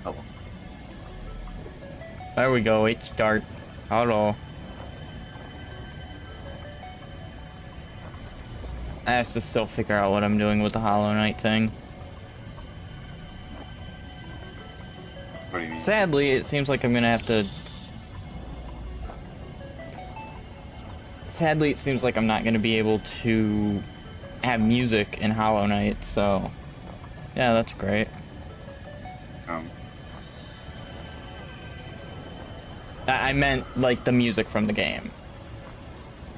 Hello. There we go, it's start. Hello. I have to still figure out what I'm doing with the Hollow Knight thing. What do you mean? Sadly, it seems like I'm gonna have to... Sadly, it seems like I'm not gonna be able to have music in Hollow Knight, so... Yeah, that's great. I meant, like, the music from the game.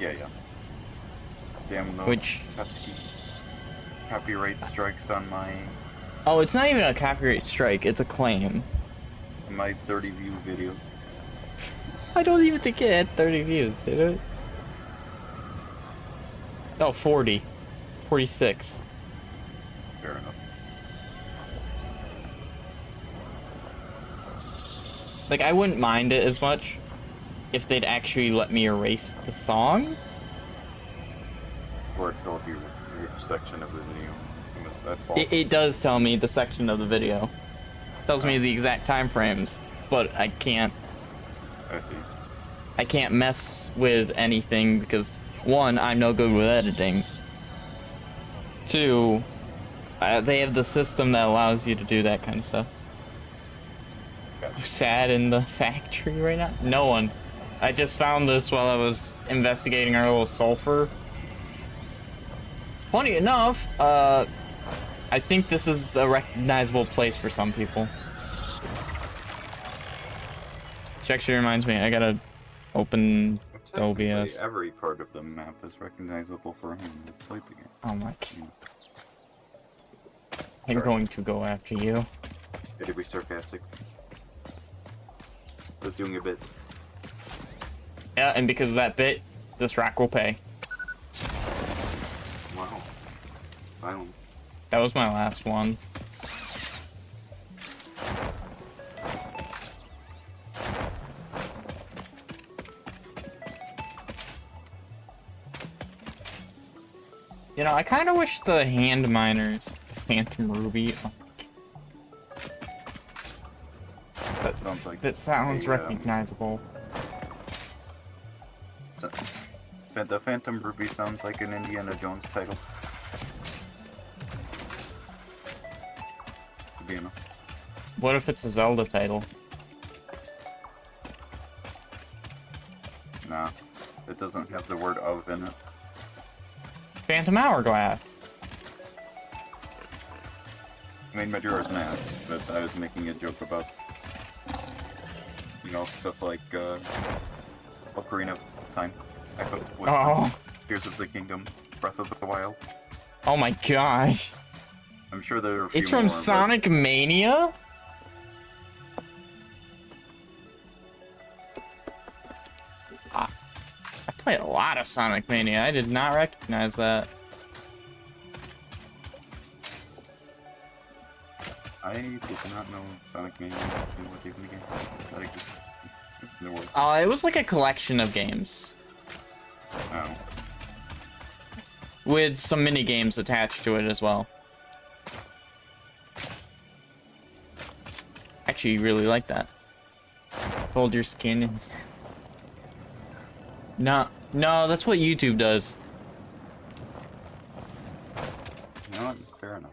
Yeah. Damn those Which... pesky copyright strikes on Oh, it's not even a copyright strike, it's a claim. my 30 view video. I don't even think it had 30 views, did it? Oh, 40. 46. Fair enough. Like, I wouldn't mind it as much if they'd actually let me erase the song. Or it told you which section of the video was at fault. It does tell me the section of the video. It tells me the exact time frames, but I can't... I see. I can't mess with anything because, one, I'm no good with editing. Two, they have the system that allows you to do that kind of stuff. Sad in the factory right now? No one. I just found this while I was investigating our little sulfur. Funny enough, I think this is a recognizable place for some people. Which actually reminds me, I gotta open the OBS. Every part of the map is recognizable for him who played the game. Oh my god. I'm going to go after you. Did it be sarcastic? I was doing a bit. Yeah, and because of that bit, this rack will pay. Wow. Violent. That was my last one. You know, I kind of wish the hand miners, the Phantom Ruby. That sounds recognizable. The Phantom Ruby sounds like an Indiana Jones title. To be honest. What if it's a Zelda title? Nah, it doesn't have the word "of" in it. Phantom Hourglass. I mean, Majora's Mask, but I was making a joke about, you know, stuff like, Ocarina of Time, Echo of Wisdom, Tears of the Kingdom, Breath of the Wild. Oh my gosh. I'm sure there are a few It's from more, Sonic Mania? I played a lot of Sonic Mania. I did not recognize that. I did not know Sonic Mania was even a game that existed in the world. It was like a collection of games. Oh. With some mini games attached to it as well. Actually, you really like that. Fold your skin in. No, that's what YouTube does. You know what? Fair enough.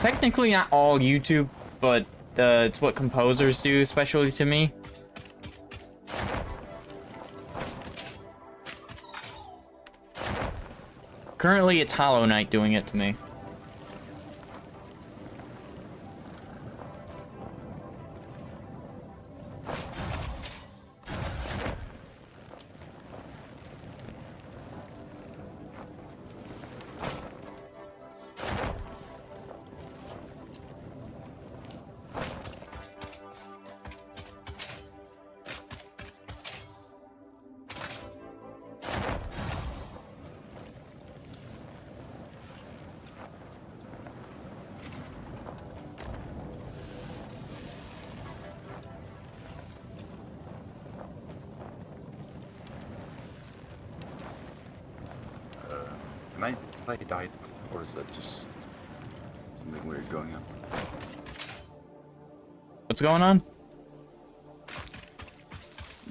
Technically not all YouTube, but it's what composers do, especially to me. Currently, it's Hollow Knight doing it to me. Am I died, or is that just something weird going on. What's going on?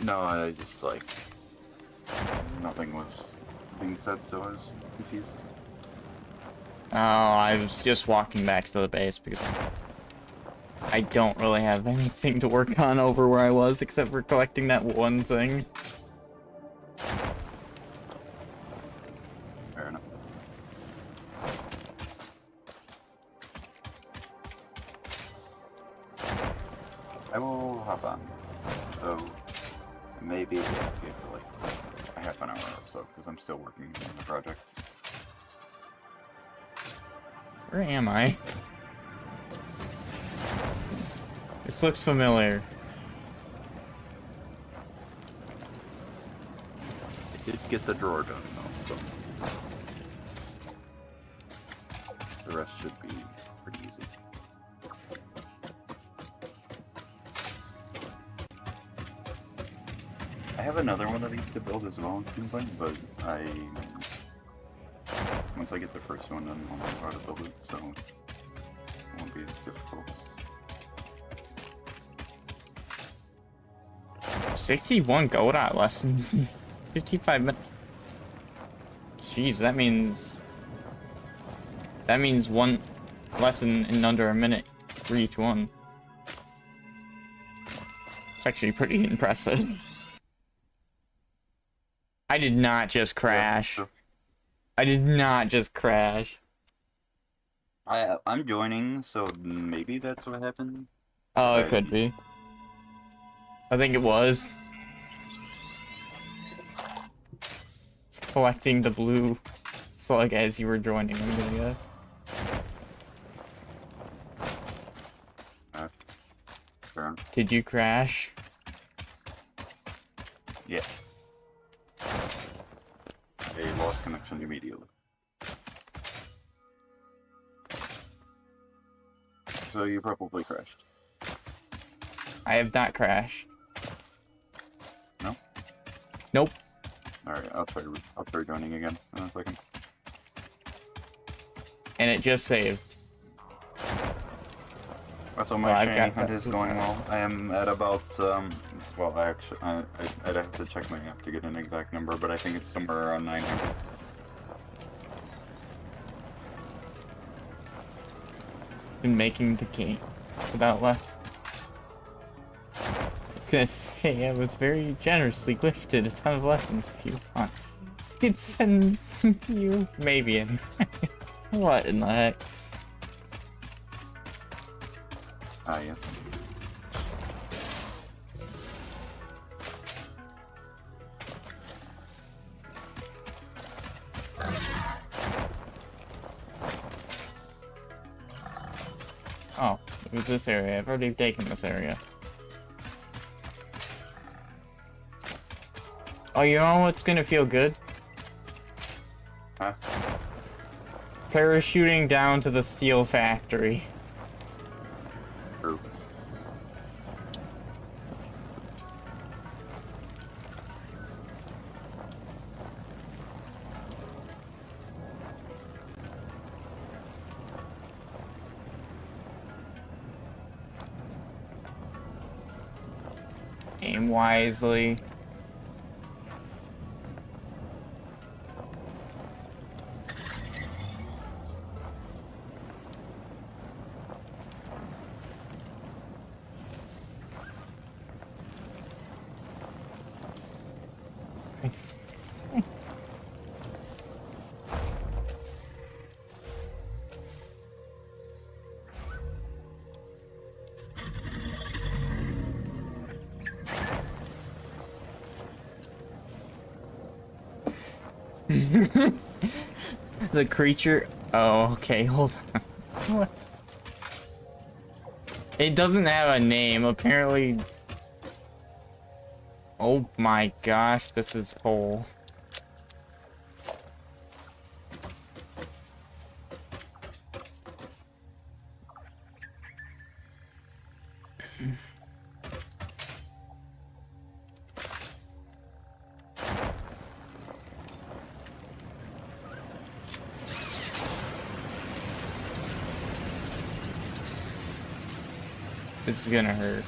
No, I just like nothing was being said, so I was confused. Oh, I was just walking back to the base because I don't really have anything to work on over where I was except for collecting that one thing. Fair enough. I will hop on. So maybe it'll be for like a half an hour or so, because I'm still working on the project. Where am I? This looks familiar. I did get the drawer done though, so the rest should be pretty easy. I have another one that I used to build as well at some point, but once I get the first one done, I'll know how to build it, so it won't be as difficult. 61 Godot lessons. 55 minutes. Jeez, that means one lesson in under a minute for each one. It's actually pretty impressive. I did not just crash. Yeah, sure. I did not just crash. I'm joining, so maybe that's what happened. Oh, it could be. I think it was. Just collecting the blue slug as you were joining the video. Fair enough. Did you crash? Yes. I lost connection immediately. So you probably crashed. I have not crashed. No? Nope. Alright, I'll try joining again in a second. And it just saved. Also, So my I've shiny got hunt that. is going well. I am at about, well, I'd have to check my app to get an exact number, but I think it's somewhere around 900. Been making the game without less. I was gonna say I was very generously gifted a ton of lessons if you want. I could send some to you. Maybe anyway. What in the heck? Ah, yes. Oh, it was this area. I've already taken this area. Oh, you know what's gonna feel good? Huh? Parachuting down to the steel factory. True. Aim wisely. The creature. Oh, okay, hold on. What? It doesn't have a name, apparently. Oh my gosh, this is whole. This is gonna hurt.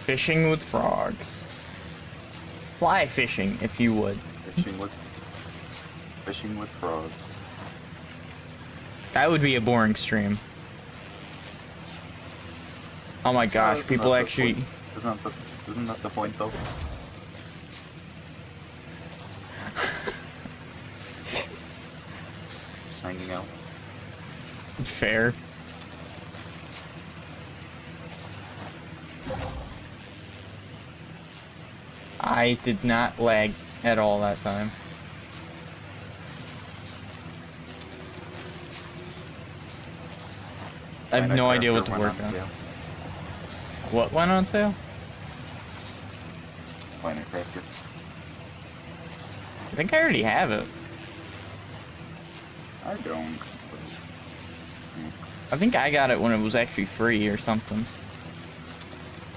Fishing with frogs. Fly fishing, if you would. Fishing with frogs. That would be a boring stream. Oh my gosh, Isn't people that the actually... point? Isn't that the point though? Just hanging out. Fair. I did not lag at all that time. I have no idea what to work on. What went on sale? Planet Crafter. I think I already have it. I don't. I think I got it when it was actually free or something.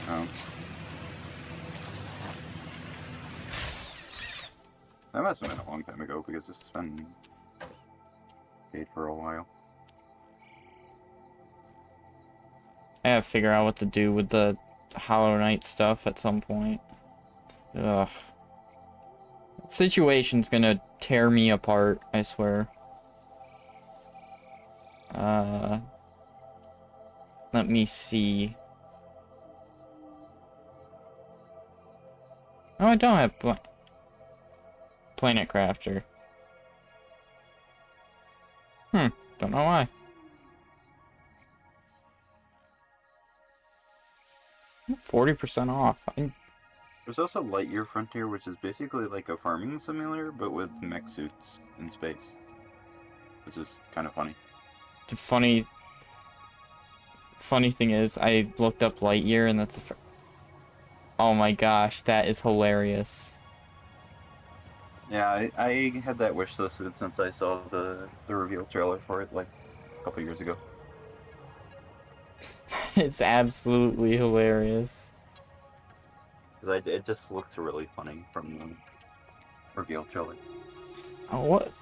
Oh. That must have been a long time ago because it's been paid for a while. I gotta figure out what to do with the Hollow Knight stuff at some point. Ugh. Situation's gonna tear me apart, I swear. Let me see. Oh, I don't have Planet Crafter. Don't know why. 40% off. There's also Lightyear Frontier, which is basically like a farming simulator, but with mech suits in space. Which is kind of funny. The funny thing is, I looked up Lightyear, and that's oh my gosh, that is hilarious. Yeah, I had that wish listed since I saw the reveal trailer for it like a couple years ago. It's absolutely hilarious. It just looks really funny from the reveal trailer. Oh, what?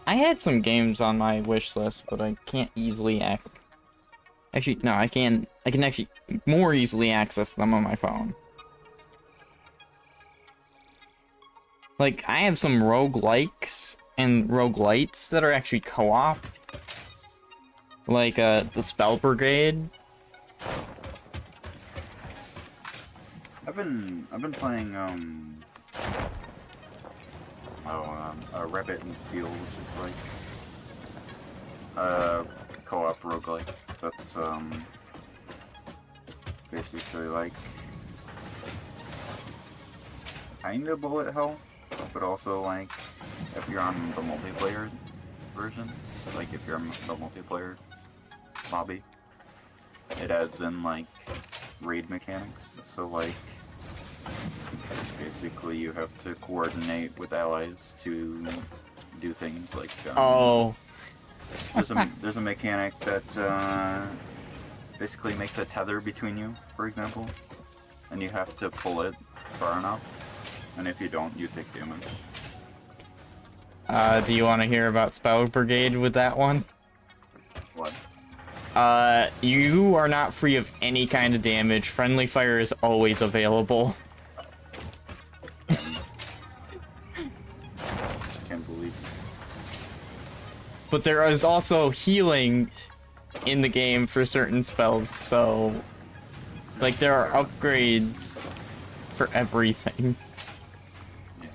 I had some games on my wish list, but I can't easily Actually, no, I can actually more easily access them on my phone. Like, I have some roguelikes and roguelites that are actually co-op. Like, the Spell Brigade. I've been playing Rabbit and Steel, which is like co-op roguelike that's basically like kind of bullet hell, but also like if you're on the multiplayer version, like if you're on the multiplayer lobby, it adds in like raid mechanics. So like basically you have to coordinate with allies to do things like there's a mechanic that basically makes a tether between you, for example, and you have to pull it far enough, and if you don't, you take damage. Do you want to hear about Spell Brigade with that one? What? You are not free of any kind of damage. Friendly fire is always available. Can't believe it. But there is also healing in the game for certain spells, so like there are upgrades for everything. Yeah.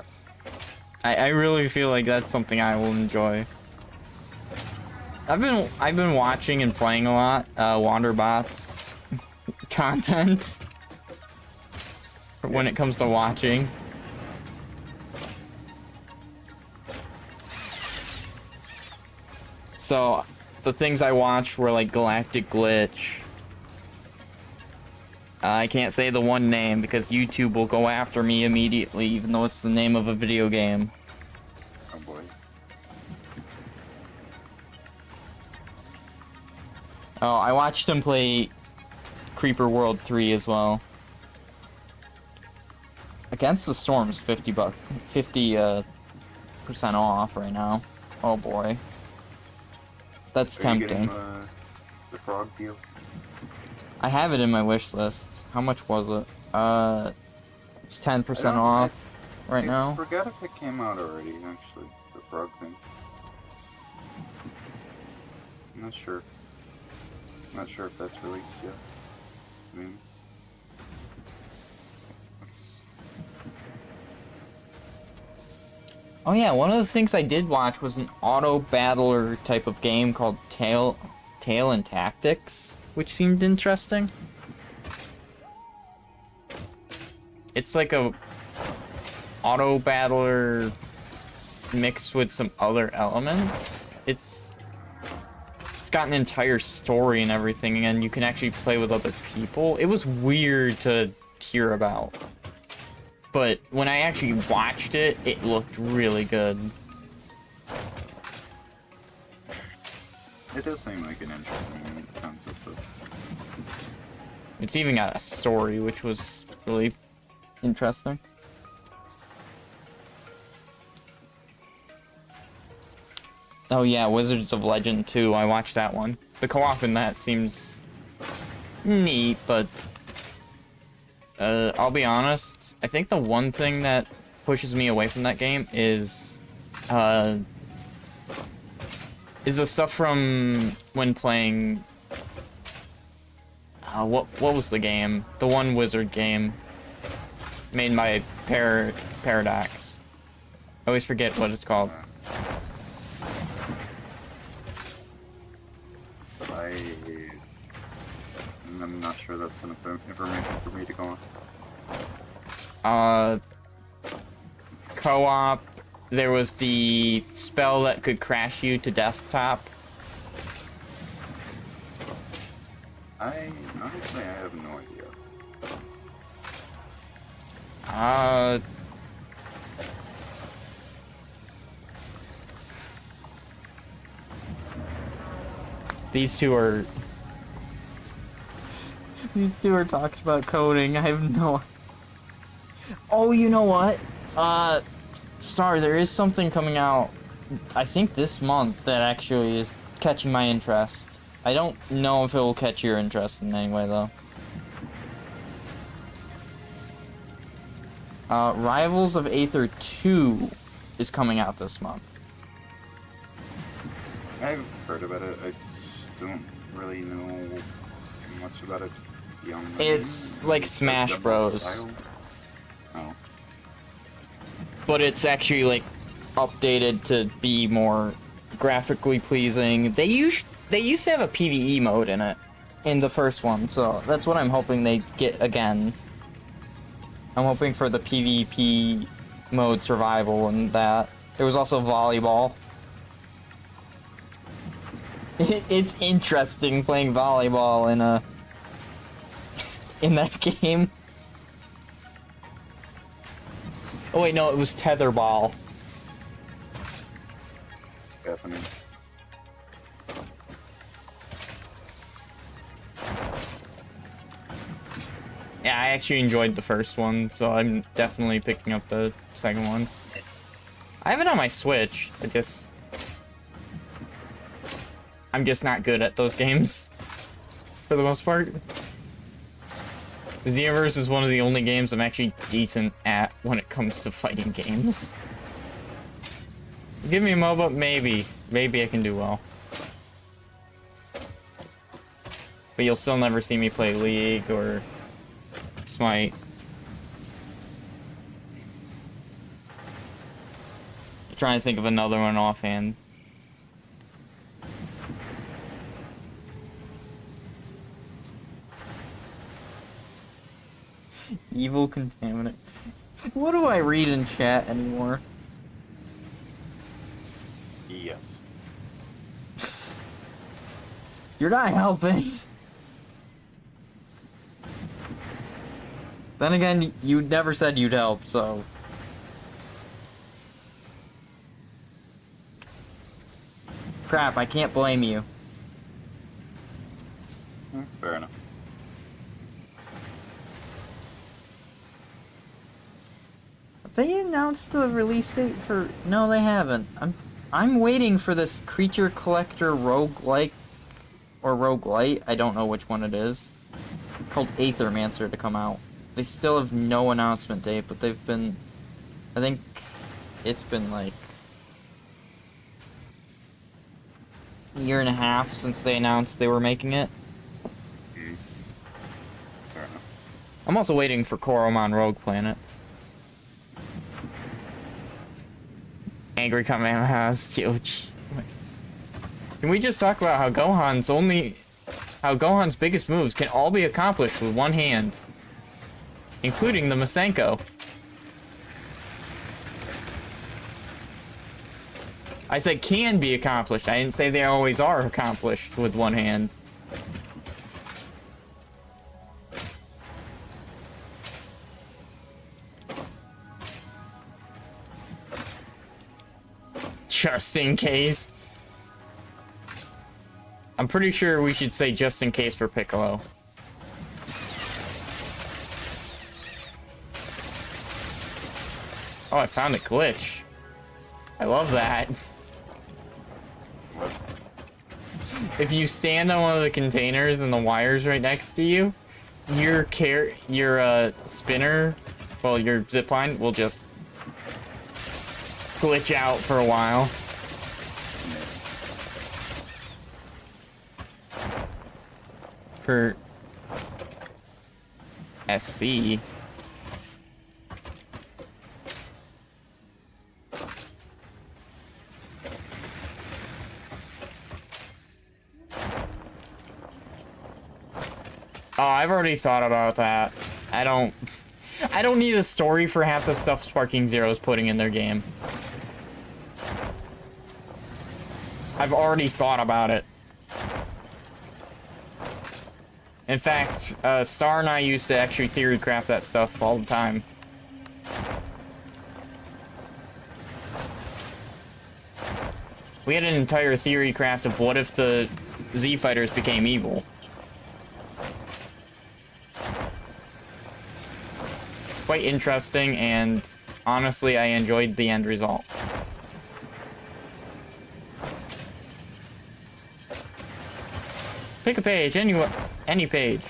I really feel like that's something I will enjoy. I've been watching and playing a lot Wanderbot's content when it comes to watching. So the things I watched were like Galactic Glitch. I can't say the one name because YouTube will go after me immediately, even though it's the name of a video game. Oh boy. Oh, I watched him play Creeper World 3 as well. Against the Storm's 50% off right now. Oh boy. That's Are you tempting. getting the frog deal? I have it in my wish list. How much was it? It's 10% off right now. I forgot if it came out already, actually, the frog thing. I'm not sure. Not sure if that's released yet. I mean... Oh yeah, one of the things I did watch was an auto battler type of game called Tail and Tactics, which seemed interesting. It's like a auto battler mixed with some other elements. It's got an entire story and everything, and you can actually play with other people. It was weird to hear about. But when I actually watched it, it looked really good. It does seem like an interesting concept, though. It's even got a story, which was really interesting. Oh yeah, Wizards of Legend 2, I watched that one. The co-op in that seems neat, but I'll be honest, I think the one thing that pushes me away from that game is the stuff from when playing what was the game? The one wizard game made by Paradox. I always forget what it's called. I'm not sure that's enough information for me to go on. Co-op, there was the spell that could crash you to desktop. Honestly, I have no idea. These two are talking about coding. I have no... Oh, you know what? Star, there is something coming out, I think this month, that actually is catching my interest. I don't know if it will catch your interest in any way, though. Rivals of Aether 2 is coming out this month. I've heard about it. I just don't really know much about it beyond that. It's like Smash Bros. Oh. But it's actually like updated to be more graphically pleasing. They used to have a PvE mode in it in the first one, so that's what I'm hoping they get again. I'm hoping for the PvP mode survival and that. There was also volleyball. It's interesting playing volleyball in that game. Oh wait, no, it was tetherball. Yes, I mean. Yeah, I actually enjoyed the first one, so I'm definitely picking up the second one. I have it on my Switch. I'm just not good at those games, for the most part. Xenoverse is one of the only games I'm actually decent at when it comes to fighting games. Give me a MOBA, maybe. Maybe I can do well. But you'll still never see me play League or Smite. I'm trying to think of another one offhand. Evil contaminant. What do I read in chat anymore? Yes. You're not helping. Then again, you never said you'd help, so... Crap, I can't blame you. Fair enough. Have they announced the release date for... No, they haven't. I'm waiting for this Creature Collector roguelike or roguelite, I don't know which one it is, called Aethermancer to come out. They still have no announcement date, but they've been... I think it's been like a year and a half since they announced they were making it. Fair enough. I'm also waiting for Koromon Rogue Planet. Angry Kamehameha has huge. Can we just talk about how Gohan's biggest moves can all be accomplished with one hand, including the Masenko? I said can be accomplished. I didn't say they always are accomplished with one hand. Just in case. I'm pretty sure we should say just in case for Piccolo. Oh, I found a glitch. I love that. What? If you stand on one of the containers and the wire's right next to you, your spinner, well, your zipline will just glitch out for a while. For SC. Oh, I've already thought about that. I don't need a story for half the stuff Sparking Zero's putting in their game. I've already thought about it. In fact, Star and I used to actually theory craft that stuff all the time. We had an entire theory craft of what if the Z Fighters became evil. Quite interesting, and honestly, I enjoyed the end result. Pick a page, any page.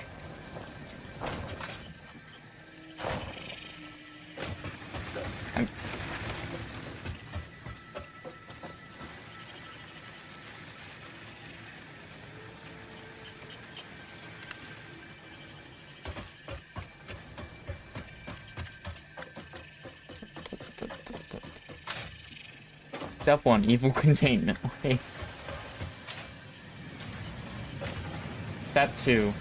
Step 1, evil containment. Wait. Step 2,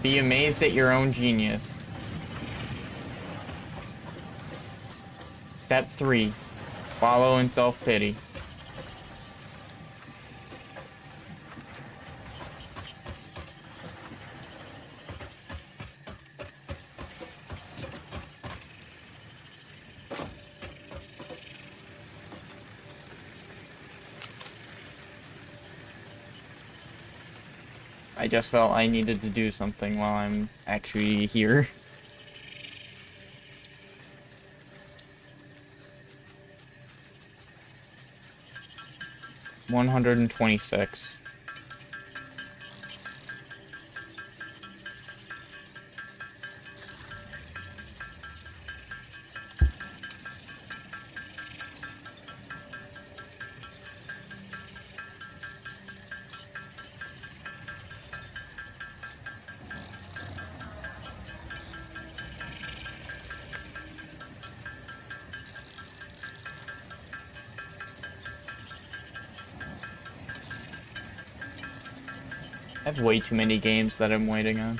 be amazed at your own genius. Step 3, wallow in self-pity. I just felt I needed to do something while I'm actually here. $126. I have way too many games that I'm waiting on.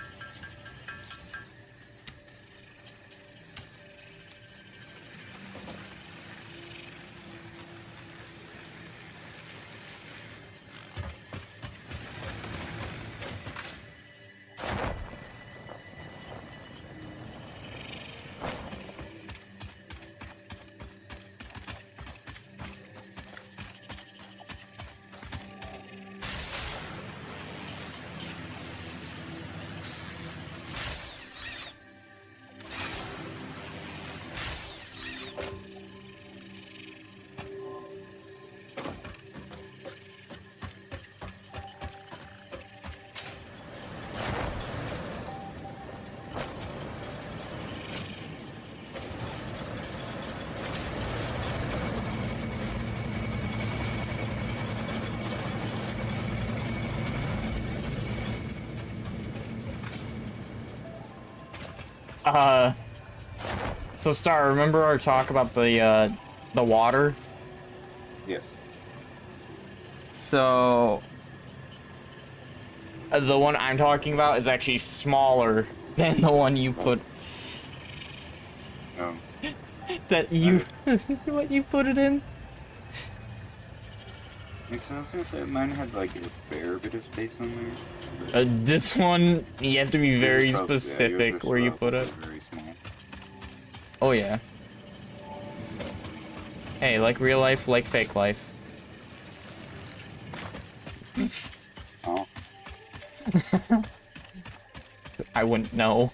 So Star, remember our talk about the water? Yes. So, the one I'm talking about is actually smaller than the one you put. Oh. That you, what you put it in? Like, so I was gonna say mine had like a fair bit of space on there. This one, you have to be very Yours probably- yeah, yours specific was where you put it. Very small. Oh yeah. Hey, like real life, like fake life. Oh. I wouldn't know.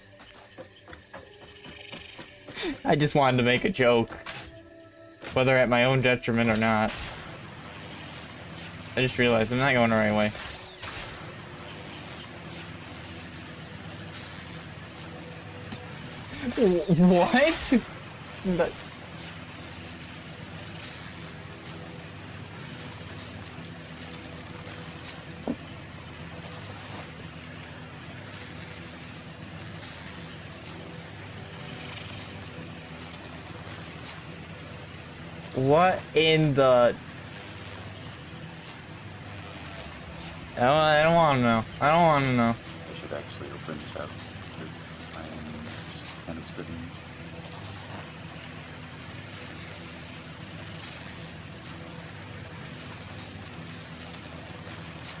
I just wanted to make a joke. Whether at my own detriment or not. I just realized I'm not going the right way. What? But what in the... I don't want to know. I don't want to know. I should actually open chat because I'm just kind of sitting.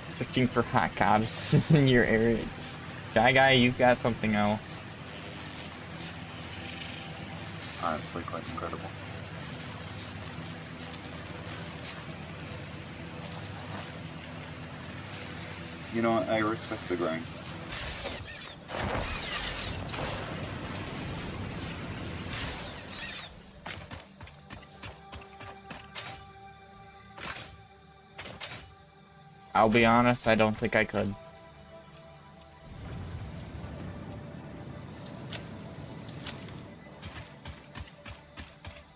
Searching for hot goddesses in your area. Guy, you've got something else. Honestly, quite incredible. You know what? I respect the grind. I'll be honest, I don't think I could.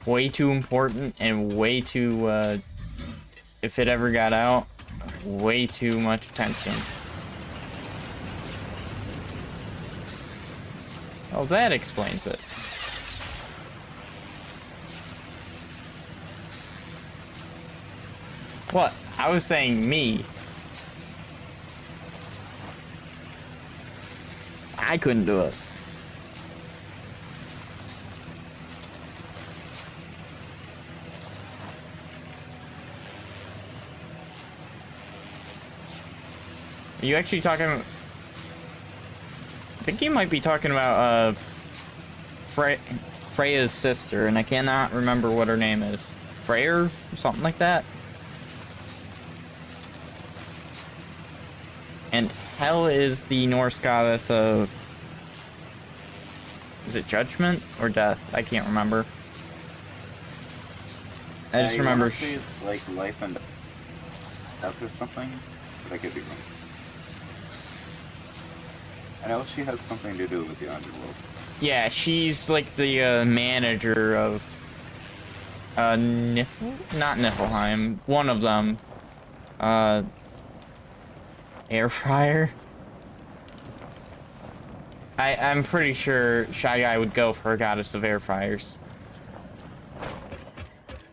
Way too important and way too, if it ever got out, way too much attention. Oh, that explains it. What? I was saying me. I couldn't do it. Are you actually talking... I think you might be talking about, Freya's sister, and I cannot remember what her name is. Freyr? Or something like that? And Hel is the Norse goddess of... Is it judgment or death? I can't remember. I just remember... Honestly, it's like life and death or something, but I could be wrong. I know she has something to do with the underworld. Yeah, she's like the manager of not Niflheim, one of them. Air fryer. I'm pretty sure Shy Guy would go for a goddess of air fryers.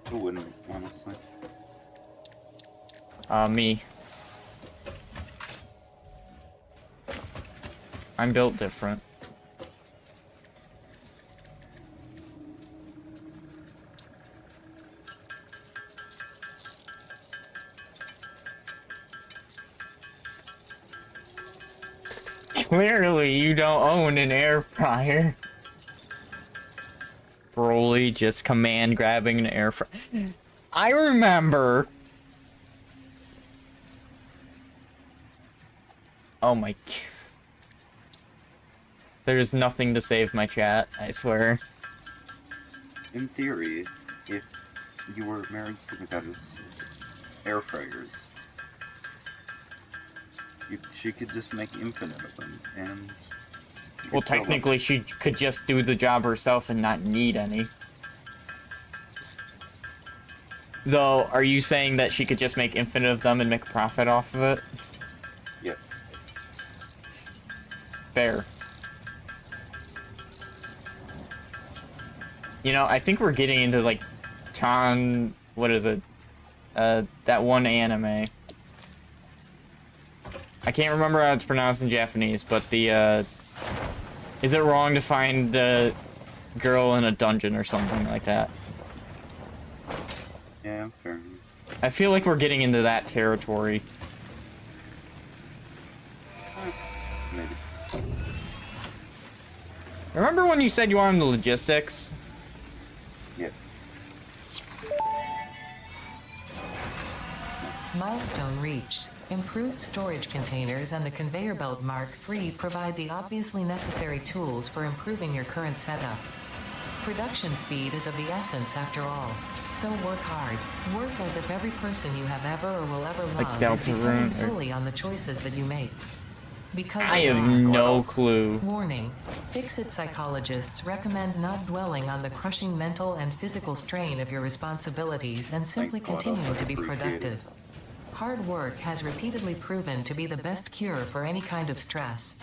Who wouldn't, honestly? Me. I'm built different. Clearly, you don't own an air fryer. Broly just command grabbing an air fryer. I remember. Oh my. There's nothing to save my chat, I swear. In theory, if you were married to the goddess air fryers, she could just make infinite of them, and... Well, technically, she could just do the job herself and not need any. Though, are you saying that she could just make infinite of them and make a profit off of it? Yes. Fair. You know, I think we're getting into like what is it? That one anime. I can't remember how it's pronounced in Japanese, but the is it wrong to find a girl in a dungeon or something like that? Yeah, fair. I feel like we're getting into that territory. Maybe. Remember when you said you wanted the logistics? Yes. Milestone reached. Improved storage containers and the conveyor belt Mark III provide the obviously necessary tools for improving your current setup. Production speed is of the essence after all. So work hard. Work as if every person you have ever or will ever Like love is Delta dependent Rune or- solely on the choices that you make. Because I of have that, no clue. warning. Fix-it psychologists recommend not dwelling on the crushing mental and physical strain of your responsibilities and simply Thanks, Claude. continuing to be Appreciate it. productive. Hard work has repeatedly proven to be the best cure for any kind of stress.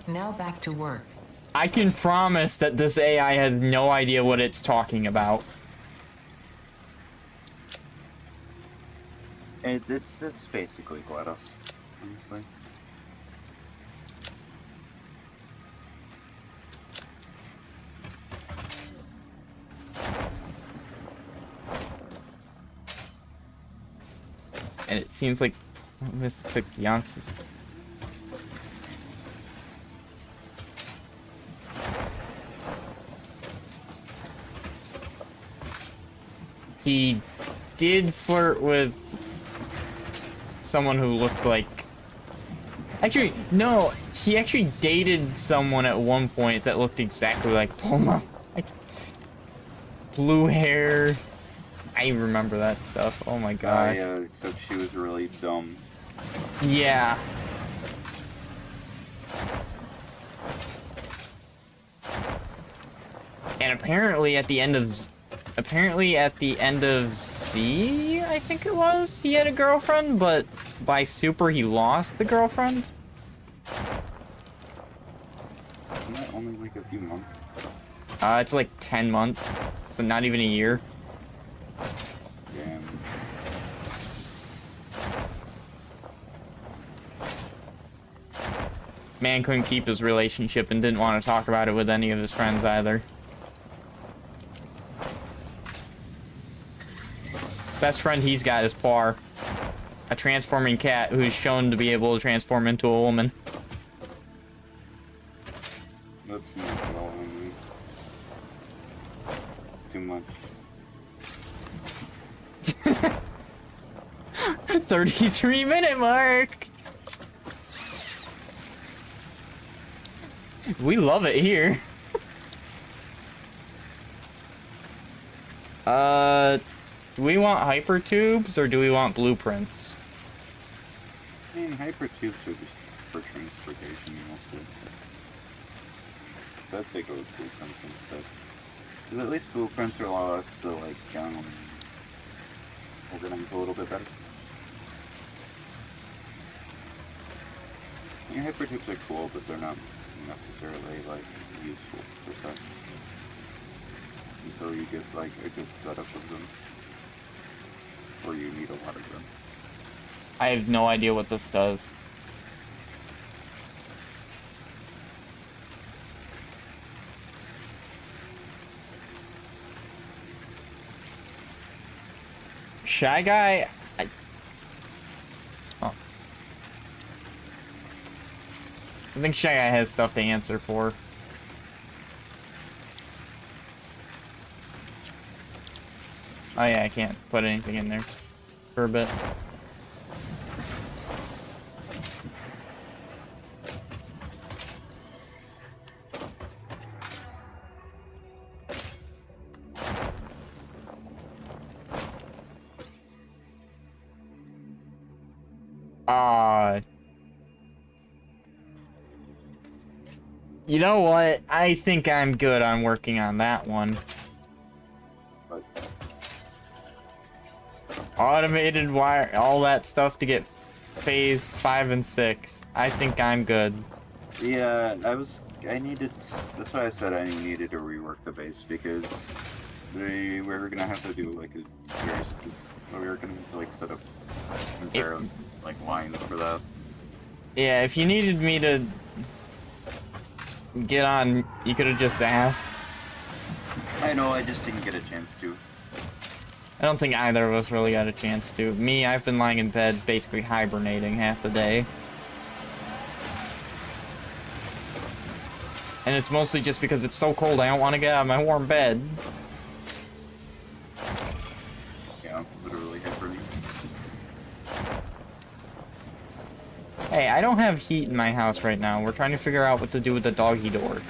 Now back to work. I can promise that this AI has no idea what it's talking about. It's basically GLaDOS, honestly. And it seems like this took Yamcha's. He did flirt with someone who looked like... Actually, no, he actually dated someone at one point that looked exactly like Poma. Like, blue hair. I remember that stuff. Oh my god. Yeah, except she was really dumb. Yeah. And apparently at the end of Z, I think it was, he had a girlfriend, but by Super he lost the girlfriend. Isn't that only like a few months? It's like 10 months, so not even a year. Damn. Man couldn't keep his relationship and didn't want to talk about it with any of his friends either. Best friend he's got is Par, a transforming cat who's shown to be able to transform into a woman. That's not at all too much. 33-minute mark! We love it here. Do we want hypertubes or do we want blueprints? I mean, hypertubes are just for transportation mostly. So I'd say go with blueprints instead. Because at least blueprints allow us to, like, organize a little bit better. Your hypertubes are cool, but they're not necessarily, like, useful per se. Until you get, like, a good setup of them. Or you need a lot of them. I have no idea what this does. Shy Guy... Oh. I think Shy Guy has stuff to answer for. Oh yeah, I can't put anything in there for a bit. You know what? I think I'm good on working on that one. But Automated wire, all that stuff to get phase 5 and 6. I think I'm good. yeah, I was I needed. That's why I said I needed to rework the base because we were gonna have to do like a very we were gonna have to like set up entire like lines for that. Yeah, if you needed me to get on, you could have just asked. I know, I just didn't get a chance to. I don't think either of us really got a chance to. Me, I've been lying in bed, basically hibernating half the day. And it's mostly just because it's so cold I don't want to get out of my warm bed. Yeah, literally hibernating. Hey, I don't have heat in my house right now. We're trying to figure out what to do with the doggy door.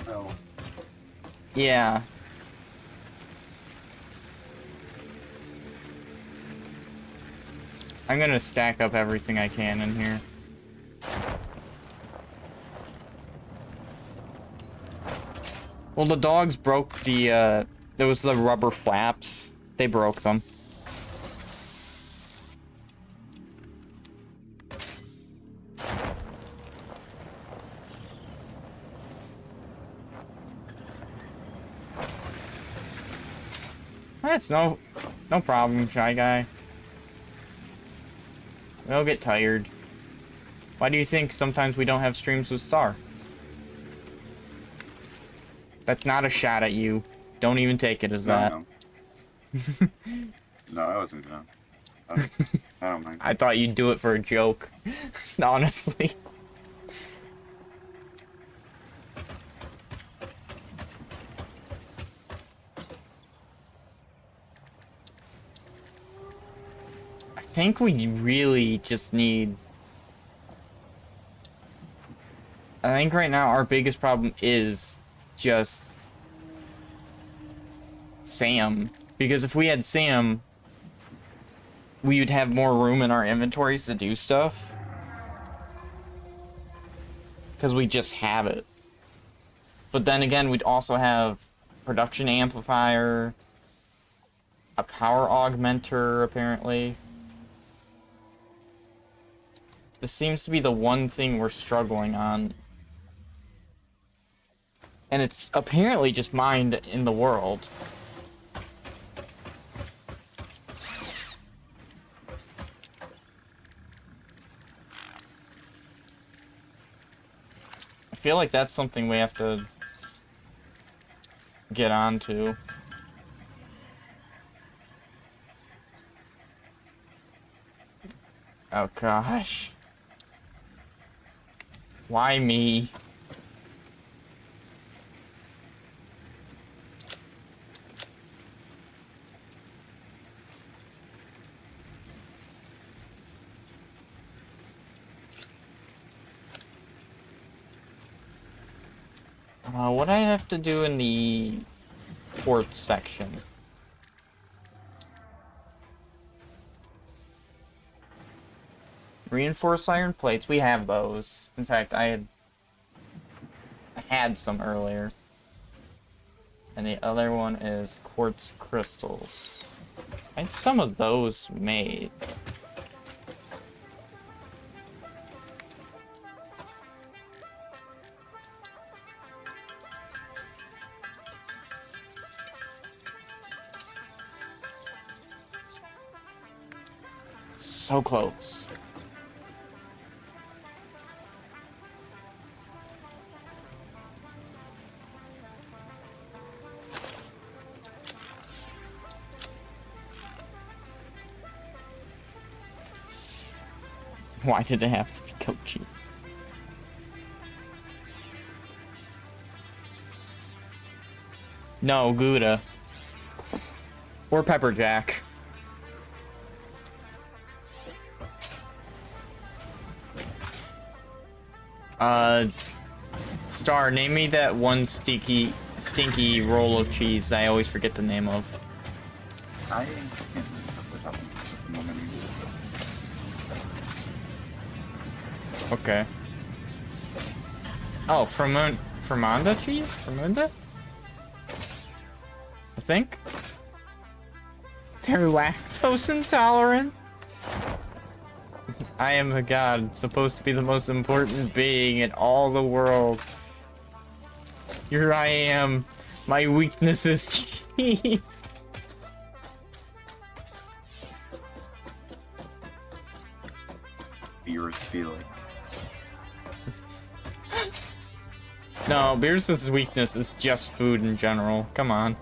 Oh. Yeah. I'm gonna stack up everything I can in here. Well, the dogs broke the, there was the rubber flaps. They broke them. That's no problem, Shy Guy. We'll get tired. Why do you think sometimes we don't have streams with Star? That's not a shot at you. Don't even take it as that. No. No, I wasn't gonna. I don't mind. I thought you'd do it for a joke. Honestly. I think we really just need... I think right now our biggest problem is just Sam. Because if we had Sam, we would have more room in our inventories to do stuff. Because we just have it. But then again, we'd also have production amplifier, a power augmenter, apparently. This seems to be the one thing we're struggling on. And it's apparently just mined in the world. I feel like that's something we have to get onto. Oh gosh. Why me? What I have to do in the port section? Reinforced iron plates, we have those. In fact, I had some earlier. And the other one is quartz crystals. I had some of those made. So close. Why did it have to be goat cheese? No, Gouda. Or pepper jack. Star, name me that one stinky roll of cheese I always forget the name of. I can't remember off the top of the moment. Okay. Oh, Fermanda cheese? Fermunda? I think? They're lactose intolerant? I am a god, supposed to be the most important being in all the world. Here I am. My weakness is cheese. Beer's feeling. No, Beerus' weakness is just food in general. Come on.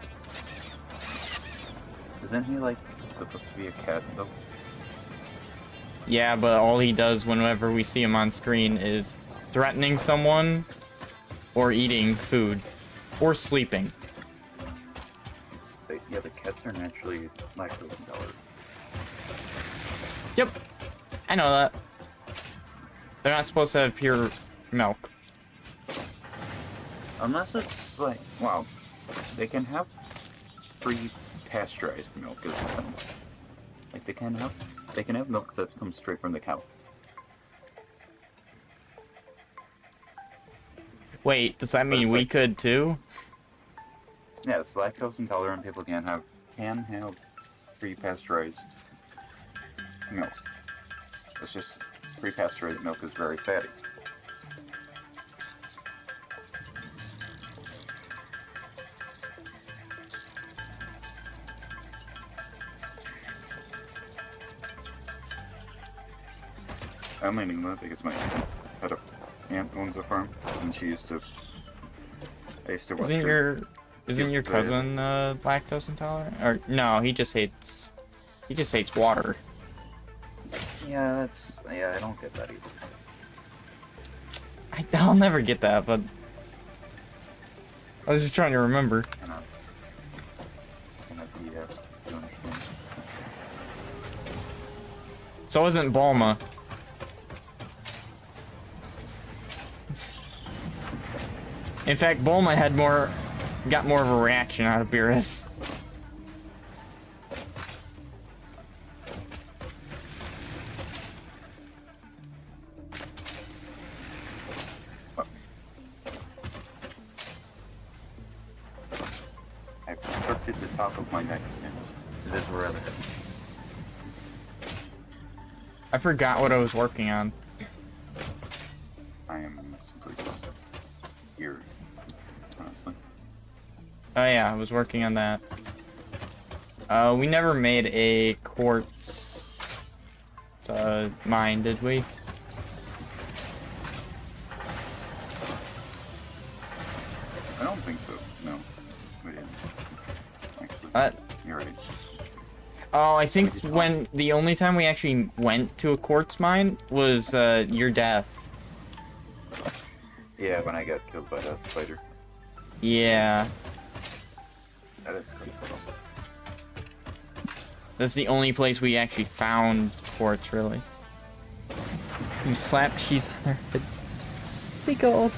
Isn't he like supposed to be a cat though? Yeah, but all he does whenever we see him on screen is threatening someone, or eating food, or sleeping. Yeah, the cats are naturally lactose intolerant. Yep, I know that. They're not supposed to have pure milk. Unless it's like, wow, they can have pre-pasteurized milk as well. Like they can have milk that comes straight from the cow. Wait, does that mean we like- could too? Yeah, it's lactose intolerant people can have pre-pasteurized milk. It's just pre-pasteurized milk is very fatty. I'm leaning that because my had a aunt owns a farm, and I used to watch her. Isn't your the- cousin lactose intolerant? Or no, he just hates water. Yeah, I don't get that either. I'll never get that, but I was just trying to remember. Cannot be asked to understand. So isn't Bulma. In fact, Bulma got more of a reaction out of Beerus. I've constructed the top of my nightstand. It is where I live. I forgot what I was working on. I am simply just here, honestly. Oh yeah, I was working on that. We never made a quartz mine, did we? I don't think so. No, we didn't. Actually, What? you're right. Oh, I think when the only time we actually went to a quartz mine was your death. Yeah, when I got killed by that spider. Yeah, That is quite close. that's the only place we actually found quartz, really. You slap cheese on her head. Be gold.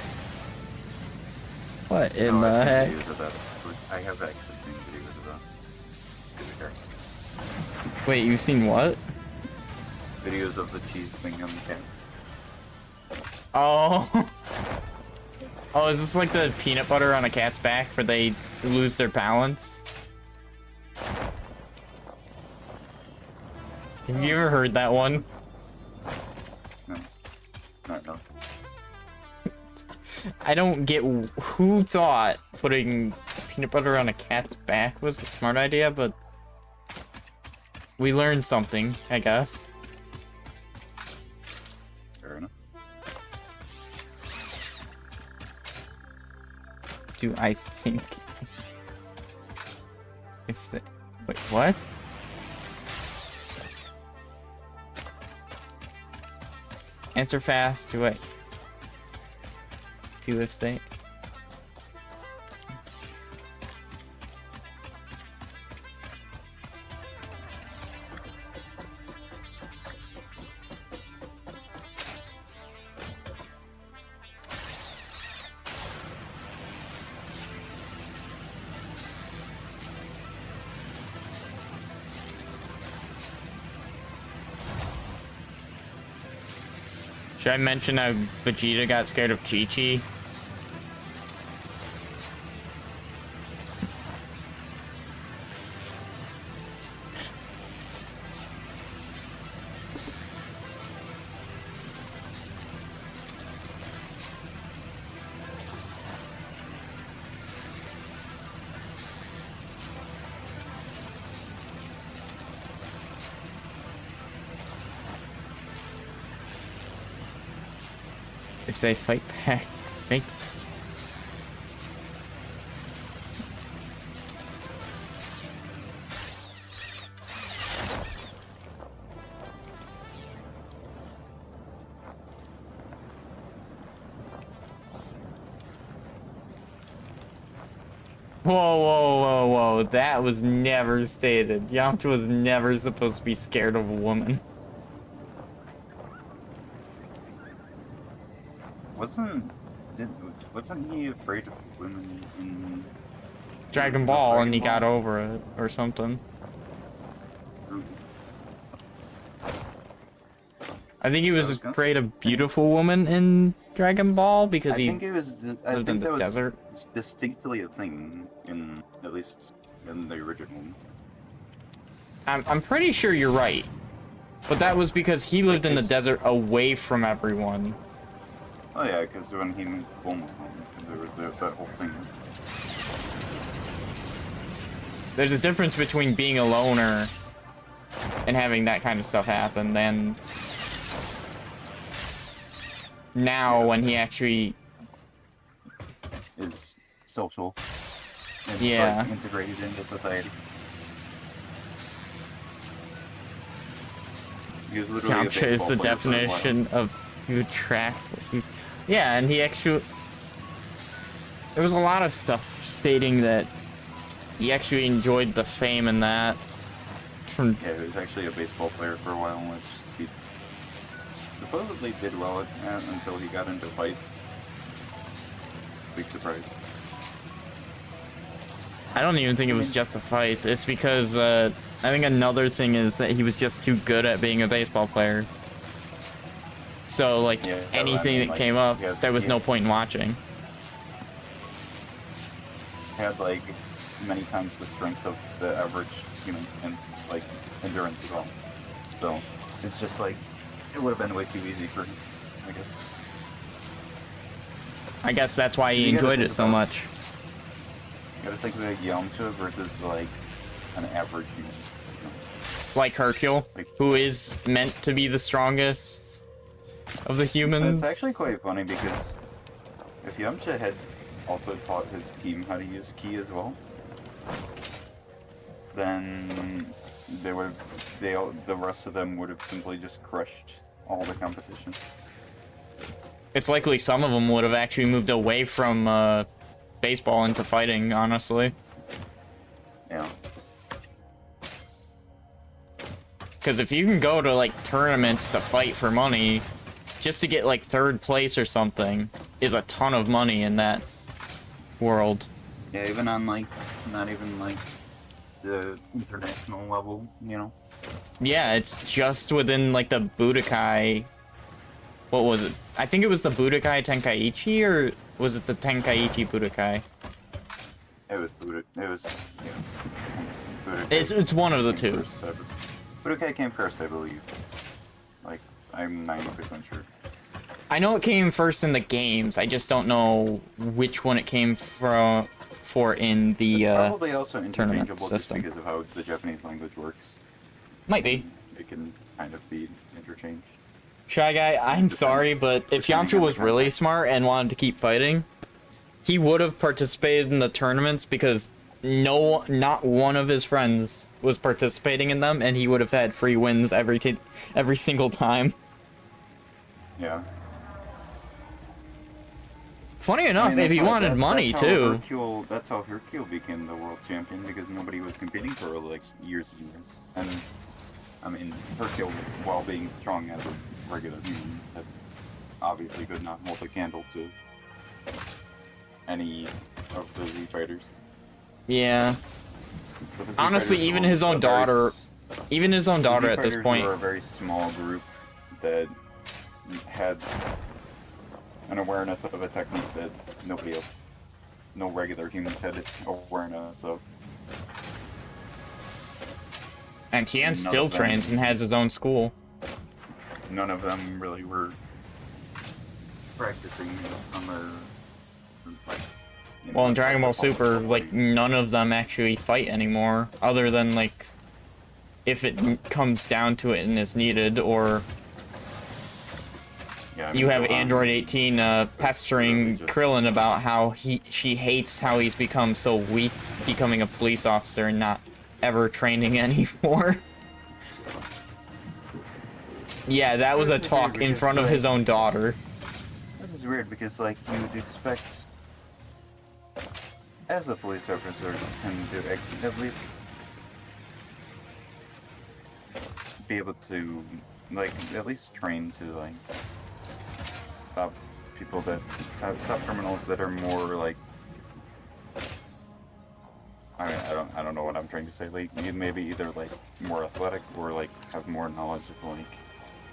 What in No, the I've heck? seen videos of that. I have actually seen videos of that. Okay. Wait, you've seen what? Videos of the cheese thing on the cats. Oh. Oh, is this like the peanut butter on a cat's back where they lose their balance? Have you ever heard that one? No. Not no. I don't get who thought putting peanut butter on a cat's back was a smart idea, but we learned something, I guess. Fair enough. Do I think if the wait, what? Answer fast. Do I do if they Should I mention how Vegeta got scared of Chi-Chi? if they fight back, make. Whoa, whoa, whoa, whoa. That was never stated. Yamcha was never supposed to be scared of a woman. Wasn't he afraid of women in Dragon Ball, and he got over it, or something. I think he was afraid of beautiful women in Dragon Ball because I he think it was. I lived in think the that desert. was distinctly a thing in, at least in the original. I'm pretty sure you're right, but that was because he lived in the desert away from everyone. Oh yeah, because when he moved home, there was that whole thing. There's a difference between being a loner and having that kind of stuff happen than now when he actually is social and Yeah. like, integrated into society. He was literally a Yamcha is baseball the player for a while. definition of you track. Yeah, and he actually. There was a lot of stuff stating that he actually enjoyed the fame and that. From Yeah, he was actually a baseball player for a while, which he supposedly did well at until he got into fights. Big surprise. I don't even think it was just the fights. It's because I think another thing is that he was just too good at being a baseball player. So like Yeah, anything I mean, that like, came up, yeah, there was yeah. no point in watching. Had like many times the strength of the average human and like endurance as well. So it's just like it would have been way too easy for him, I guess. I guess that's why he You gotta enjoyed think it so about- much. You gotta think of like Yamcha versus like an average human. Like Hercule, who is meant to be the strongest of the humans. It's actually quite funny because if Yamcha had also taught his team how to use ki as well, then they would the rest of them would have simply just crushed all the competition. It's likely some of them would have actually moved away from baseball into fighting, honestly. Yeah. Because if you can go to like tournaments to fight for money, just to get like third place or something, is a ton of money in that world. Yeah, even on like not even like the international level, you know. Yeah, it's just within like the Budokai. What was it? I think it was the Budokai Tenkaichi, or was it the Tenkaichi Budokai? It was Budokai. It was Budokai. It's one of the came two. first, Budokai came first, I believe. Like, I'm 90% sure. I know it came first in the games. I just don't know which one it came for in the It's probably also tournament interchangeable just system. because of how the Japanese language works. Might be. It can kind of be interchanged. Shy Guy, I'm sorry, but if Yamcha was really smart and wanted to keep fighting, he would have participated in the tournaments because not one of his friends was participating in them, and he would have had free wins every single time. Yeah. Funny enough, I mean, if he that's why- wanted money that's how too. That's how Hercule became the world champion, because nobody was competing for like years and years. And I mean, Hercule, while being strong as a regular human, that obviously could not hold a candle to any of the Z fighters. Yeah. But the Z Honestly, fighters even were his own a very daughter, s- even his own the Z daughter at this fighters point. were a very small group that had an awareness of a technique that nobody else, no regular humans had awareness of. And Tien none still of them- trains and has his own school. None of them really were practicing on their like. you know, Well, in Dragon Ball like, Super, like, none of them actually fight anymore, other than, like, if it comes down to it and is needed, or... Yeah, I mean, you have Gohan Android 18 pestering really just- Krillin about how she hates how he's become so weak, becoming a police officer and not ever training anymore. Yeah, that was a Which is talk weird in because, front of like, his own daughter. This is weird because, like, you would expect, as a police officer, him to at least be able to, like, at least train to, like, stop people that stop criminals that are more like. I don't know what I'm trying to say. Like, maybe either like more athletic or like have more knowledge of like.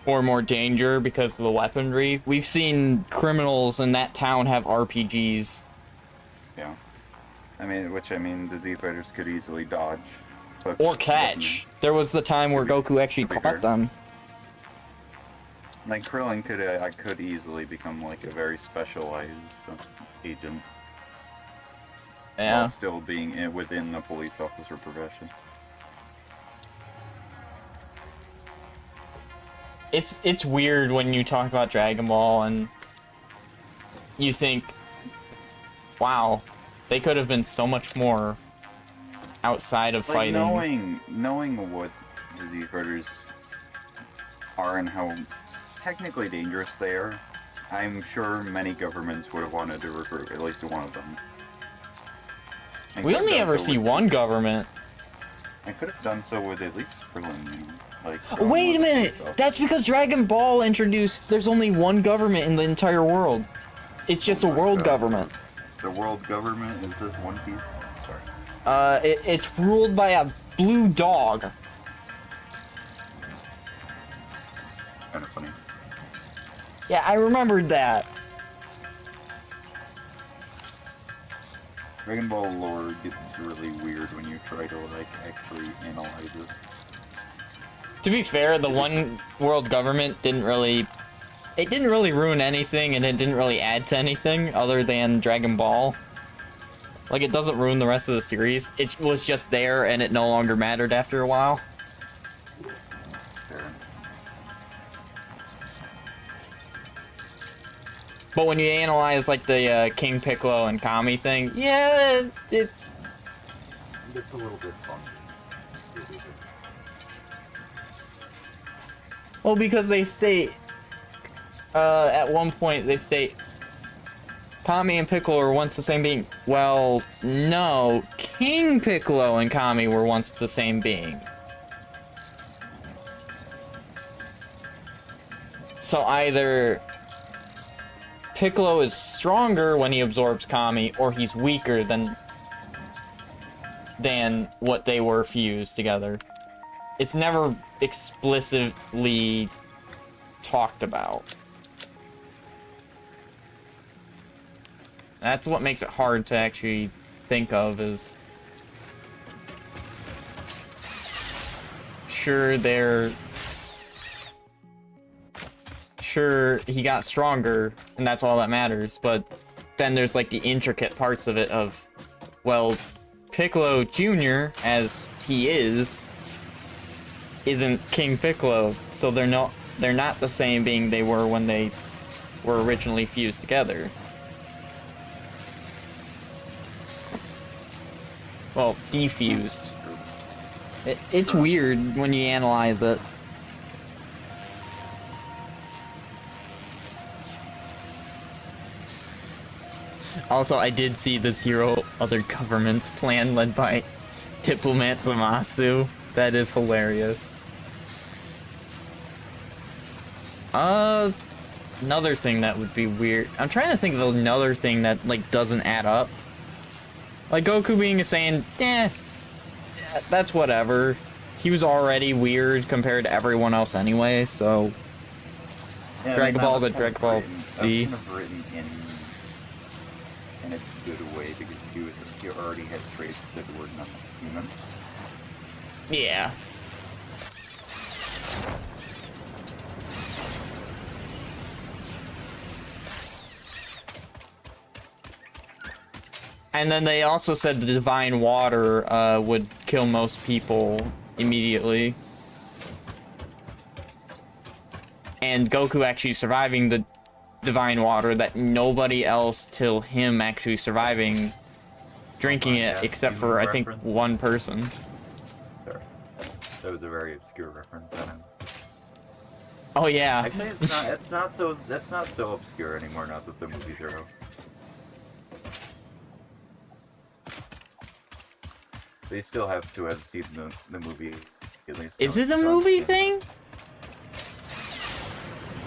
Or more danger because of the weaponry. We've seen criminals in that town have RPGs. Yeah, I mean, the Z fighters could easily dodge. Or catch. There was the time where Goku actually to be fair. caught them. Like Krillin could easily become like a very specialized agent. Yeah. While still being within the police officer profession. It's weird when you talk about Dragon Ball and you think, wow, they could have been so much more outside of Like fighting. knowing what the Z fighters are and how technically dangerous they are, I'm sure many governments would have wanted to recruit at least one of them. And We could have only done ever so see with- one government. I could have done so with at least Krillin. Like. Wait a Krillin minute! was himself. That's because Dragon Ball introduced there's only one government in the entire world. It's just a Oh my world God. government. The world government is this One Piece. Sorry. It's ruled by a blue dog. Kind of funny. Yeah, I remembered that. Dragon Ball lore gets really weird when you try to like actually analyze it. To be fair, the one world government didn't really ruin anything, and it didn't really add to anything other than Dragon Ball. Like, it doesn't ruin the rest of the series. It was just there, and it no longer mattered after a while. Fair. But when you analyze, like, the King Piccolo and Kami thing, yeah, it It's a little bit fun. well, because they state, at one point, they state, Kami and Piccolo were once the same being. Well, no, King Piccolo and Kami were once the same being. So either Piccolo is stronger when he absorbs Kami, or he's weaker than what they were fused together. It's never explicitly talked about. That's what makes it hard to actually think of is... Sure, he got stronger, and that's all that matters, but then there's like the intricate parts of it of, well, Piccolo Jr., as he is, isn't King Piccolo, so they're not the same being they were when they were originally fused together. Well, defused. It's weird when you analyze it. Also, I did see the Zero Other Governments plan led by Diplomat Zamasu. That is hilarious. Another thing that would be weird. I'm trying to think of another thing that, like, doesn't add up. Like, Goku being saying, that's whatever. He was already weird compared to everyone else anyway, so... Yeah, Dragon Ball to that's kind of Dragon Ball written- Z. That's kind of written in a good way because he already had traits that were not human. Yeah. And then they also said the divine water would kill most people immediately. And Goku actually surviving the divine water that nobody else till him actually surviving drinking it, except for I think one person. Sorry. That was a very obscure reference. I know. Oh yeah. Actually, it's not so. That's not so obscure anymore. Now that the movies are out. They still have to have seen the movie at least. Is this a movie thing?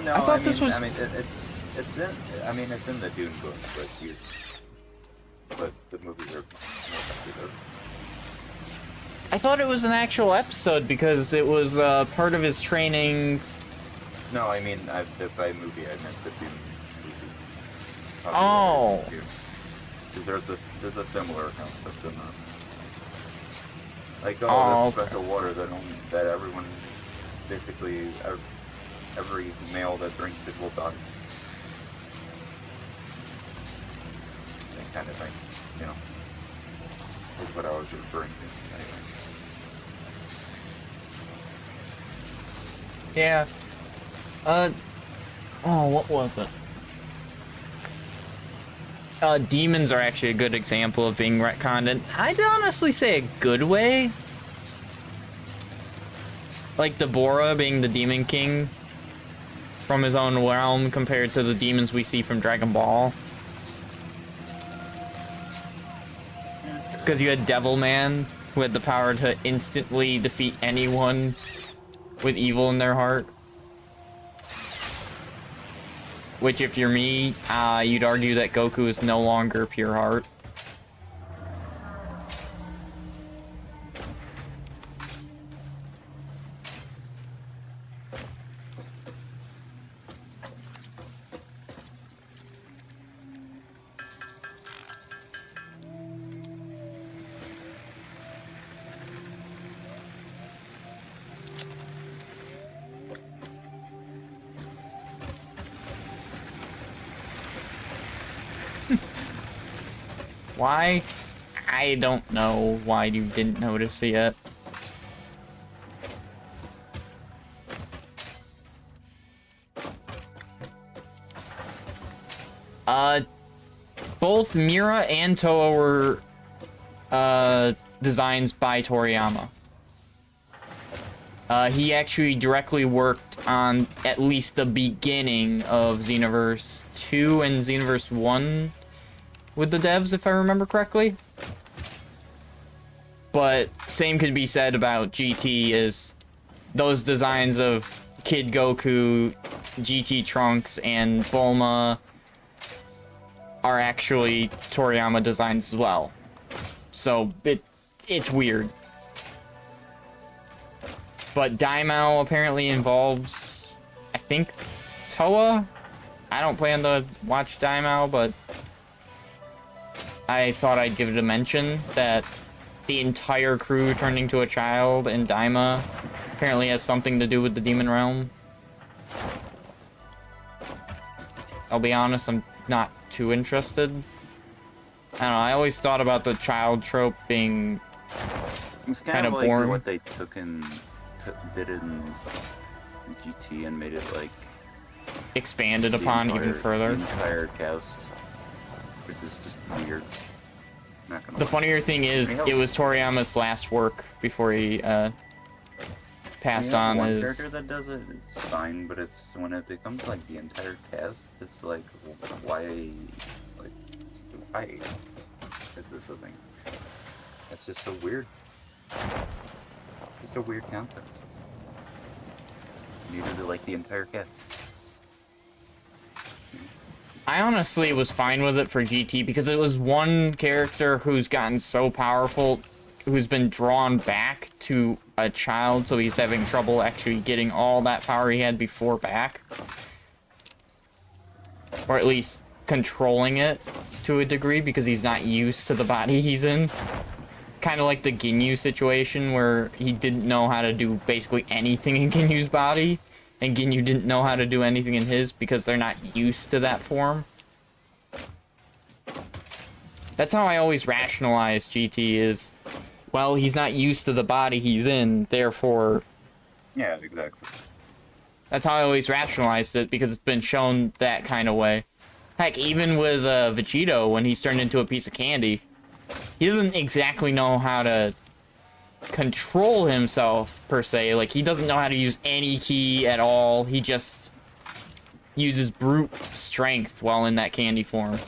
No, I thought this was. I mean, it's in. I mean, it's in the Dune book, but the movies are more popular. I thought it was an actual episode because it was part of his training. No, I mean, by movie, I meant the Dune movie. Oh. Because there's a similar concept in that. Like, this okay. special water that everyone, basically, every male that drinks it will die. That kind of thing, you know. Is what I was referring to, anyway. Yeah. Oh, what was it? Demons are actually a good example of being retconned, and I'd honestly say a good way. Like Deborah being the Demon King from his own realm compared to the demons we see from Dragon Ball. Because you had Devilman, who had the power to instantly defeat anyone with evil in their heart. Which, if you're me, you'd argue that Goku is no longer pure heart. Why? I don't know why you didn't notice it yet. Both Mira and Toa were designs by Toriyama. He actually directly worked on at least the beginning of Xenoverse 2 and Xenoverse 1 with the devs, if I remember correctly. But same could be said about GT, is those designs of Kid Goku, GT Trunks, and Bulma are actually Toriyama designs as well. So it's weird. But Daimao apparently involves, I think, Toa? I don't plan to watch Daimao, but I thought I'd give it a mention that the entire crew turning into a child in Daima apparently has something to do with the Demon Realm. I'll be honest, I'm not too interested. I don't know, I always thought about the child trope being it's kind of like boring. What they did in GT and made it like expanded upon even further. The entire cast, which is just weird. Not gonna The lie. funnier thing is, it was Toriyama's last work before he passed on one his... character that does it, it's fine, but it's when it becomes like the entire cast, it's like, why is this a thing? It's just so weird. Just a weird concept. You needed to like the entire cast. I honestly was fine with it for GT because it was one character who's gotten so powerful, who's been drawn back to a child, so he's having trouble actually getting all that power he had before back. Or at least controlling it to a degree because he's not used to the body he's in. Kind of like the Ginyu situation where he didn't know how to do basically anything in Ginyu's body, and Ginyu didn't know how to do anything in his because they're not used to that form. That's how I always rationalize GT is, well, he's not used to the body he's in, therefore... Yeah, exactly. That's how I always rationalized it, because it's been shown that kind of way. Heck, even with Vegito, when he's turned into a piece of candy, he doesn't exactly know how to control himself, per se. Like, he doesn't know how to use any ki at all. He just uses brute strength while in that candy form.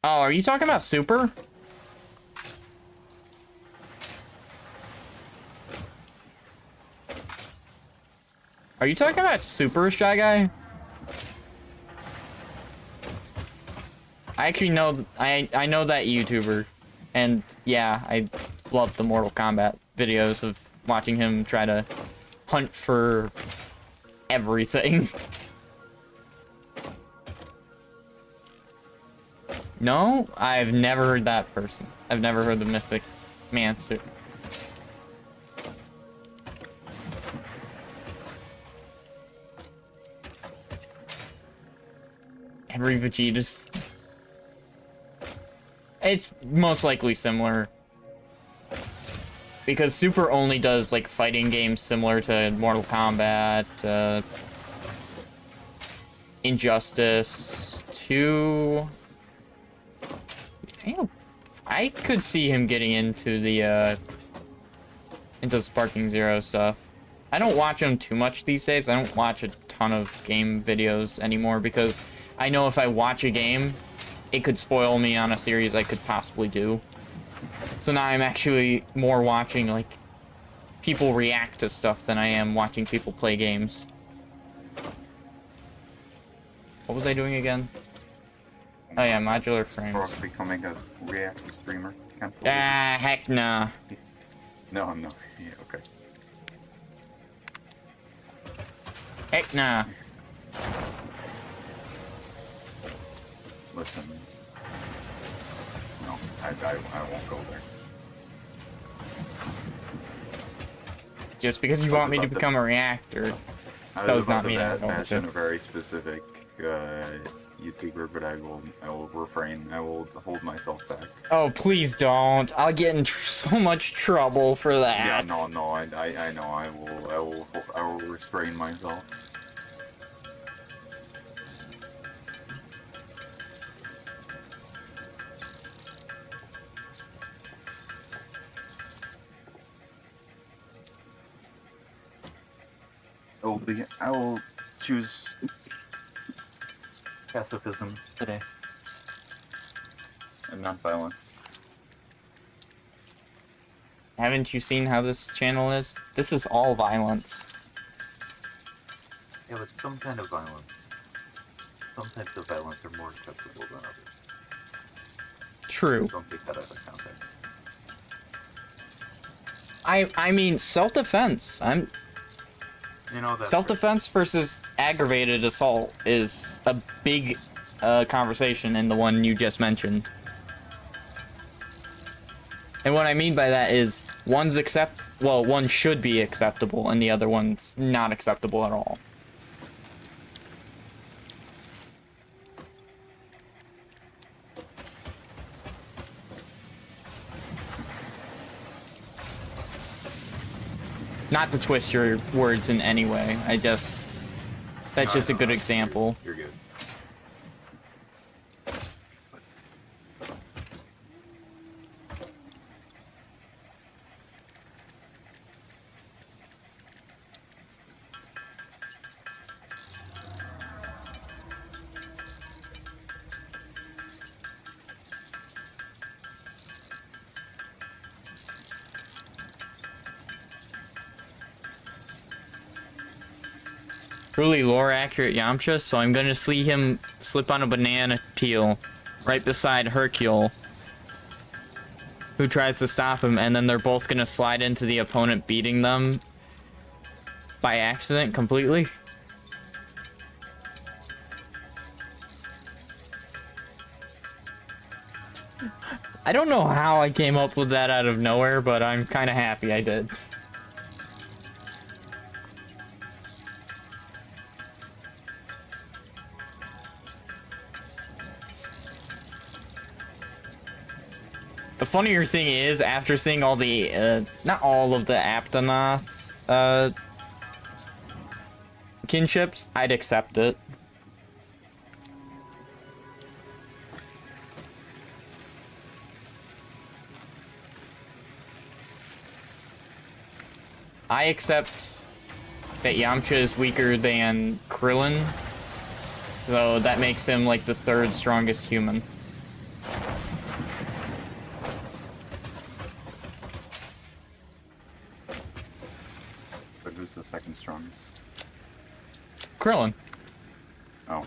Oh, are you talking about Super? Are you talking about Super, Shy Guy? I actually know, I know that YouTuber. And yeah, I love the Mortal Kombat videos of watching him try to hunt for everything. No, I've never heard that person. I've never heard the Mythic Mancer. Every Vegeta's... It's most likely similar. Because Super only does, like, fighting games similar to Mortal Kombat, Injustice 2... I could see him getting into the, into Sparking Zero stuff. I don't watch him too much these days. I don't watch a ton of game videos anymore because I know if I watch a game, it could spoil me on a series I could possibly do. So now I'm actually more watching, like, people react to stuff than I am watching people play games. What was I doing again? Oh yeah, modular frames. For becoming a React streamer. Ah, heck nah. No, I'm not. Yeah, okay. Heck nah. Listen. No, I won't go there. Just because you want me to become a reactor, does not mean I'm going mention to. a very specific YouTuber, but I will refrain. I will hold myself back. Oh, please don't. I'll get in so much trouble for that. Yeah, no, I know. I will restrain myself. I will choose pacifism today and non-violence. Haven't you seen how this channel is? This is all violence. Yeah, but some kind of violence. Some types of violence are more acceptable than others. True. Don't take that out of context. I mean, self-defense. You know that. Self-defense versus aggravated assault is a big conversation in the one you just mentioned. And what I mean by that is one should be acceptable and the other one's not acceptable at all. Not to twist your words in any way. That's just a good example. You're good. Truly lore accurate Yamcha, so I'm gonna see him slip on a banana peel right beside Hercule, who tries to stop him, and then they're both gonna slide into the opponent beating them by accident completely. I don't know how I came up with that out of nowhere, but I'm kind of happy I did. The funnier thing is, after seeing all the, not all of the Aptonoth, kinships, I'd accept it. I accept that Yamcha is weaker than Krillin, so that makes him like the third strongest human. But who's the second strongest? Krillin. Oh.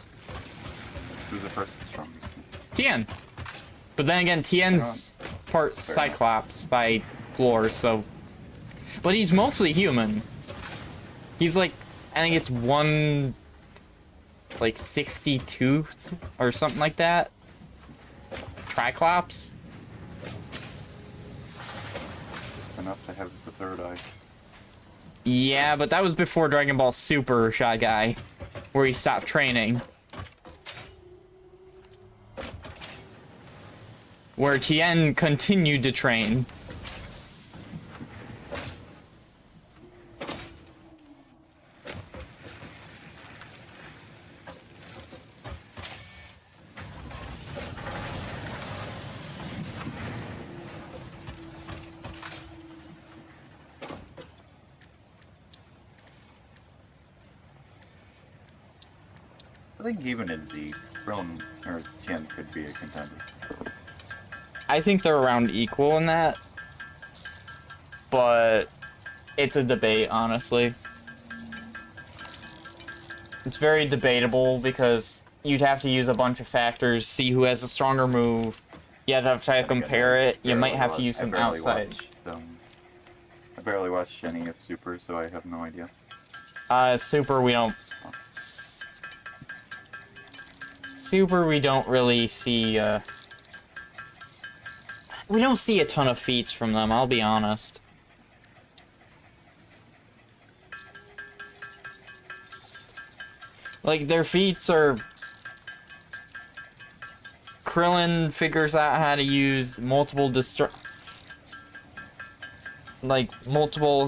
Who's the first strongest? Tien. But then again, Tien's part Cyclops by lore, so... But he's mostly human. He's like, I think it's like 62 or something like that. Triclops. Just enough to have the third eye. Yeah, but that was before Dragon Ball Super Shy Guy, where he stopped training. Where Tien continued to train. I think even in Z, Krillin or Tien could be a contender. I think they're around equal in that. But it's a debate, honestly. It's very debatable because you'd have to use a bunch of factors, see who has a stronger move. You'd have to compare it. You might have to use some outside. I barely watched any of Super, so I have no idea. Super we don't... Super we don't really see, we don't see a ton of feats from them, I'll be honest. Like, their feats are... Krillin figures out how to use multiple multiple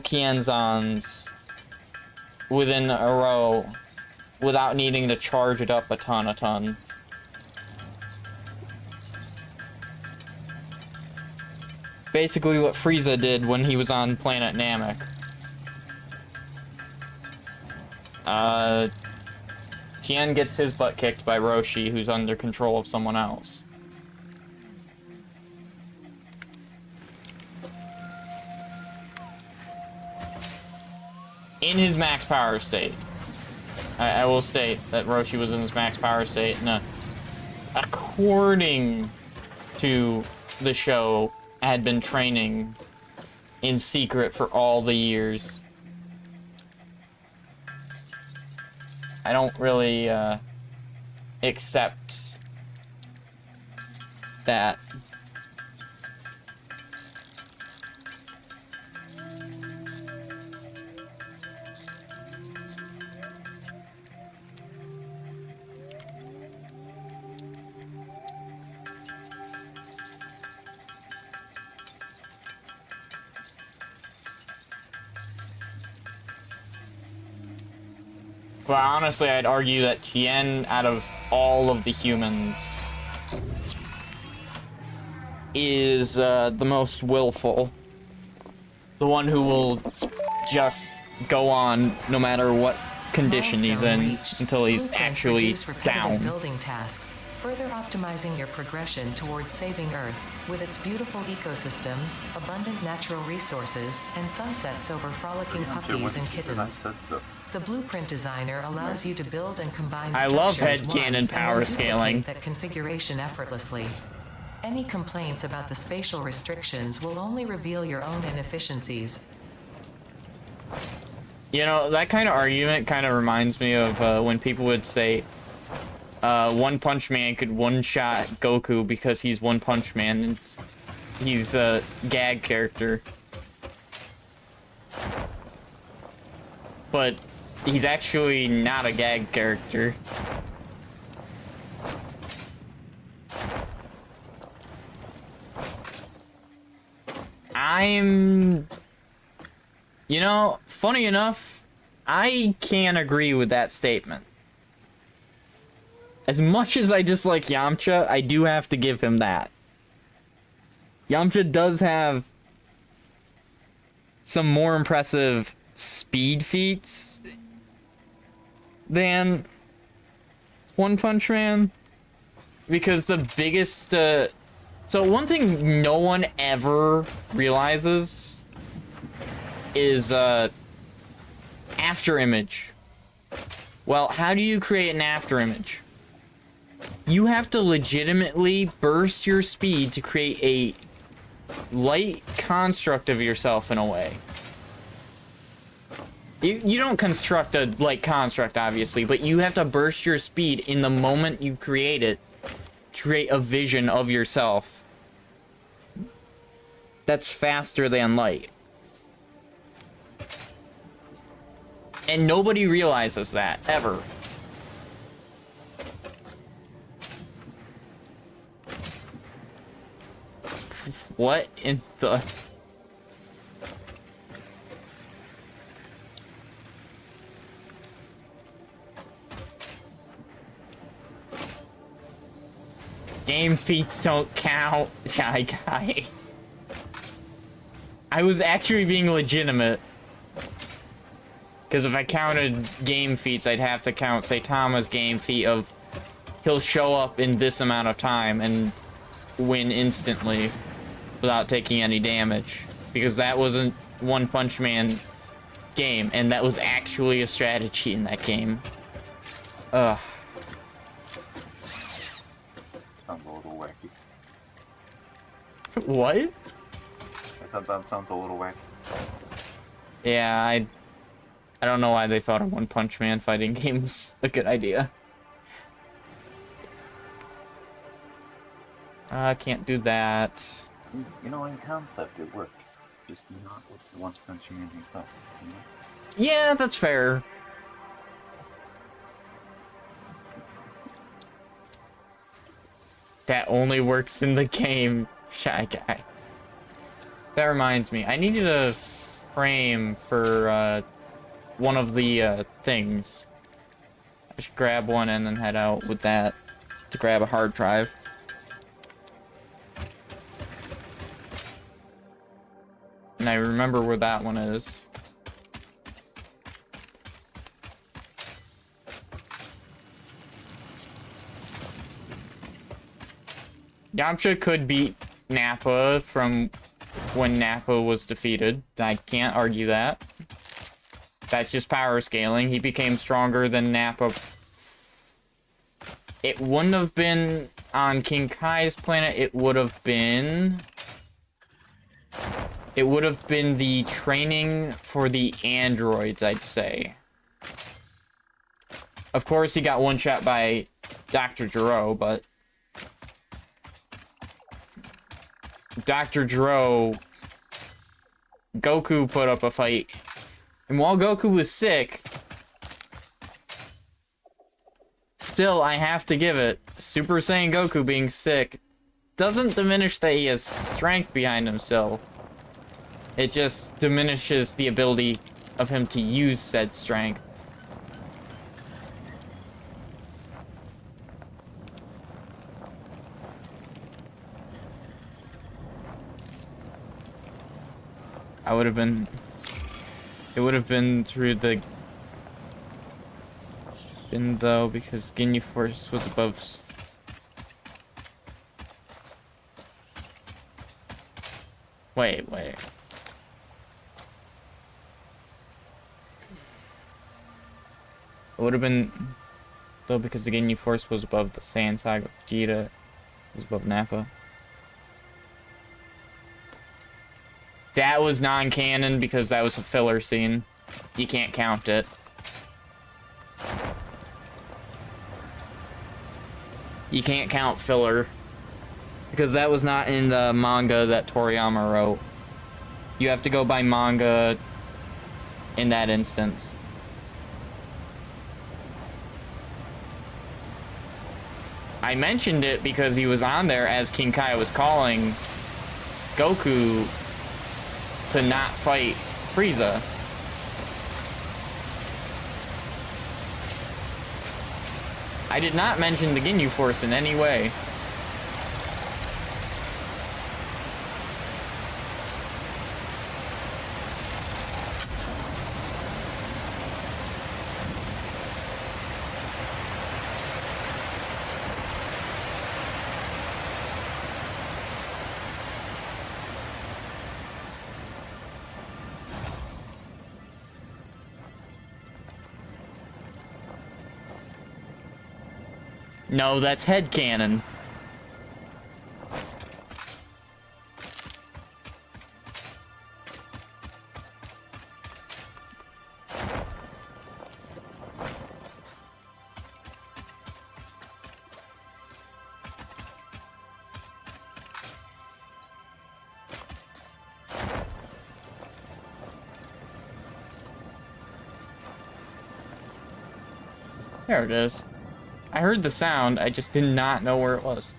Kienzons within a row without needing to charge it up a ton. Basically what Frieza did when he was on planet Namek. Tien gets his butt kicked by Roshi, who's under control of someone else. In his max power state. I will state that Roshi was in his max power state, and according to the show, had been training in secret for all the years. I don't really accept that. But honestly, I'd argue that Tien, out of all of the humans, is the most willful. The one who will just go on no matter what condition he's in until he's actually down. Building tasks, further optimizing your progression towards saving Earth with its beautiful ecosystems, abundant natural resources, and sunsets over frolicking puppies and kittens. The blueprint designer allows you to build and combine I love structures headcanon once power and scaling. duplicate that configuration effortlessly. Any complaints about the spatial restrictions will only reveal your own inefficiencies. You know, that kind of argument kind of reminds me of when people would say One Punch Man could one-shot Goku because he's One Punch Man and he's a gag character. But he's actually not a gag character. I'm... You know, funny enough, I can agree with that statement. As much as I dislike Yamcha, I do have to give him that. Yamcha does have some more impressive speed feats than One Punch Man. Because the biggest... So one thing no one ever realizes is after image. Well, how do you create an after image? You have to legitimately burst your speed to create a light construct of yourself in a way. You don't construct a light construct, obviously, but you have to burst your speed in the moment you create it to create a vision of yourself that's faster than light. And nobody realizes that, ever. What in the... Game feats don't count, Shy Guy. I was actually being legitimate. Because if I counted game feats, I'd have to count Saitama's game feat of he'll show up in this amount of time and win instantly without taking any damage. Because that wasn't One Punch Man game, and that was actually a strategy in that game. Ugh. Sounds a little wacky. What? I said that sounds a little wacky. Yeah, I don't know why they thought a One Punch Man fighting game was a good idea. I can't do that. You know, in concept it worked. Just not with the One Punch Man himself. You know? Yeah, that's fair. That only works in the game, Shy Guy. That reminds me, I needed a frame for one of the things. I should grab one and then head out with that to grab a hard drive. And I remember where that one is. Yamcha could beat Nappa from when Nappa was defeated. I can't argue that. That's just power scaling. He became stronger than Nappa. It wouldn't have been on King Kai's planet. It would have been the training for the androids, I'd say. Of course, he got one shot by Dr. Gero, but Dr. Gero, Goku put up a fight. And while Goku was sick, still, I have to give it, Super Saiyan Goku being sick doesn't diminish that he has strength behind him still. It just diminishes the ability of him to use said strength. It would have been through the... though, because Ginyu Force was above... Wait. It would have been... though, because the Ginyu Force was above the Saiyan Saga. Vegeta was above Nappa. That was non-canon because that was a filler scene. You can't count it. You can't count filler. Because that was not in the manga that Toriyama wrote. You have to go by manga in that instance. I mentioned it because he was on there as King Kai was calling Goku to not fight Frieza. I did not mention the Ginyu Force in any way. No, that's headcanon. There it is. I heard the sound, I just did not know where it was.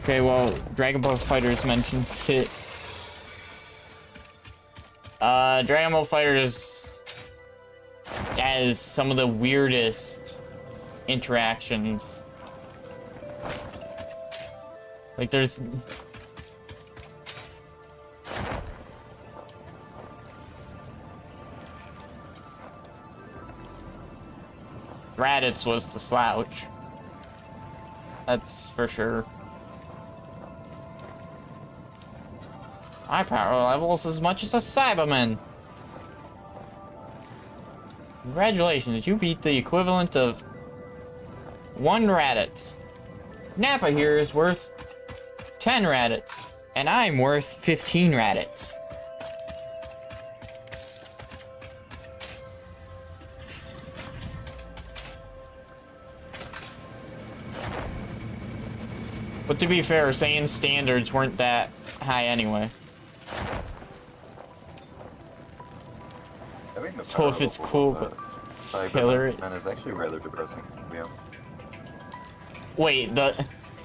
Okay, well, Dragon Ball FighterZ mentions it. Dragon Ball FighterZ has some of the weirdest interactions. Like, there's... Raditz was the slouch. That's for sure. My power level is as much as a Cyberman. Congratulations, you beat the equivalent of 1 Raditz. Nappa here is worth 10 Raditz, and I'm worth 15 Raditz. But to be fair, Saiyan's standards weren't that high anyway. I think the So if it's cool, but killer it. Man is actually rather depressing. Yeah. Wait,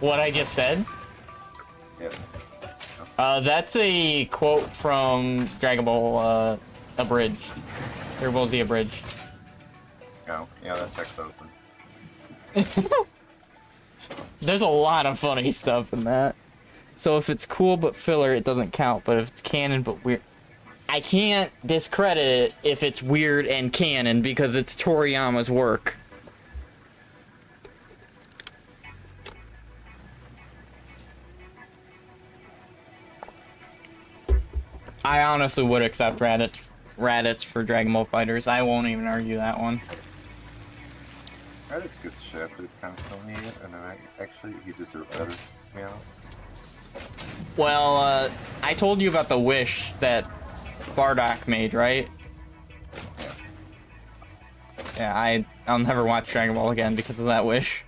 what I just said? Yeah. That's a quote from Dragon Ball Abridged. Dragon Ball Z Abridged. Oh, yeah, that checks out then. There's a lot of funny stuff in that. So if it's cool but filler, it doesn't count. But if it's canon but weird, I can't discredit it if it's weird and canon because it's Toriyama's work. I honestly would accept Raditz for Dragon Ball FighterZ. I won't even argue that one. Raditz gets shafted constantly, and actually he deserved better, you know? Well, I told you about the wish that Bardock made, right? Yeah, I'll never watch Dragon Ball again because of that wish.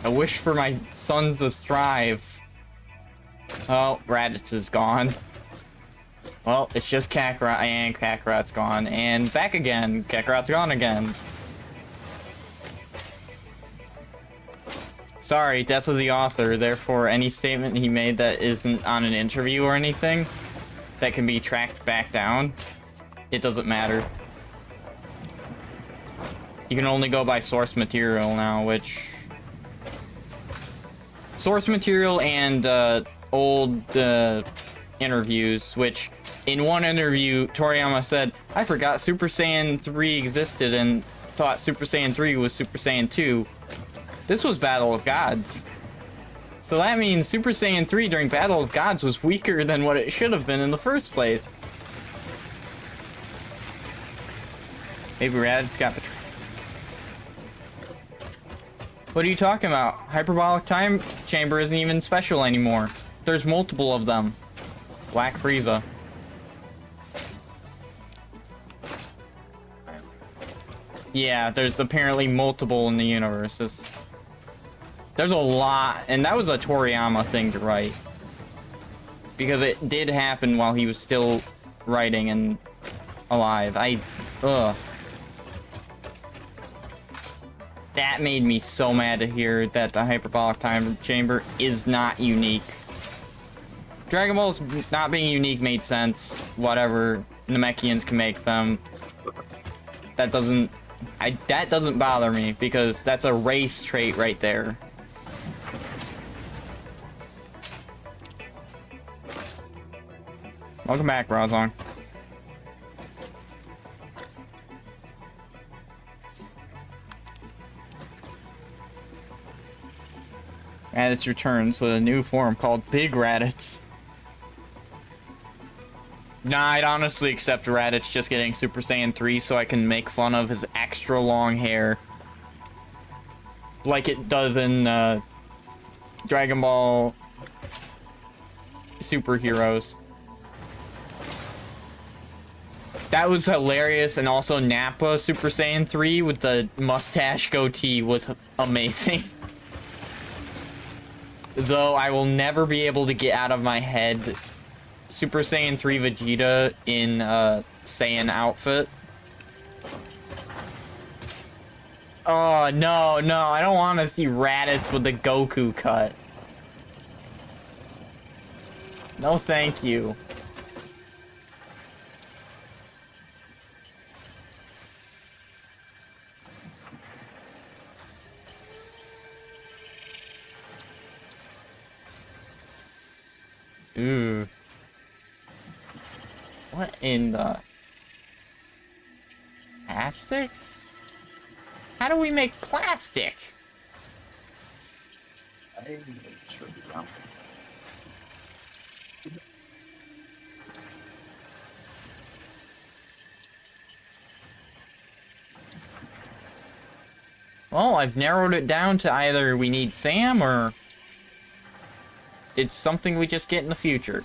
I wish for my son to thrive. Oh, Raditz is gone. Well, it's just Kakarot, and Kakarot's gone, and back again. Kakarot's gone again. Sorry, death of the author, therefore any statement he made that isn't on an interview or anything that can be tracked back down, it doesn't matter. You can only go by source material now, which... Source material and old interviews, which in one interview, Toriyama said, I forgot Super Saiyan 3 existed and thought Super Saiyan 3 was Super Saiyan 2. This was Battle of Gods. So that means Super Saiyan 3 during Battle of Gods was weaker than what it should have been in the first place. Maybe Raditz got betrayed. What are you talking about? Hyperbolic Time Chamber isn't even special anymore. There's multiple of them. Black Frieza. Yeah, there's apparently multiple in the universe. There's a lot, and that was a Toriyama thing to write. Because it did happen while he was still writing and alive. Ugh. That made me so mad to hear that the Hyperbolic Time Chamber is not unique. Dragon Ball's not being unique made sense. Whatever. Namekians can make them. That doesn't bother me, because that's a race trait right there. Welcome back, Rozong. Raditz returns with a new form called Big Raditz. Nah, I'd honestly accept Raditz just getting Super Saiyan 3 so I can make fun of his extra long hair. Like it does in Dragon Ball Superheroes. That was hilarious, and also Nappa Super Saiyan 3 with the mustache goatee was amazing. Though I will never be able to get out of my head Super Saiyan 3 Vegeta in Saiyan outfit. Oh, no, I don't want to see Raditz with the Goku cut. No, thank you. Ooh. What in the... Plastic? How do we make plastic? I sure be down. Well, I've narrowed it down to either we need Sam or it's something we just get in the future.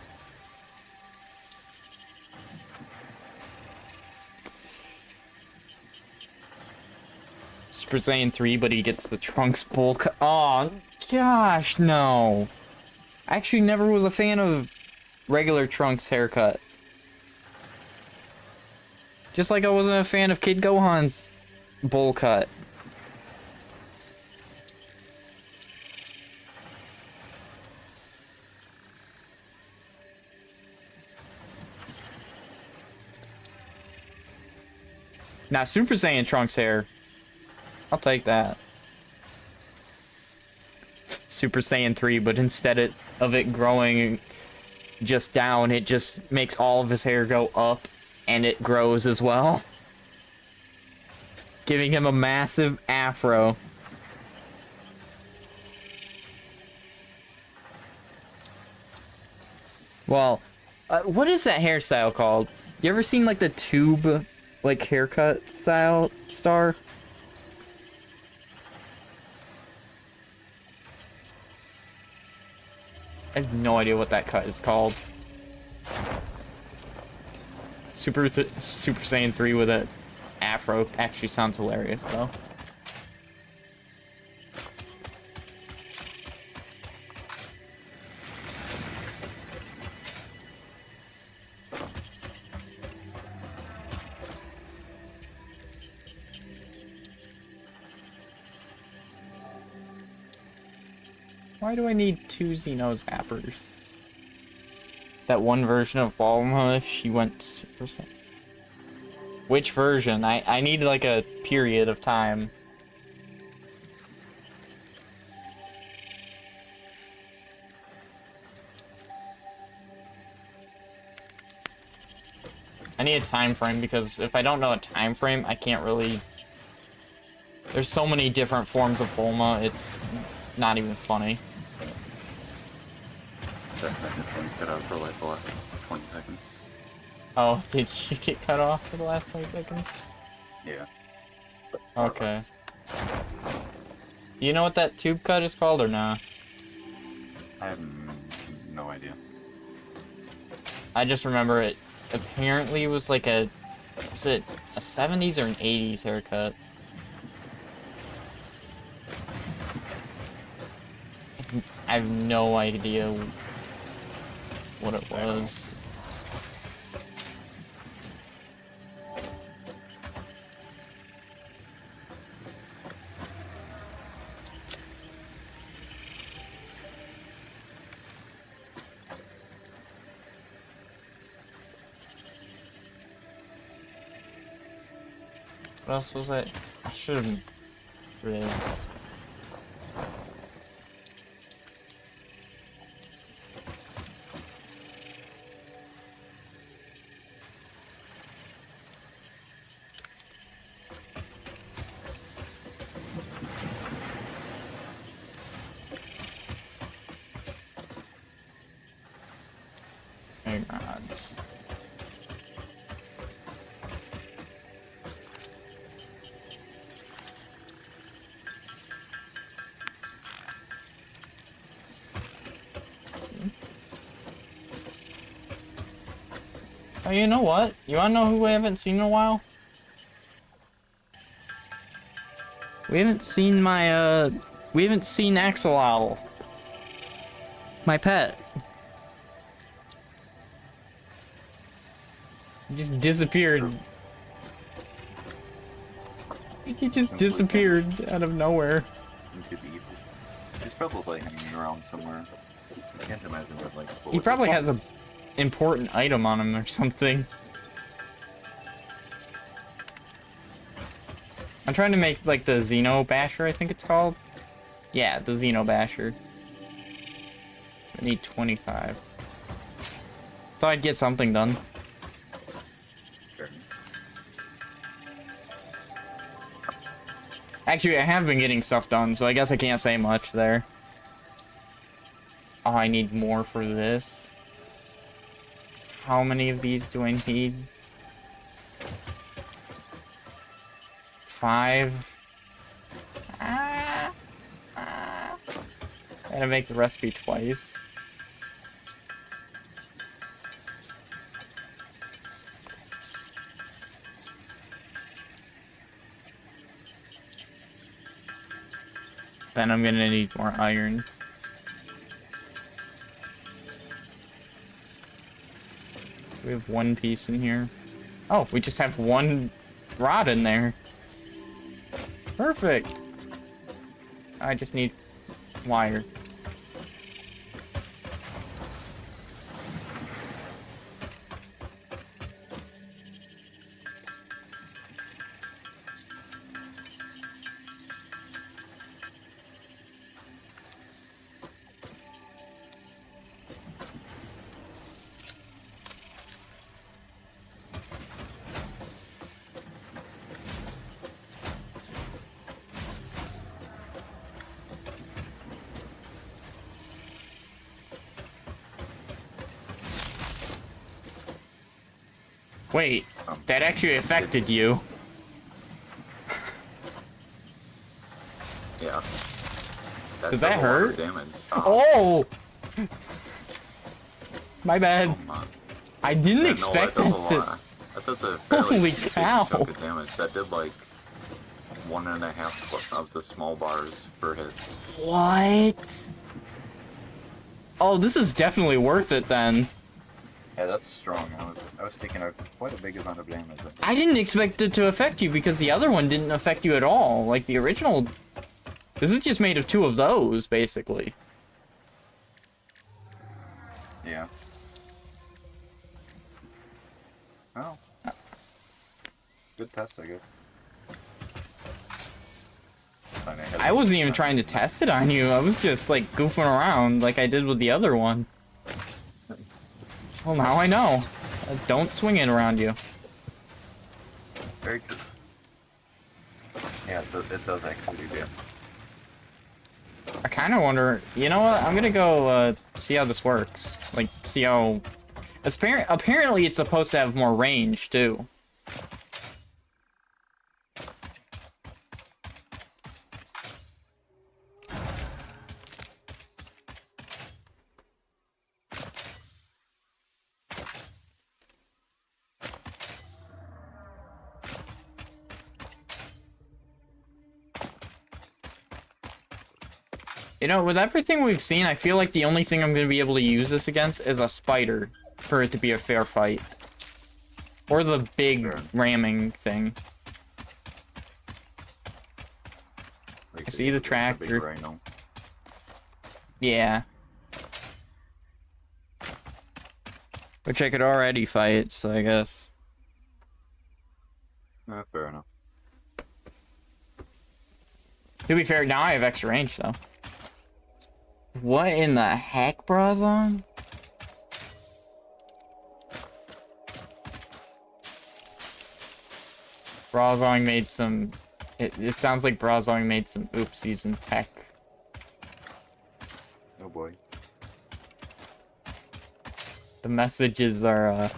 Super Saiyan 3, but he gets the Trunks bulk. Oh, gosh, no. I actually never was a fan of regular Trunks haircut. Just like I wasn't a fan of Kid Gohan's bowl cut. Now, Super Saiyan Trunks hair, I'll take that. Super Saiyan 3, but instead of it growing just down, it just makes all of his hair go up, and it grows as well. Giving him a massive afro. Well, what is that hairstyle called? You ever seen, like, the tube, like, haircut style star? I have no idea what that cut is called. Super Saiyan 3 with an afro actually sounds hilarious, though. Why do I need 2 Xeno Zappers? That one version of Bulma, she went Super Saiyan. Which version? I need like a period of time. I need a time frame, because if I don't know a time frame, I can't really... There's so many different forms of Bulma, it's not even funny. That phone's cut out for like the last 20 seconds. Oh, did you get cut off for the last 20 seconds? Yeah. Okay. Do you know what that tube cut is called or not? I have no idea. I just remember it apparently was like was it a 70s or an 80s haircut? I have no idea what it was. What else was I should have Riz. Rods. Oh, you know what? You wanna know who we haven't seen in a while? We haven't seen we haven't seen Axolotl. My pet. He just disappeared. He just disappeared out of nowhere. He's probably hanging around somewhere. I can't imagine what, like, He probably has a important item on him or something. I'm trying to make like the Xeno Basher, I think it's called. Yeah, the Xeno Basher. So I need 25. Thought I'd get something done. Sure. Actually, I have been getting stuff done, so I guess I can't say much there. Oh, I need more for this. How many of these do I need? 5. Gotta make the recipe twice. Then I'm gonna need more iron. We have one piece in here. Oh, we just have one rod in there. Perfect. I just need wire. Wait, that actually affected you. Yeah. Does that hurt? Damage. Oh! My bad. Oh, man. I didn't Yeah, expect no, that to... That does a fairly Holy big cow. chunk of damage. That did like 1.5 of the small bars per hit. What? Oh, this is definitely worth it then. Yeah, that's strong. I was taking quite a big amount of damage. I didn't expect it to affect you because the other one didn't affect you at all. Like the original... This is just made of 2 of those, basically. Yeah. Well, good test, I guess. I wasn't even trying to test it on you. I was just like goofing around like I did with the other one. Well, now I know. Don't swing it around you. Very good. Yeah, it does actually do that. I kind of wonder, you know what? I'm gonna go see how this works. Like, see how... Apparently it's supposed to have more range, too. You know, with everything we've seen, I feel like the only thing I'm going to be able to use this against is a spider for it to be a fair fight. Or the big ramming thing. Like I see the big tractor. rhino. Yeah. Which I could already fight, so I guess. Fair enough. To be fair, now I have extra range, though. What in the heck, Brazon? Brazon made some... It sounds like Brazon made some oopsies in tech. Oh boy. The messages are,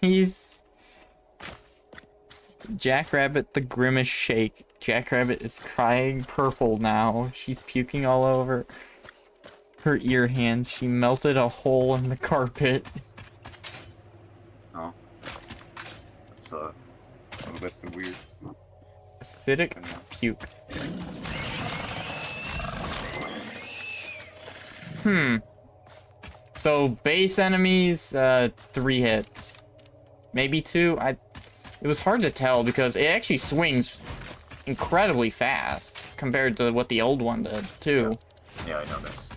he's... Jackrabbit the grimace shake. Jackrabbit is crying purple now. She's puking all over her ear hands. She melted a hole in the carpet. Oh. That's a little bit weird. Acidic puke. So base enemies, 3 hits. Maybe 2. It was hard to tell because it actually swings incredibly fast compared to what the old one did, too. Yeah, I noticed.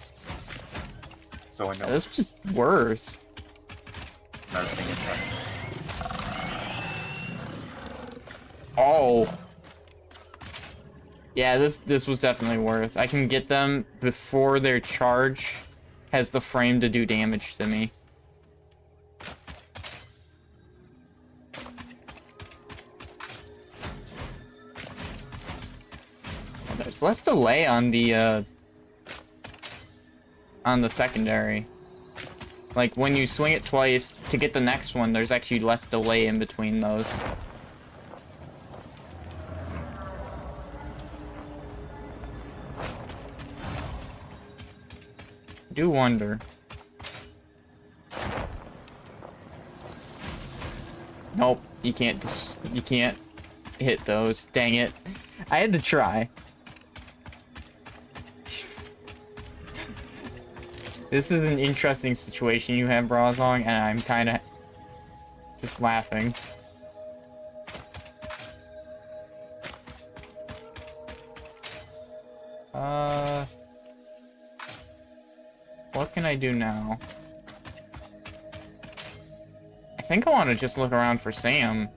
So I know This was worth. another thing is that Oh. Yeah, this was definitely worth. I can get them before their charge has the frame to do damage to me. There's less delay on the secondary. Like, when you swing it twice, to get the next one, there's actually less delay in between those. I do wonder. Nope, you can't hit those. Dang it. I had to try. This is an interesting situation you have, Brazong, and I'm kind of just laughing. What can I do now? I think I want to just look around for Sam.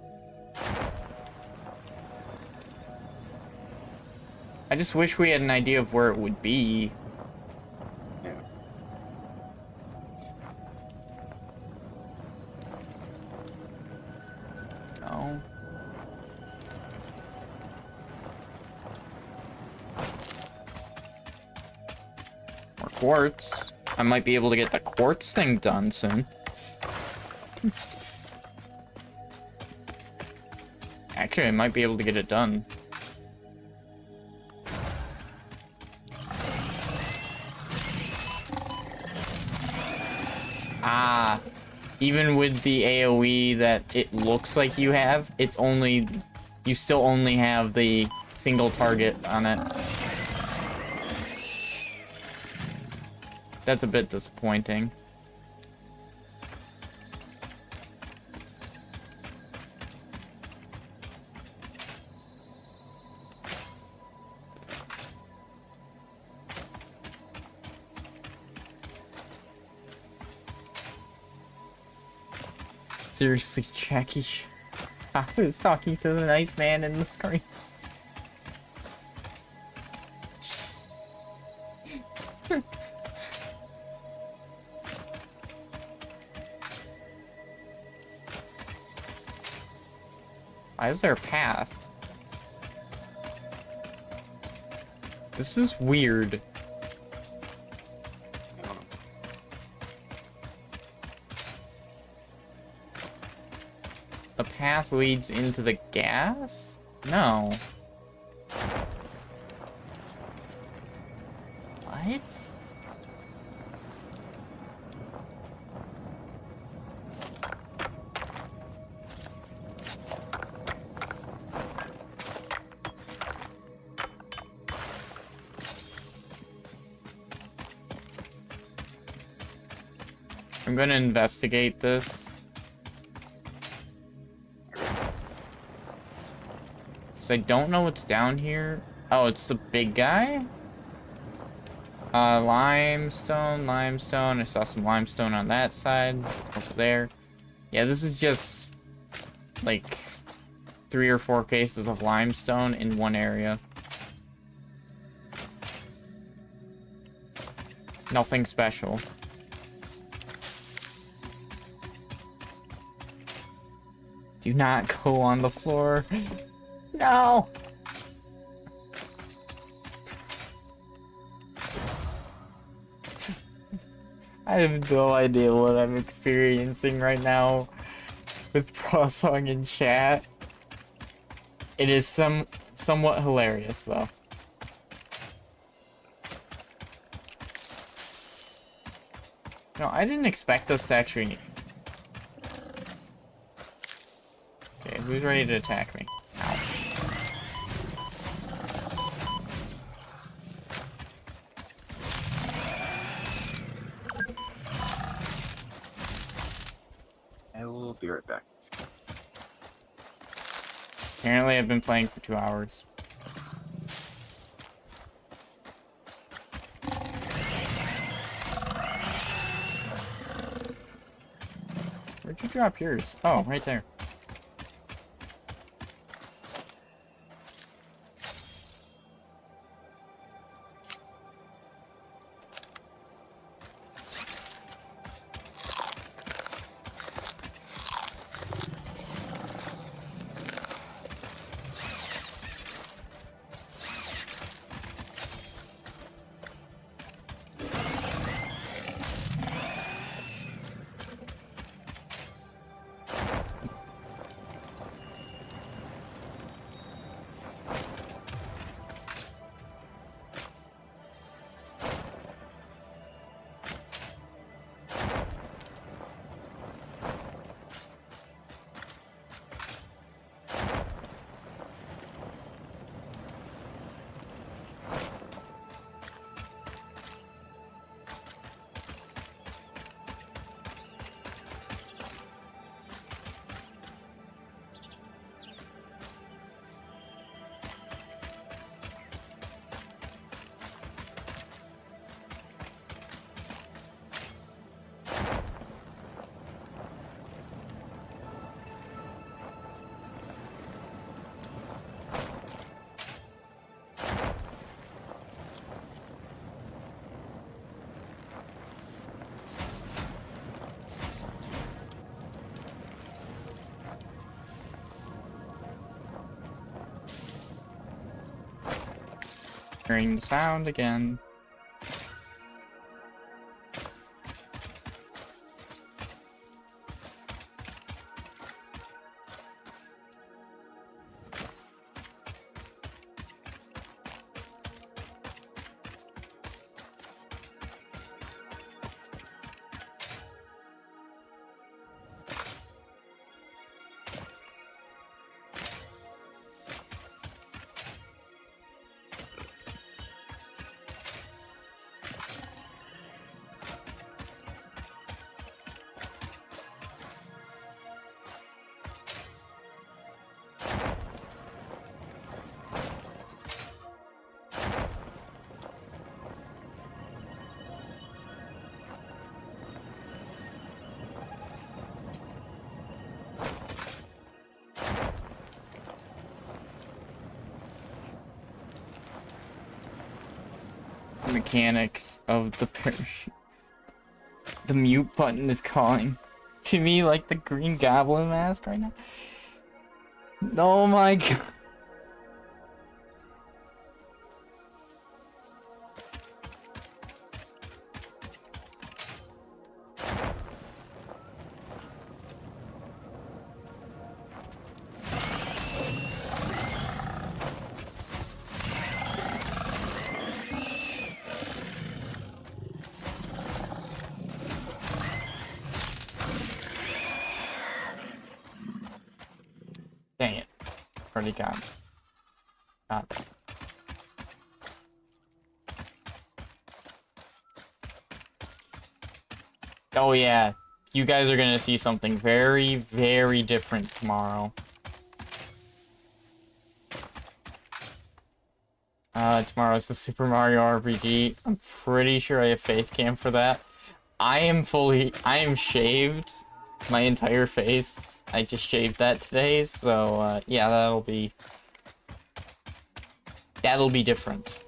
I just wish we had an idea of where it would be. yeah. Oh. More quartz. I might be able to get the quartz thing done soon. Actually, I might be able to get it done. Ah, even with the AoE that it looks like you have, it's only... You still only have the single target on it. That's a bit disappointing. Seriously, Jackie. I was talking to the nice man in the screen. Why is there a path? This is weird. I don't know. The path leads into the gas? No. What? I'm gonna investigate this. Because I don't know what's down here. Oh, it's the big guy? Limestone, limestone. I saw some limestone on that side. Over there. Yeah, this is just like 3 or 4 cases of limestone in one area. Nothing special. Do not go on the floor. No! I have no idea what I'm experiencing right now with Prosong in chat. It is somewhat hilarious though. No, I didn't expect us to actually... Okay, who's ready to attack me? Ow. I will be right back. Apparently I've been playing for 2 hours. Where'd you drop yours? Oh, right there. Hearing the sound again. Mechanics of the parachute. The mute button is calling to me like the Green Goblin mask right now. Oh my god. Already got that. Oh yeah, you guys are gonna see something very, very different tomorrow. Tomorrow's the Super Mario RPG. I'm pretty sure I have face cam for that. I am shaved. My entire face. I just shaved that today, so, yeah, that'll be different.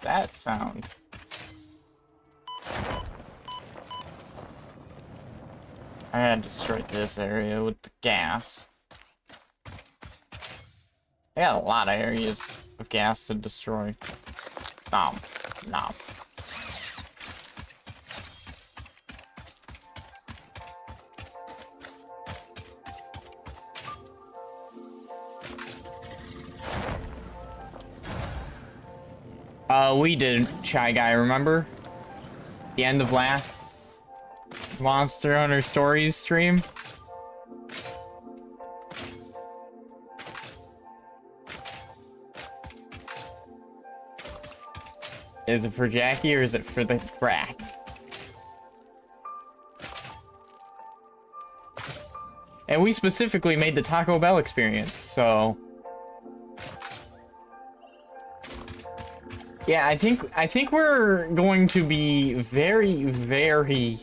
That sound. I had to destroy this area with the gas. I got a lot of areas of gas to destroy. No. We did Shy Guy, remember? The end of last Monster Hunter Stories stream? Is it for Jackie or is it for the brat? And we specifically made the Taco Bell experience, so... Yeah, I think we're going to be very, very...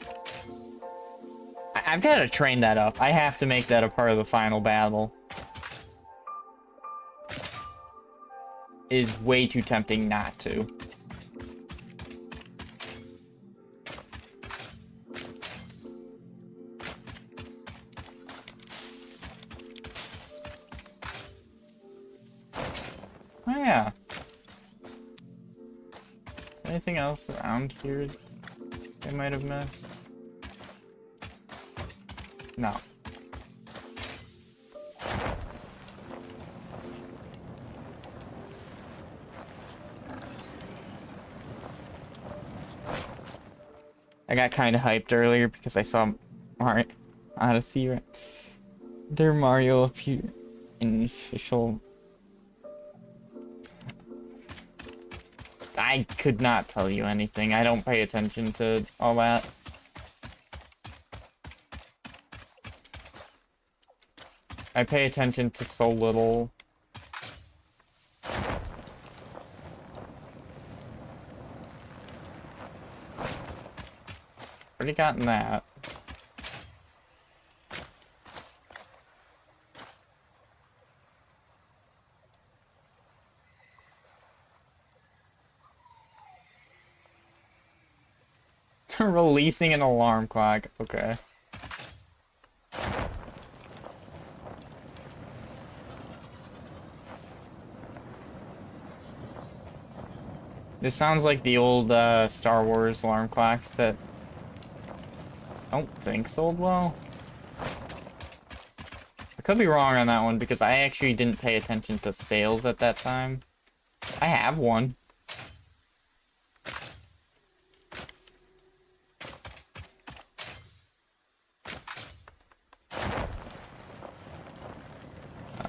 I've got to train that up. I have to make that a part of the final battle. It is way too tempting not to. Oh yeah. Anything else around here I might have missed? No. I got kind of hyped earlier because I saw Mario Odyssey, right? Their Mario appear in official. I could not tell you anything. I don't pay attention to all that. I pay attention to so little. Already gotten that. Releasing an alarm clock. Okay. This sounds like the old Star Wars alarm clocks that I don't think sold well. I could be wrong on that one because I actually didn't pay attention to sales at that time. I have one.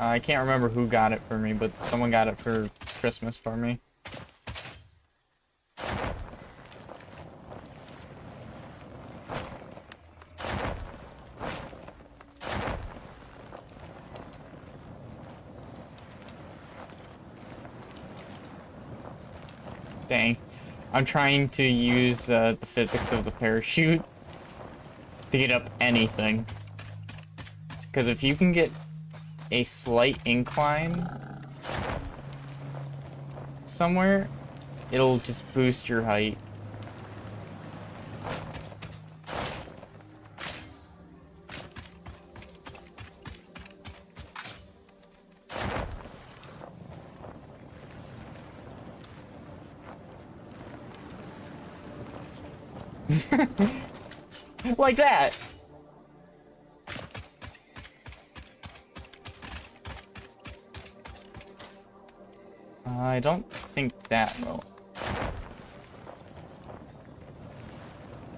I can't remember who got it for me, but someone got it for Christmas for me. Dang. I'm trying to use the physics of the parachute to get up anything. Because if you can get a slight incline somewhere, it'll just boost your height. Like that. I don't think that will.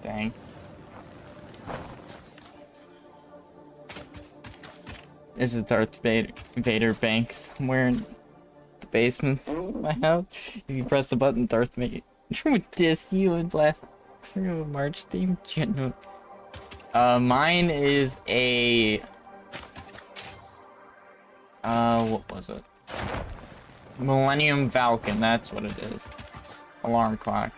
Dang. Is it Darth Vader bank somewhere in the basements of my house? If you press the button, Darth Vader would diss you and blast through a March theme channel. Mine is a... what was it? Millennium Falcon, that's what it is. Alarm clock.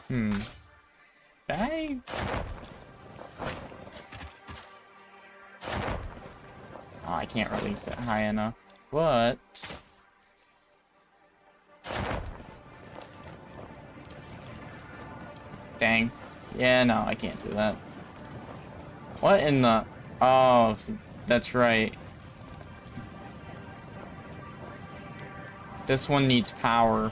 Did I... Oh, I can't release it high enough. But... Dang. Yeah, no, I can't do that. What in the... Oh, that's right. This one needs power.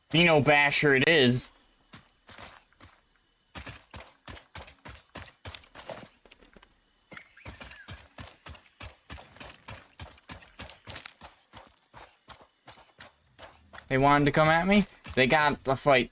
Dino Basher it is. They wanted to come at me? They got the fight.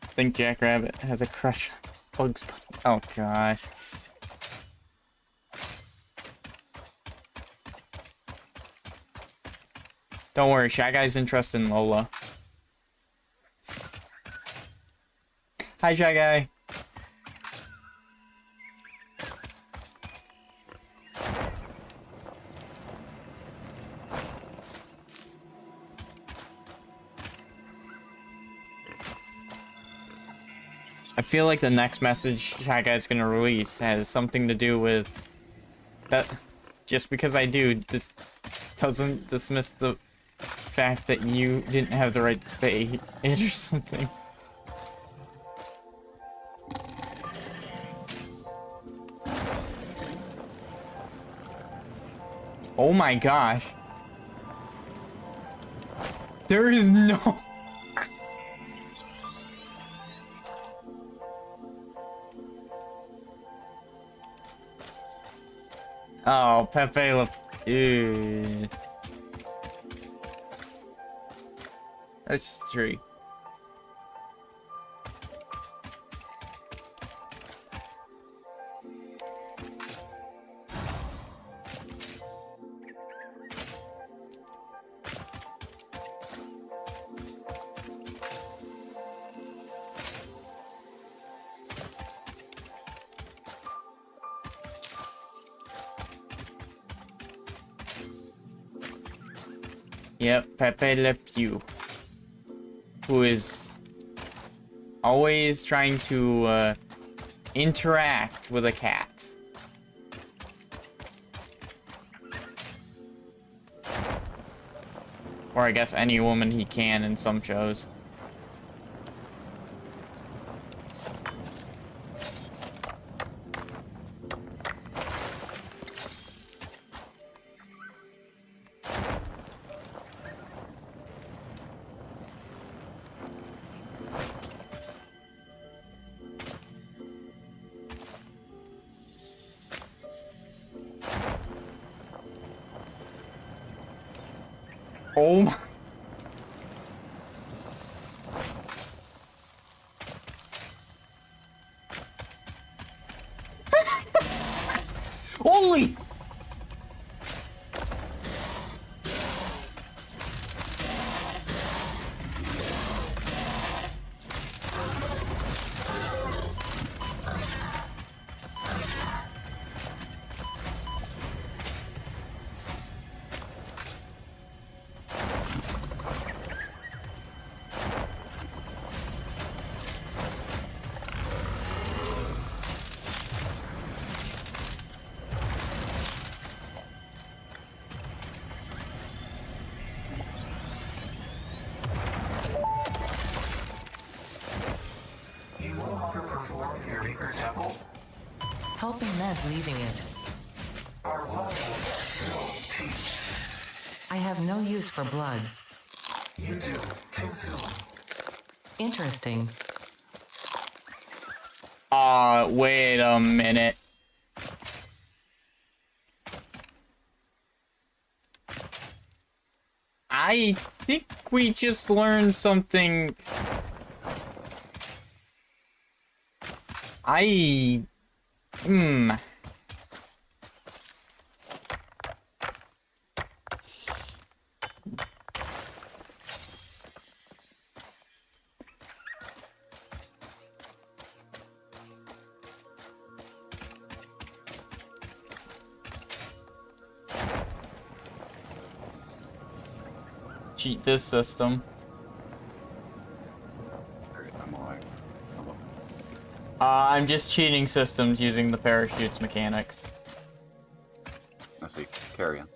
I think Jackrabbit has a crush on Bugs Bunny. Oh gosh. Don't worry, Shy Guy's interested in Lola. Hi, Shy Guy. I feel like the next message Shy Guy's gonna release has something to do with that. Just because I do, this doesn't dismiss the fact that you didn't have the right to say it or something. Oh my gosh. There is no... Oh, Pepe Le... Ew. That's true. Yep, Pepe Le Pew, who is always trying to interact with a cat. Or I guess any woman he can in some shows. Oh my. Holy! You no longer perform your Maker Temple? Helping Ned leaving it. Our blood will teach. I have no use for blood. You do. Consume. Interesting. Wait a minute. I think we just learned something. Hmm. Cheat this system. Alright, I'm alive. Hello. I'm just cheating systems using the parachute's mechanics. I see. Carry on.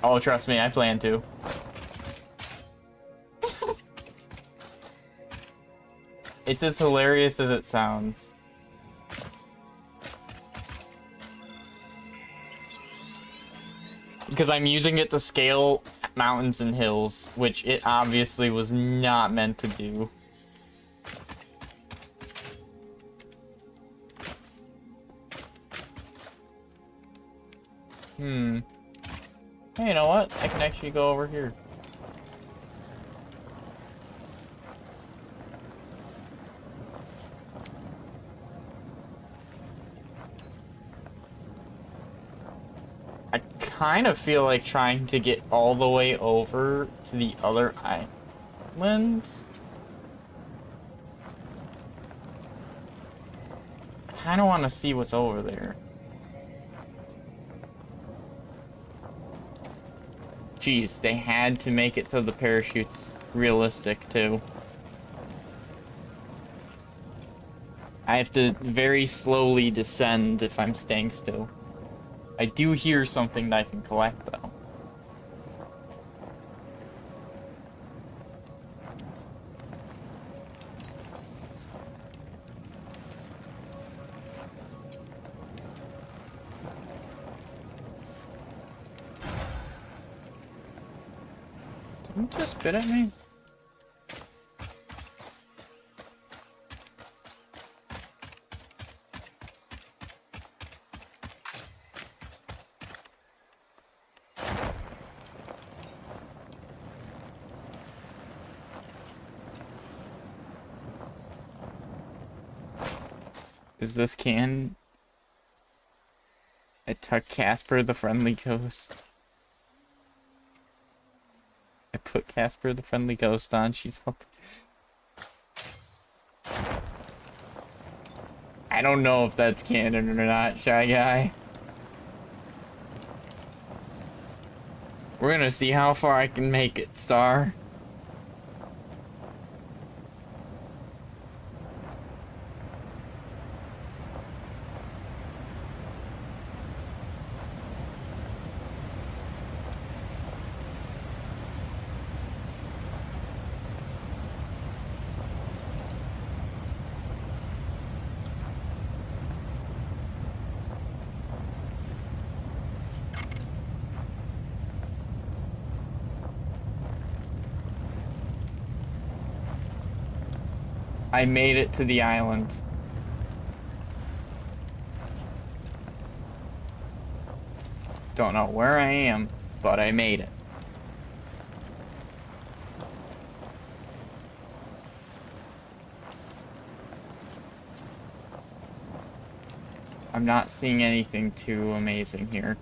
Oh, trust me, I plan to. It's as hilarious as it sounds. Because I'm using it to scale mountains and hills, which it obviously was not meant to do. Hey, you know what? I can actually go over here. I kind of feel like trying to get all the way over to the other island. I kind of want to see what's over there. Jeez, they had to make it so the parachute's realistic, too. I have to very slowly descend if I'm staying still. I do hear something that I can collect, though. Didn't you just spit at me? Is this can? I took Casper the Friendly Ghost. I put Casper the Friendly Ghost on. She's helped. I don't know if that's canon or not, Shy Guy. We're gonna see how far I can make it, Star. I made it to the island. Don't know where I am. but I made it. I'm not seeing anything too amazing here.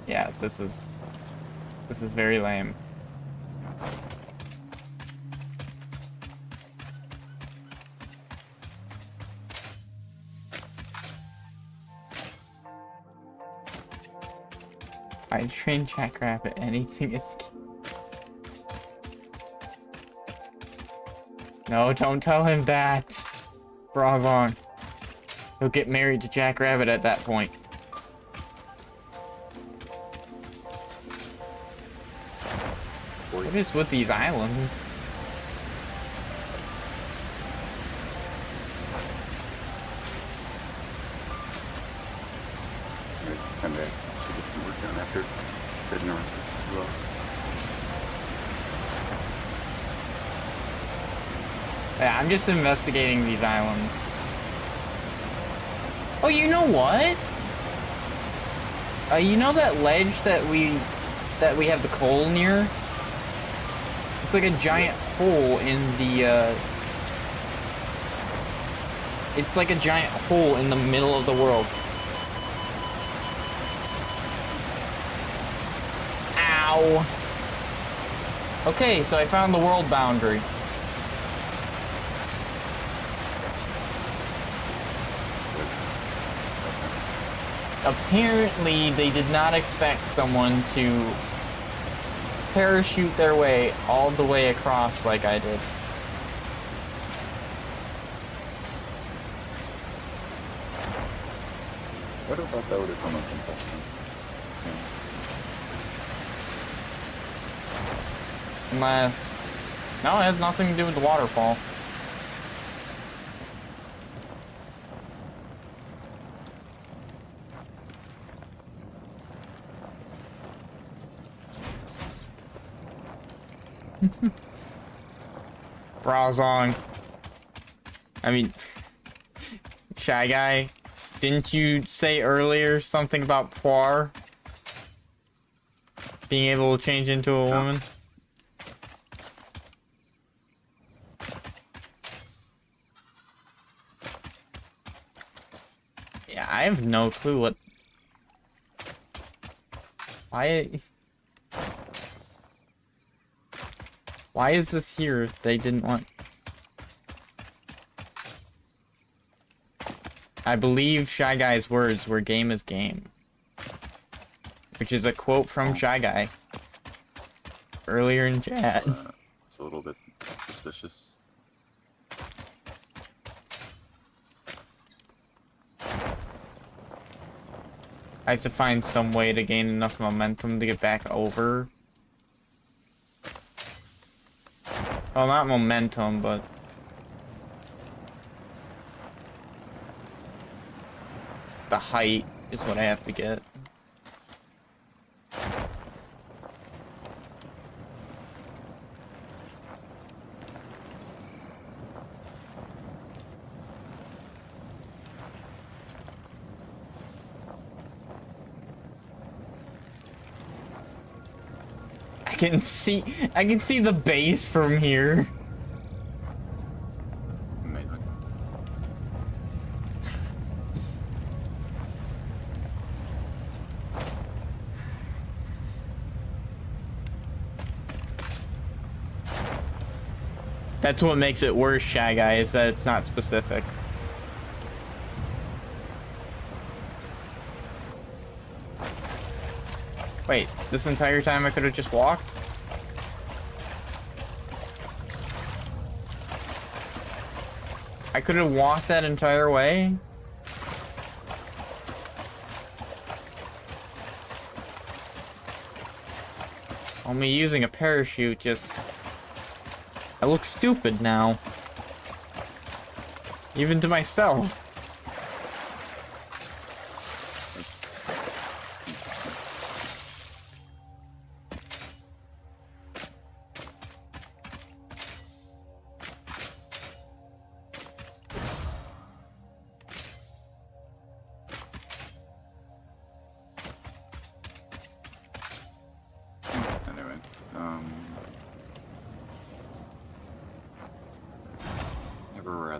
Yeah, this is very lame. I train Jackrabbit, anything is... No, don't tell him that. Brazon. He'll get married to Jackrabbit at that point. What is with these islands? It's time to actually get some work done after heading north as well. Yeah, I'm just investigating these islands. Oh, you know what? You know that ledge that we have the coal near? It's like a giant hole in the, It's like a giant hole in the middle of the world. Ow! Okay, so I found the world boundary. Apparently, they did not expect someone to parachute their way all the way across like I did. I would have thought that would have come up in testing. Unless... No, it has nothing to do with the waterfall. Brazong. I mean, Shy Guy, didn't you say earlier something about Poir being able to change into a woman? Yeah, I have no clue what... Why is this here? They didn't want... I believe Shy Guy's words were game is game. Which is a quote from Shy Guy. Earlier in chat. It's a little bit suspicious. I have to find some way to gain enough momentum to get back over. Well, not momentum, but... the height is what I have to get. I can see the base from here. Amazing. That's what makes it worse, Shy Guy, is that it's not specific. Wait, this entire time I could have just walked? I could have walked that entire way? Only using a parachute just... I look stupid now. Even to myself.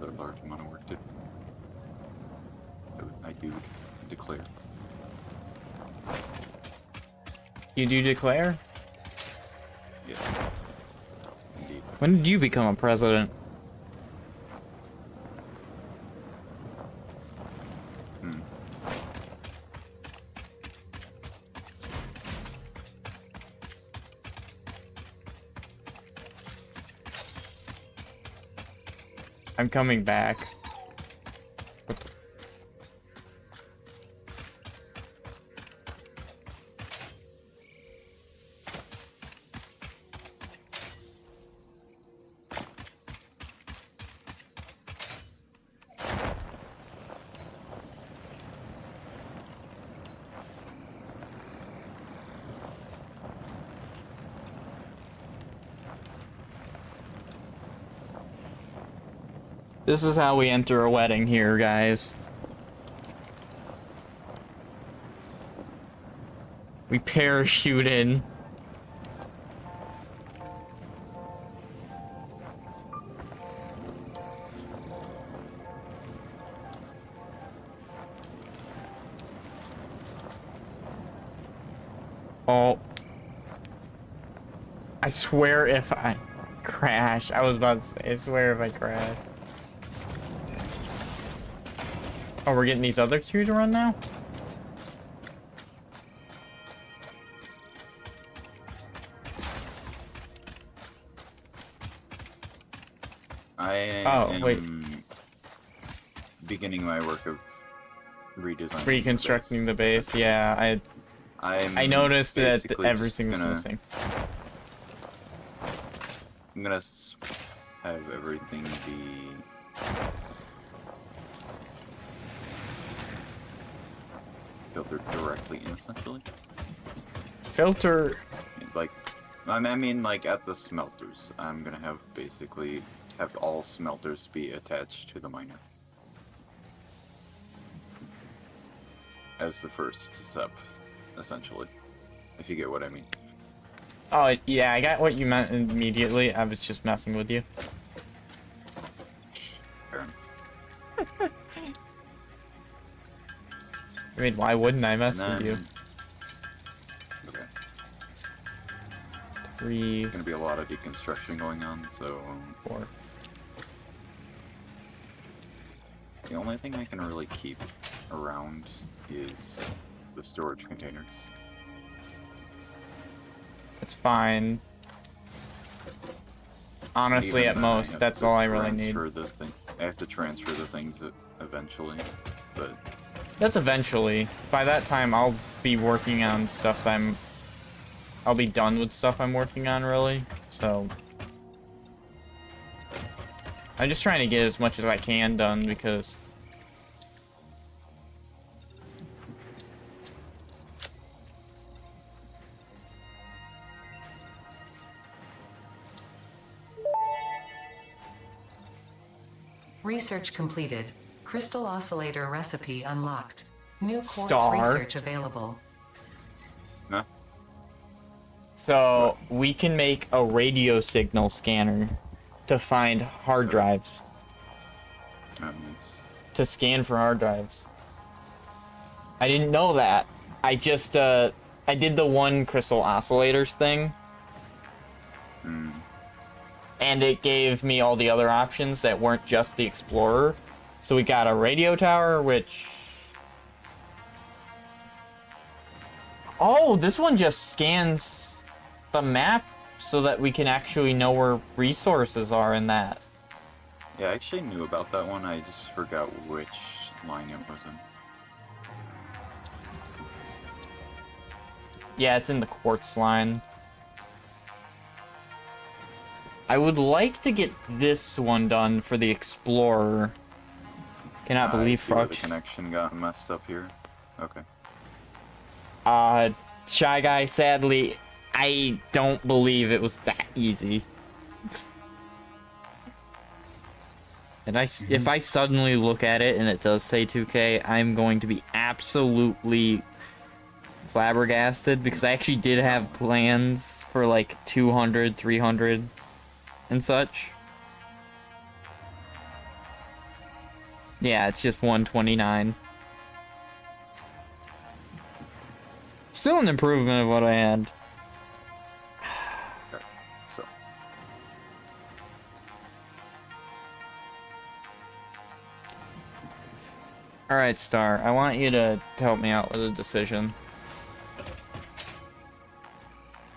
rather large amount of work to I do declare. You do declare? Yes. Indeed. When did you become a president? Hmm. I'm coming back. What the- This is how we enter a wedding here, guys. We parachute in. Oh. I swear if I crash, I was about to say, I swear if I crash. Oh, we're getting these other two to run now? I Oh, am wait. beginning my work of redesigning. Reconstructing the base, yeah, I noticed that basically everything was just missing. I'm gonna have everything be filtered directly in, essentially. Filter. Like, I mean, like at the smelters, I'm gonna have basically have all smelters be attached to the miner as the first step, essentially. If you get what I mean. Oh, yeah, I got what you meant immediately. I was just messing with you. Fair enough. I mean, why wouldn't I mess with you? Okay. 3, There's gonna be a lot of deconstruction going on, so 4. the only thing I can really keep around is the storage containers. It's fine. Honestly, Even at then, most, have that's to all I really need. I have to transfer the things eventually, but That's eventually. By that time, I'll be working on stuff that I'll be done with stuff I'm working on, really. So I'm just trying to get as much as I can done because Research completed. Crystal oscillator recipe unlocked. New quartz Star. research available. nah. So we can make a radio signal scanner to find hard drives, to scan for hard drives. I didn't know that. I just I did the one crystal oscillators thing, and it gave me all the other options that weren't just the Explorer. So we got a radio tower, which... Oh, this one just scans the map so that we can actually know where resources are in that. Yeah, I actually knew about that one. I just forgot which line it was in. Yeah, it's in the quartz line. I would like to get this one done for the Explorer. Cannot believe I see where the Frux. connection got messed up here. Okay. Shy Guy, sadly, I don't believe it was that easy. And if I suddenly look at it and it does say 2K, I'm going to be absolutely flabbergasted because I actually did have plans for like 200, 300 and such. Yeah, it's just 129. Still an improvement of what I had. Okay, so. Alright, Star, I want you to help me out with a decision.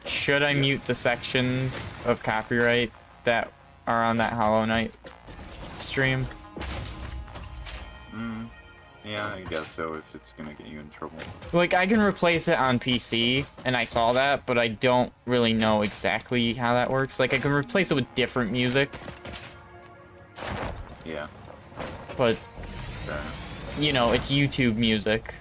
Should I mute the sections of copyright that are on that Hollow Knight stream? Yeah, I guess so, if it's gonna get you in trouble. Like, I can replace it on PC, and I saw that, but I don't really know exactly how that works. Like, I can replace it with different music, Yeah. but, Fair. you know, it's YouTube music.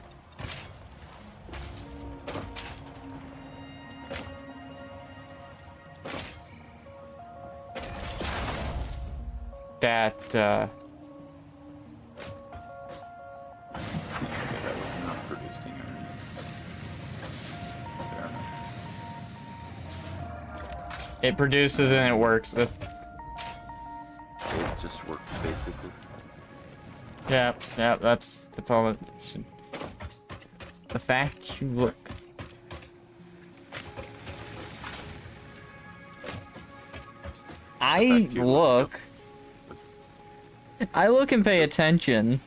That, Okay, that was not producing earnings. Fair enough. it produces and it works. It just works, basically. Yeah, that's all it should... The fact you look... I look and pay attention,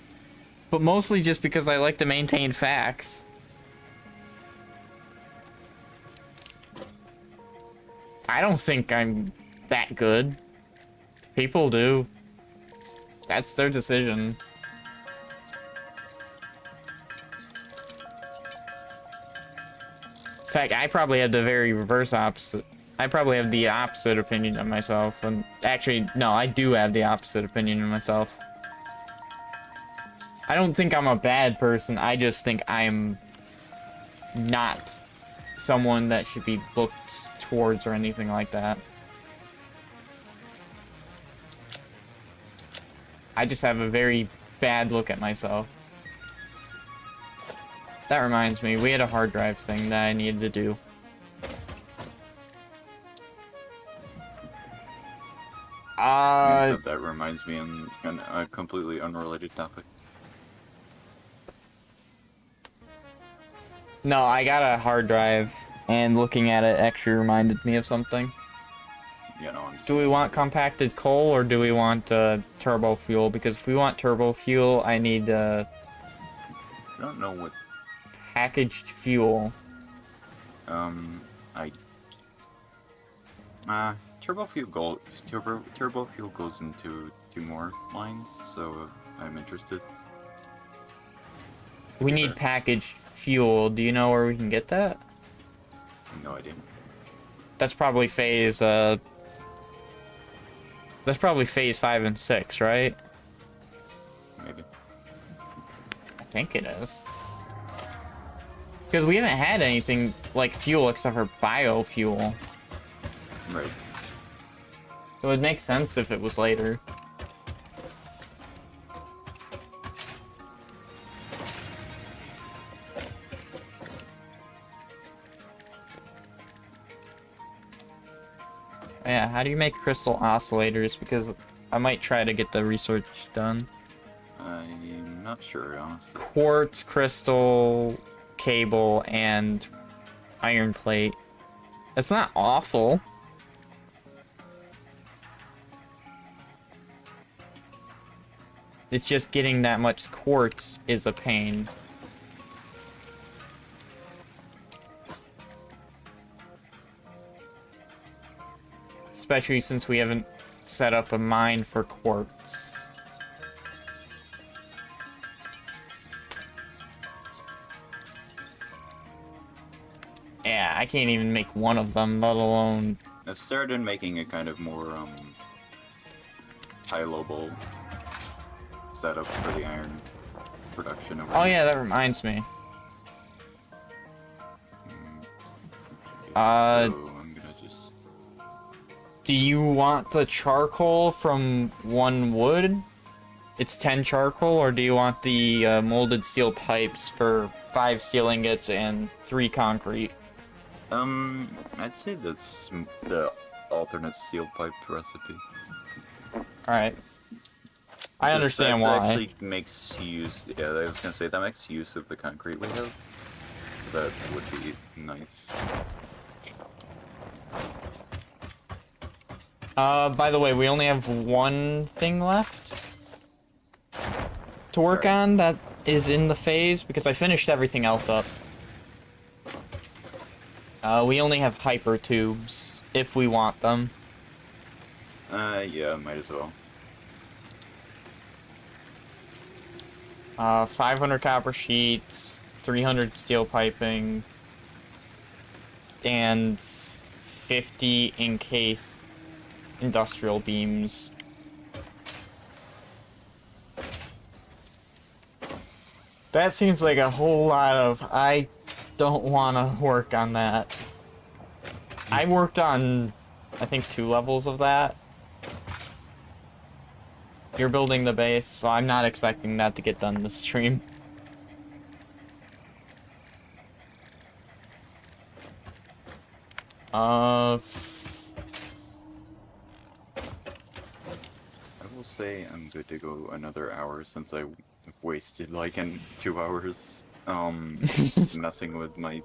but mostly just because I like to maintain facts. I don't think I'm that good. People do. That's their decision. In fact, I probably had the very reverse opposite. I probably have the opposite opinion of myself. And actually, no, I do have the opposite opinion of myself. I don't think I'm a bad person. I just think I'm not someone that should be looked towards or anything like that. I just have a very bad look at myself. That reminds me, we had a hard drive thing that I needed to do. Except that reminds me on a completely unrelated topic. No, I got a hard drive, and looking at it actually reminded me of something. You know, I'm just... Do we want compacted coal, or do we want turbo fuel? Because if we want turbo fuel, I need I don't know what... packaged fuel. Turbo fuel goes into 2 more lines, so I'm interested. We need packaged fuel. Do you know where we can get that? No idea. That's probably phase, that's probably phase 5 and 6, right? Maybe. I think it is. Because we haven't had anything like fuel except for biofuel. Right. It would make sense if it was later. Yeah, how do you make crystal oscillators? Because I might try to get the research done. I'm not sure, honestly. Quartz, crystal, cable, and iron plate. That's not awful. It's just getting that much quartz is a pain. Especially since we haven't set up a mine for quartz. Yeah, I can't even make one of them, let alone... I've started making a kind of more, high-level setup for the iron production. Oh yeah, that reminds me. So I'm gonna just... Do you want the charcoal from 1 wood? It's 10 charcoal, or do you want the molded steel pipes for 5 steel ingots and 3 concrete? I'd say that's the alternate steel pipe recipe. Alright. I understand why. Actually makes use. Yeah, I was gonna say that makes use of the concrete we have. That would be nice. By the way, we only have one thing left to work Alright. on that is in the phase, because I finished everything else up. We only have hyper tubes, if we want them. Yeah, might as well. 500 copper sheets, 300 steel piping, and 50 encased industrial beams. That seems like a whole lot of... I don't want to work on that. I worked on, I think, 2 levels of that. You're building the base, so I'm not expecting that to get done this stream. I will say I'm good to go another hour since I wasted like 2 hours just messing with my.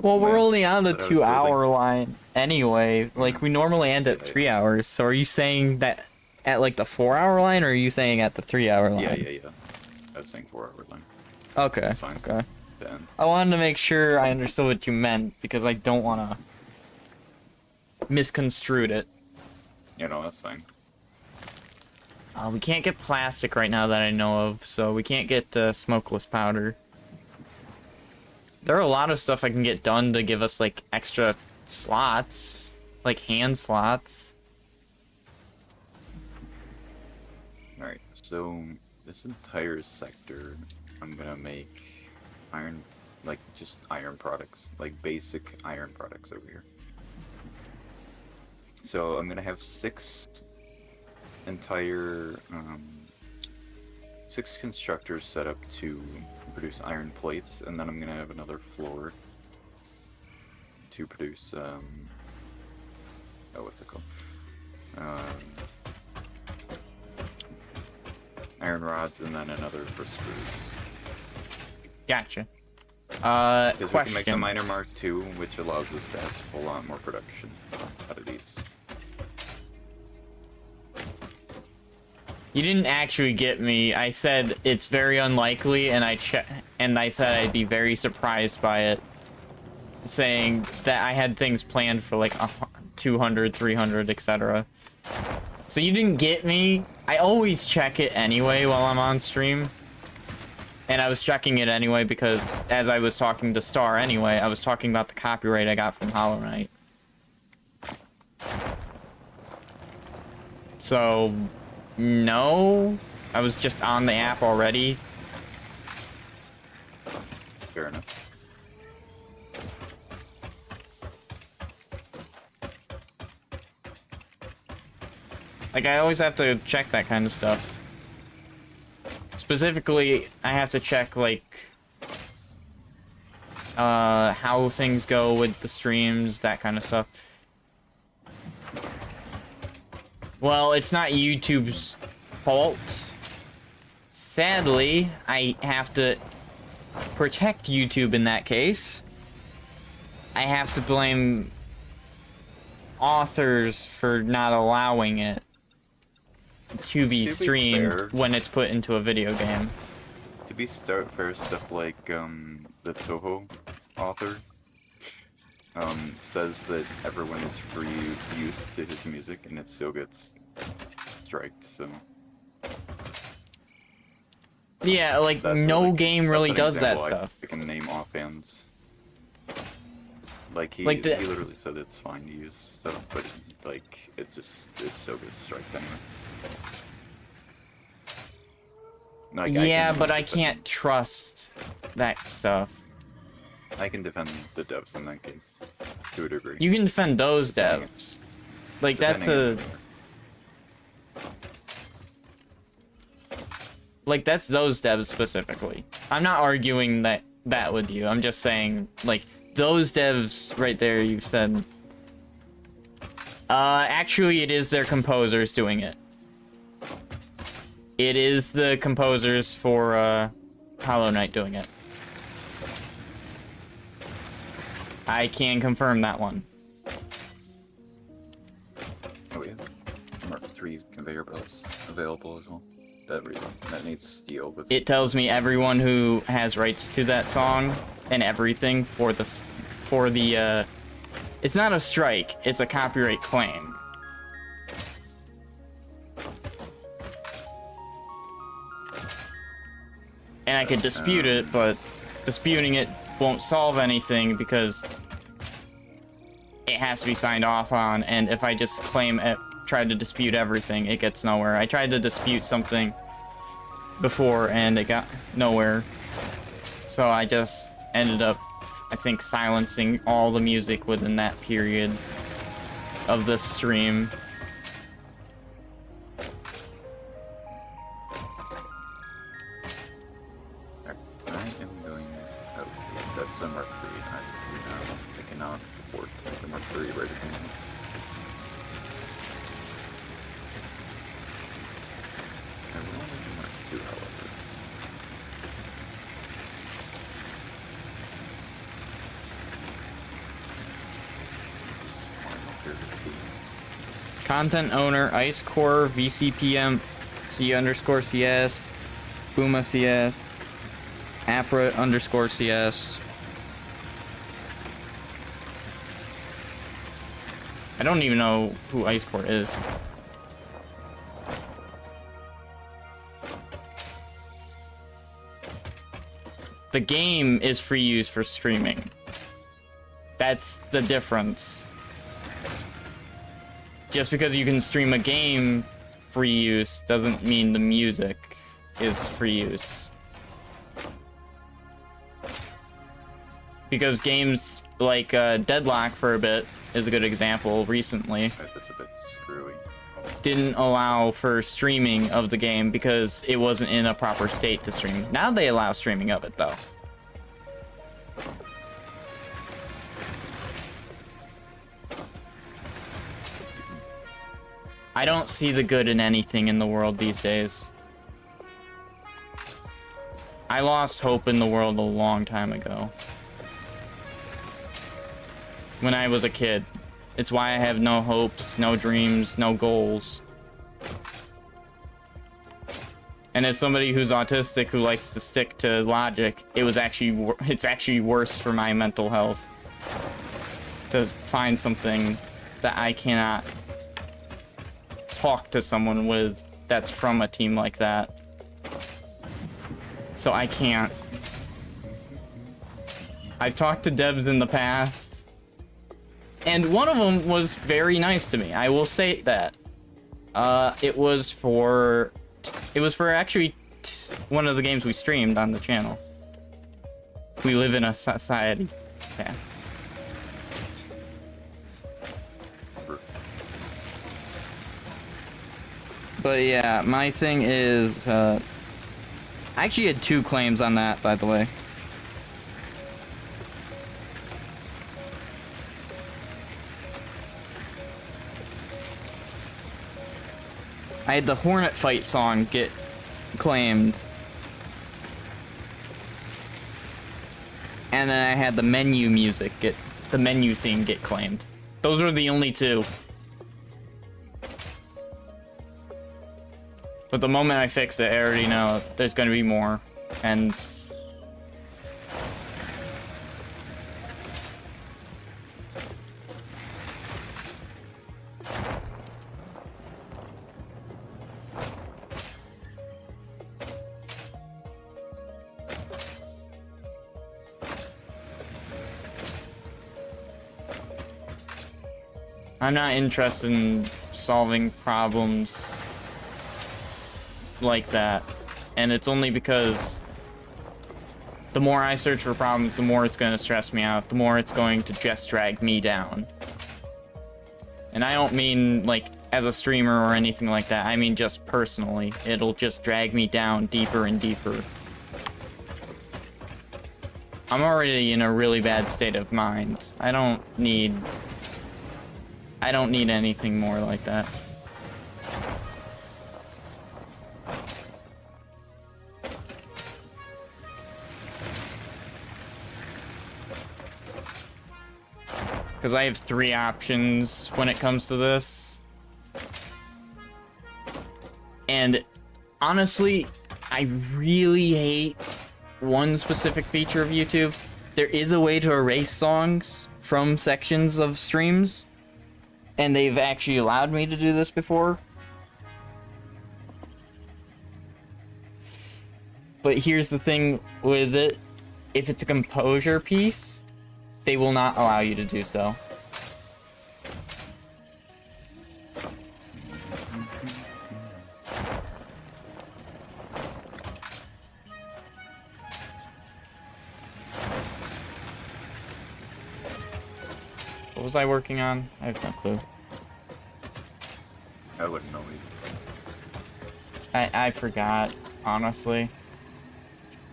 Well, we're Well, only on the that I was 2-hour line anyway. Like, we normally end at 3 hours, so are you saying that at, like, the 4-hour line, or are you saying at the 3-hour line? Yeah. I was saying 4-hour line. Okay, That's fine. okay. To end. I wanted to make sure I understood what you meant, because I don't want to misconstrued it. You know, that's fine. We can't get plastic right now that I know of, so we can't get smokeless powder. There are a lot of stuff I can get done to give us, like, extra slots. Like, hand slots. Alright, so this entire sector, I'm gonna make iron, like, just iron products. Like, basic iron products over here. So I'm gonna have 6 entire, 6 constructors set up to produce iron plates, and then I'm gonna have another floor to produce, what's it called? Iron rods, and then another for screws. Gotcha. Because we can make the Question. miner Mark II, which allows us to have a lot more production out of these. You didn't actually get me. I said it's very unlikely, and I said I'd be very surprised by it. Saying that I had things planned for like 200, 300, etc. So you didn't get me. I always check it anyway while I'm on stream. And I was checking it anyway because as I was talking to Star anyway, I was talking about the copyright I got from Hollow Knight. So... no, I was just on the app already. Fair enough. Like, I always have to check that kind of stuff. Specifically, I have to check, like, how things go with the streams, that kind of stuff. Well, it's not YouTube's fault. Sadly, I have to protect YouTube in that case. I have to blame authors for not allowing it to be streamed when it's put into a video game. To be fair, stuff like the Toho author says that everyone is free use to his music, and it still gets striked. So yeah, like that's no game really does that example stuff. I can name offhands. Like he literally said it's fine to use stuff, but like it still gets striked anyway. Like, yeah, but I can't trust that stuff. I can defend the devs in that case, to a degree. You can defend those devs. Like, that's a... like, that's those devs specifically. I'm not arguing that with you. I'm just saying, like, those devs right there, you said... actually, it is their composers doing it. It is the composers for Hollow Knight doing it. I can confirm that one. Oh yeah. Mark III conveyor belts available as well. That needs steel with. It tells me everyone who has rights to that song and everything for the it's not a strike, it's a copyright claim. And I could dispute it, but disputing it won't solve anything because it has to be signed off on, and if I just claim it, try to dispute everything, it gets nowhere. I tried to dispute something before and it got nowhere. So I just ended up, I think, silencing all the music within that period of the stream. I am going. Oh, that's a Mark III. I cannot afford to make a Mark III right at the moment. I will only do Mark II, however. Just want to go here to see. Content owner, Ice Core, VCPM, C_CS, Booma CS, APRA_CS. I don't even know who Ice Core is. The game is free use for streaming. That's the difference. Just because you can stream a game free use doesn't mean the music is free use. Because games like Deadlock for a bit is a good example recently. That's a bit screwy. Didn't allow for streaming of the game because it wasn't in a proper state to stream. Now they allow streaming of it though. I don't see the good in anything in the world these days. I lost hope in the world a long time ago. When I was a kid. It's why I have no hopes, no dreams, no goals. And as somebody who's autistic who likes to stick to logic, it's actually worse for my mental health to find something that I cannot talk to someone with that's from a team like that. So I can't. I've talked to devs in the past, and one of them was very nice to me. I will say that. It was for actually one of the games we streamed on the channel. We live in a society. Yeah. But yeah, my thing is, I actually had 2 claims on that, by the way. I had the Hornet Fight song get claimed. And then I had the menu music the menu theme get claimed. Those were the only 2. But the moment I fix it, I already know there's gonna be more. And I'm not interested in solving problems like that, and it's only because the more I search for problems, the more it's going to stress me out, the more it's going to just drag me down. And I don't mean like as a streamer or anything like that, I mean just personally. It'll just drag me down deeper and deeper. I'm already in a really bad state of mind. I don't need anything more like that. Because I have 3 options when it comes to this. And honestly, I really hate one specific feature of YouTube. There is a way to erase songs from sections of streams, and they've actually allowed me to do this before. But here's the thing with it. If it's a composure piece, they will not allow you to do so. What was I working on? I have no clue. I wouldn't know either. I forgot, honestly.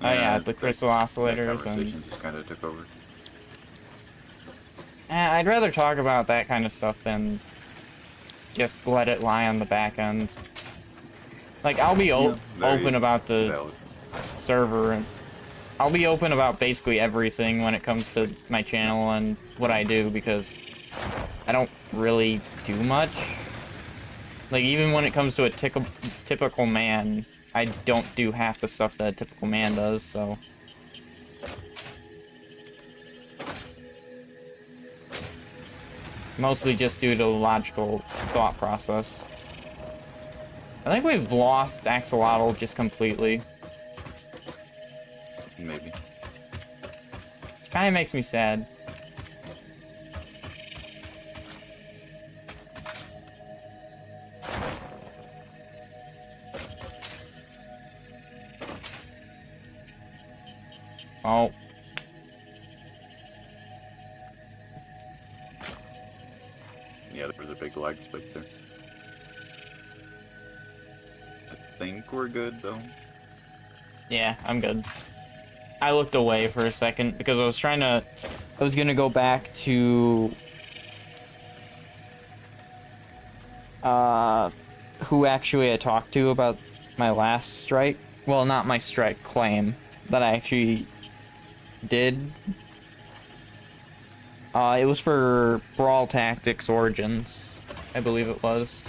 Oh yeah, the crystal oscillators and... just kind of took over. I'd rather talk about that kind of stuff than just let it lie on the back end. Like, I'll be open about the valid. server, and I'll be open about basically everything when it comes to my channel and what I do, because I don't really do much. Like, even when it comes to a typical man, I don't do half the stuff that a typical man does, so... Mostly just due to the logical thought process. I think we've lost Axolotl just completely. Maybe. Which kind of makes me sad. Oh. Yeah, there was a big lag spike there. I think we're good, though. Yeah, I'm good. I looked away for a second because I was gonna go back to who actually I talked to about my last strike. Well, not my strike claim that I actually did. It was for Brawl Tactics Origins, I believe it was.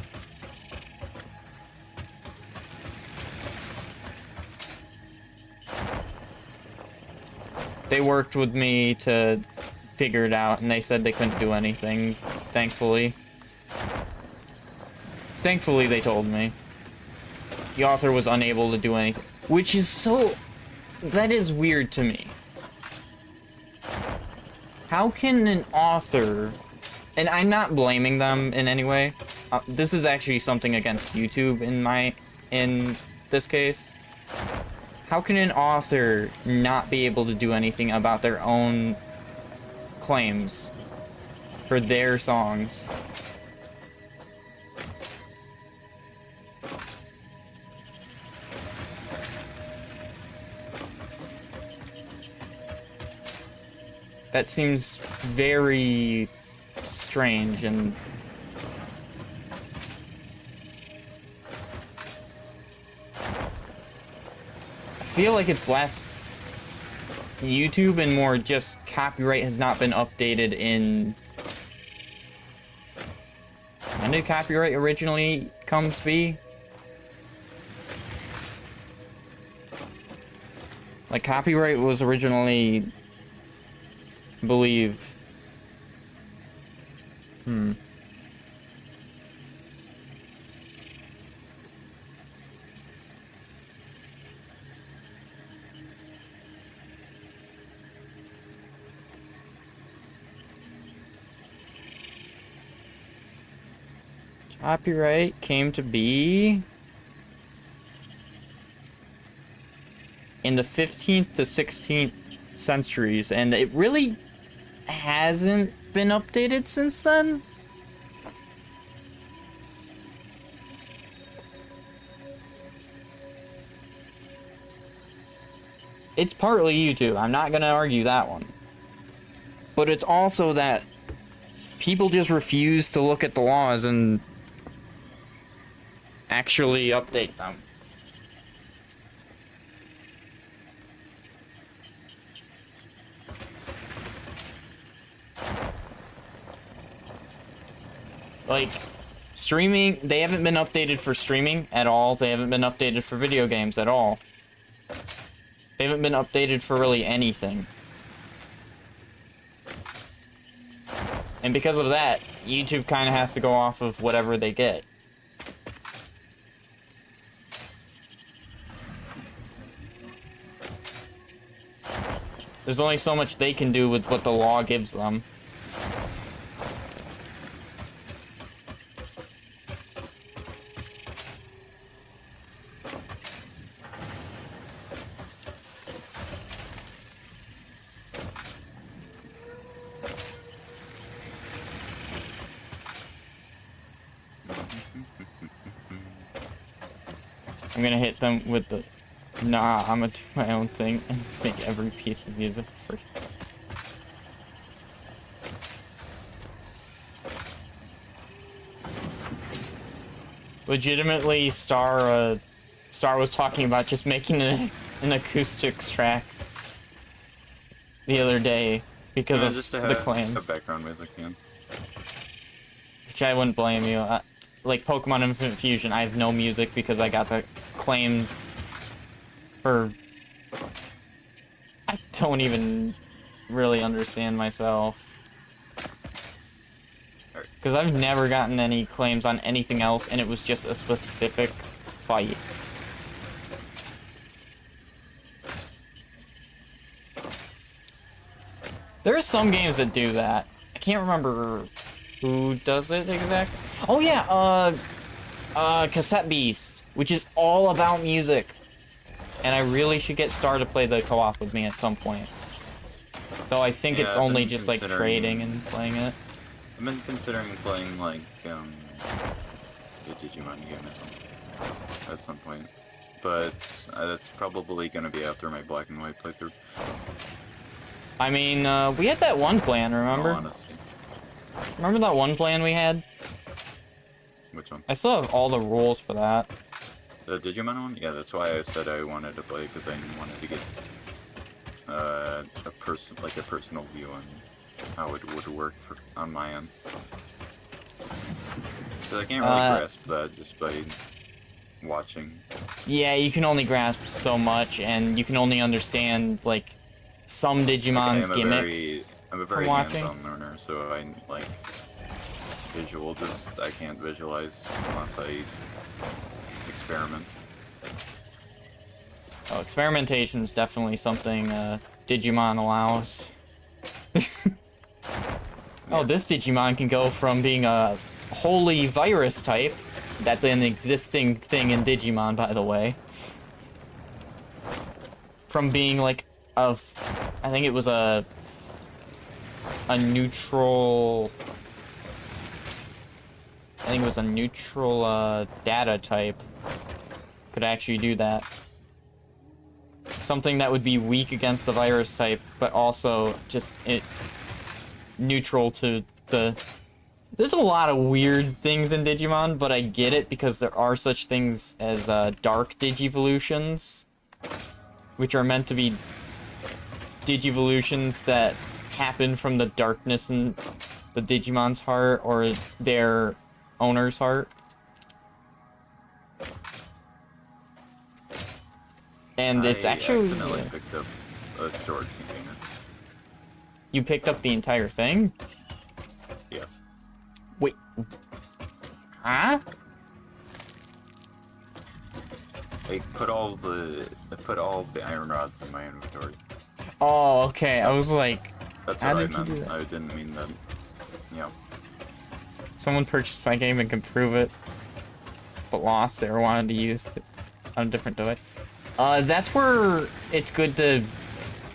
They worked with me to figure it out, and they said they couldn't do anything, thankfully. Thankfully, they told me. The author was unable to do anything, which is so... That is weird to me. How can an author... And I'm not blaming them in any way. This is actually something against YouTube in this case. How can an author not be able to do anything about their own claims for their songs? That seems very strange, and I feel like it's less YouTube and more just copyright has not been updated in... When did copyright originally come to be? Like, copyright was originally... I believe... Copyright came to be in the 15th to 16th centuries, and it really hasn't been updated since then. It's partly YouTube, I'm not gonna argue that one. But it's also that people just refuse to look at the laws and actually update them. Like, streaming, they haven't been updated for streaming at all. They haven't been updated for video games at all. They haven't been updated for really anything. And because of that, YouTube kind of has to go off of whatever they get. There's only so much they can do with what the law gives them. I'm gonna hit them with the... Nah, I'm gonna do my own thing and make every piece of music free. Legitimately, Star was talking about just making an acoustics track the other day because of just the claims. A background music, yeah. Which I wouldn't blame you. Like Pokemon Infinite Fusion, I have no music because I got the claims for... I don't even really understand myself. Because I've never gotten any claims on anything else, and it was just a specific fight. There are some games that do that. I can't remember who does it exactly. Oh yeah, Cassette Beast, which is all about music. And I really should get Star to play the co-op with me at some point. Though I think it's only just like trading and playing it. I've been considering playing like the Digimon game as well at some point, but that's probably gonna be after my Black and White playthrough. I mean, we had that one plan, remember? Oh, honestly. Remember that one plan we had? Which one? I still have all the rules for that. The Digimon one? Yeah, that's why I said I wanted to play, because I wanted to get a personal view on how it would work on my end. Because I can't really grasp that just by watching. Yeah, you can only grasp so much, and you can only understand like some Digimon's gimmicks. I'm a very hands-on learner, so I like visual. I can't visualize unless I experiment. Oh, experimentation is definitely something Digimon allows. Oh, this Digimon can go from being a wholly virus type. That's an existing thing in Digimon, by the way. From being like I think it was a neutral... I think it was a neutral data type. Could actually do that. Something that would be weak against the virus type, but also just neutral to the... There's a lot of weird things in Digimon, but I get it because there are such things as dark Digivolutions, which are meant to be Digivolutions that happen from the darkness in the Digimon's heart or their owner's heart. And it's actually... I accidentally picked up a storage container. You picked up the entire thing? Yes. Wait. Huh? I put all the iron rods in my inventory. Oh, okay. I was like, That's how what I did you meant. do that? I didn't mean that. Yeah. Someone purchased my game and can prove it, but lost it or wanted to use it on a different device. That's where it's good to...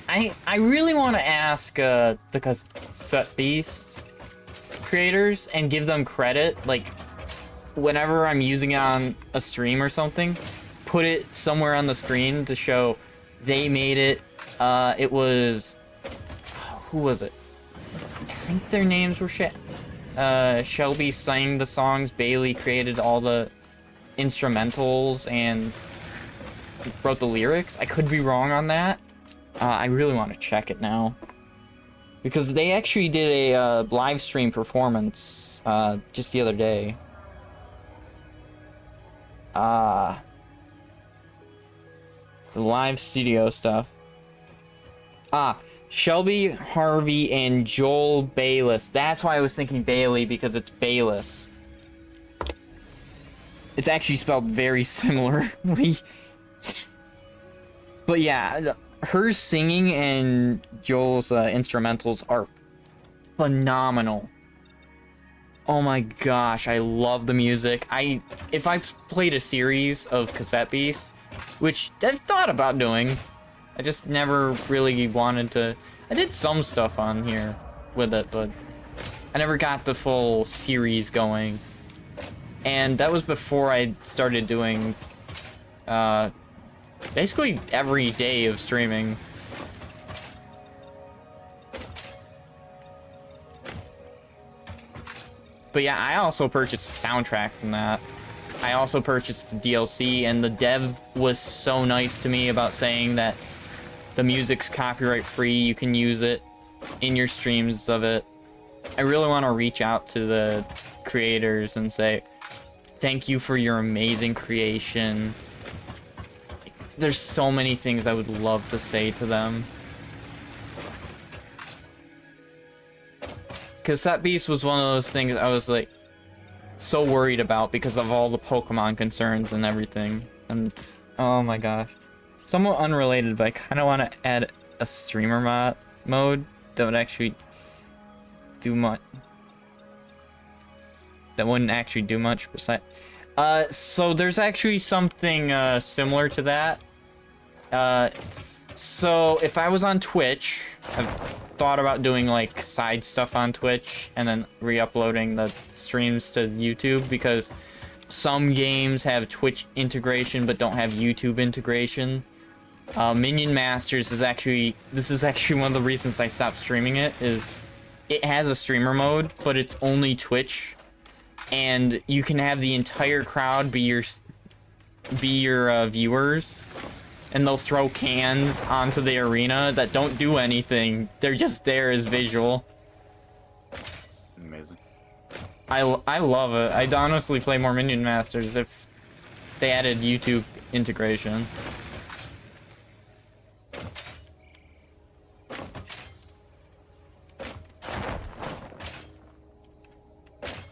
I really want to ask the Cassette Beast creators and give them credit, like, whenever I'm using it on a stream or something, put it somewhere on the screen to show they made it. It was... Who was it? I think their names were Shelby sang the songs, Bailey created all the instrumentals and wrote the lyrics. I could be wrong on that. I really want to check it now. Because they actually did a live stream performance just the other day. The live studio stuff. Shelby Harvey and Joel Bayless. That's why I was thinking Bailey, because it's Bayless. It's actually spelled very similarly. But yeah, her singing and Joel's instrumentals are phenomenal. Oh my gosh, I love the music. If I played a series of cassette beasts, which I've thought about doing, I just never really wanted to. I did some stuff on here with it, but I never got the full series going. And that was before I started doing basically every day of streaming. But yeah, I also purchased a soundtrack from that. I also purchased the DLC, and the dev was so nice to me about saying that the music's copyright free, you can use it in your streams of it. I really want to reach out to the creators and say, thank you for your amazing creation. There's so many things I would love to say to them. Cassette Beast was one of those things I was like so worried about because of all the Pokemon concerns and everything. And oh my gosh. Somewhat unrelated, but I kind of want to add a streamer mode that would actually do much. That wouldn't actually do much besides. So there's actually something similar to that. So if I was on Twitch, I've thought about doing like side stuff on Twitch and then re-uploading the streams to YouTube, because some games have Twitch integration but don't have YouTube integration. Minion Masters is actually, this is actually one of the reasons I stopped streaming it, is it has a streamer mode, but it's only Twitch, and you can have the entire crowd be your viewers, and they'll throw cans onto the arena that don't do anything. They're just there as visual. Amazing. I love it. I'd honestly play more Minion Masters if they added YouTube integration.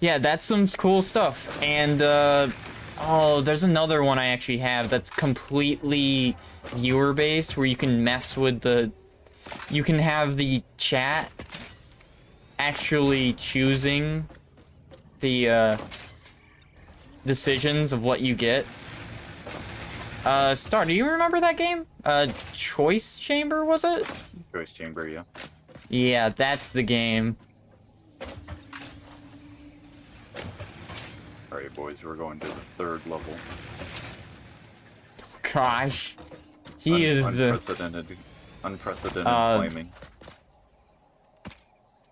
Yeah, that's some cool stuff. And, oh, there's another one I actually have that's completely viewer-based, where you can mess with the... You can have the chat actually choosing the, decisions of what you get. Star, do you remember that game? Choice Chamber, was it? Choice Chamber, yeah. Yeah, that's the game. Alright, boys, we're going to the 3rd level. Gosh. He is... Unprecedented flaming.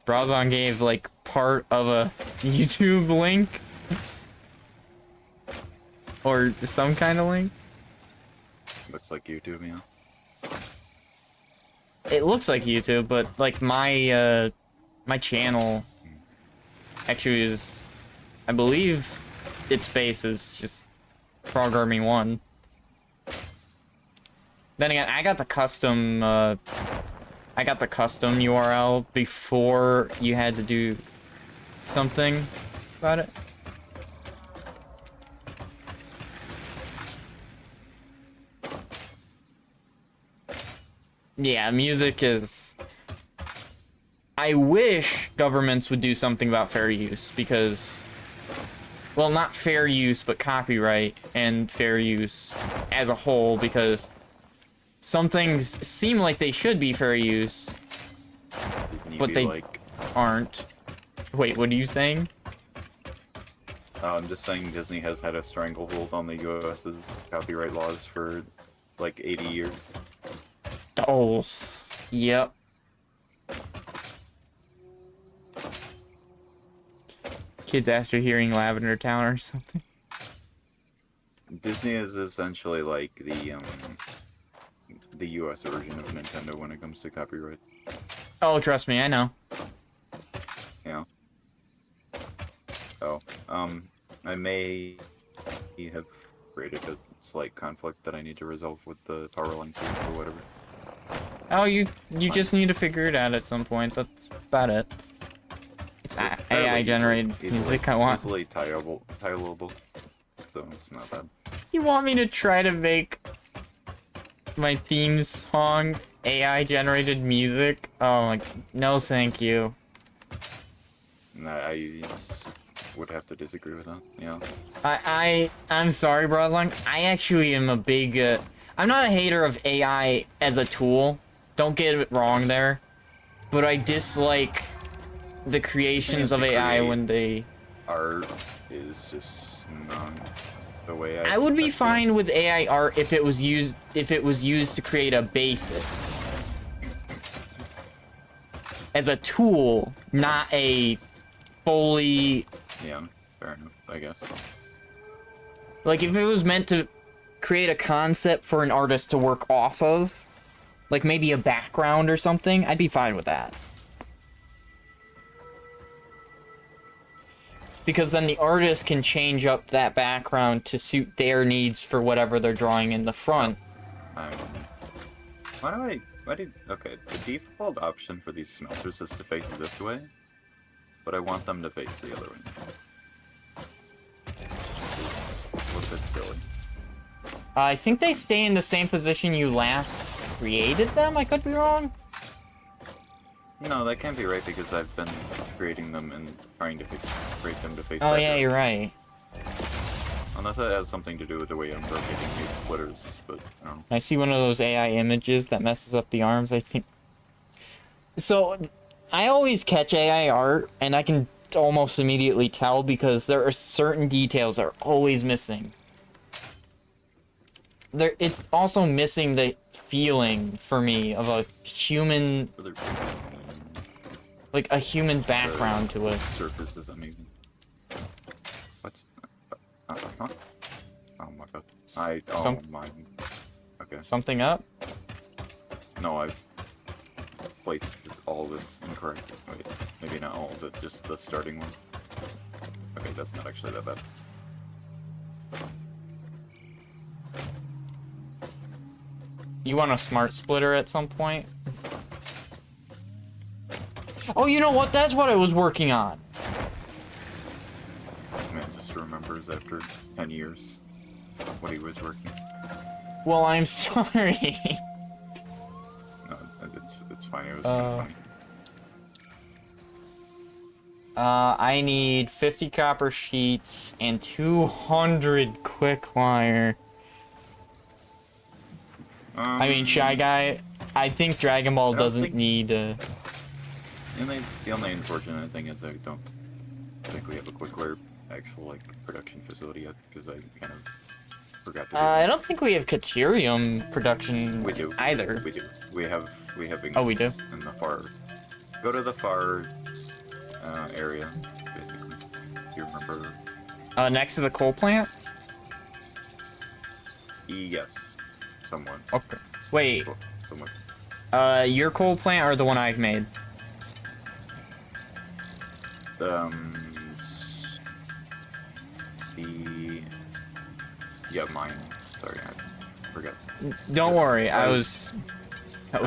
Brazon gave, like, part of a YouTube link. Or some kind of link. Looks like YouTube, yeah. It looks like YouTube, but, like, my channel actually is... I believe its base is just Programming 1. Then again, I got the custom URL before you had to do something about it. Yeah, music is... I wish governments would do something about fair use, because... Well, not fair use, but copyright and fair use as a whole, because some things seem like they should be fair use, but they aren't. Wait, what are you saying? I'm just saying Disney has had a stranglehold on the US's copyright laws for like 80 years. Oh, yep. Kids after hearing Lavender Town or something. Disney is essentially like the US version of Nintendo when it comes to copyright. Oh, trust me, I know. Yeah. Oh, I may have created a slight conflict that I need to resolve with the power lines here or whatever. Oh, you just need to figure it out at some point. That's about it. It's Fairly AI generated music. I want. easily tieable, so it's not bad. You want me to try to make my theme song AI generated music? Oh my, no, thank you. I would have to disagree with that. Yeah. I'm sorry, Broslang. I actually am a big. I'm not a hater of AI as a tool. Don't get it wrong there, but I dislike the creations of AI when they. Art is just not the way I would be feel. fine with AI art if it was used to create a basis as a tool, not a fully. Yeah, fair enough, I guess. Like if it was meant to create a concept for an artist to work off of, like maybe a background or something, I'd be fine with that. Because then the artist can change up that background to suit their needs for whatever they're drawing in the front. Okay, the default option for these smelters is to face this way, but I want them to face the other way. It's a little bit silly. I think they stay in the same position you last created them, I could be wrong. No, that can't be right because I've been creating them and trying to create them to face Oh that yeah, direction. you're right. Unless it has something to do with the way I'm rotating these splitters, but no. I see one of those AI images that messes up the arms, I think. So, I always catch AI art, and I can almost immediately tell because there are certain details that are always missing. It's also missing the feeling, for me, of a human, like a human background to it. Surface is amazing. What's... huh? Oh my god. My... Okay. Something up? No, I've placed all this incorrect. Wait, maybe not all of it, just the starting one. Okay, that's not actually that bad. You want a smart splitter at some point? Oh, you know what? That's what I was working on. Man just remembers after 10 years what he was working. Well, I'm sorry. No, it's fine. It was kind of funny. I need 50 copper sheets and 200 quick wire. I mean, Shy Guy, I think Dragon Ball doesn't need The only unfortunate thing is I don't think we have a quick-wire actual, like, production facility yet, because I kind of forgot to do I don't think we have Caterium production We do. either. We do. We have Oh, we do? in the far... Go to the far area, basically. Do you remember? Next to the coal plant? Yes. Somewhat. Okay. Wait, Somewhat. your coal plant or the one I've made? Yeah, mine. Sorry, I forgot. Don't worry, I was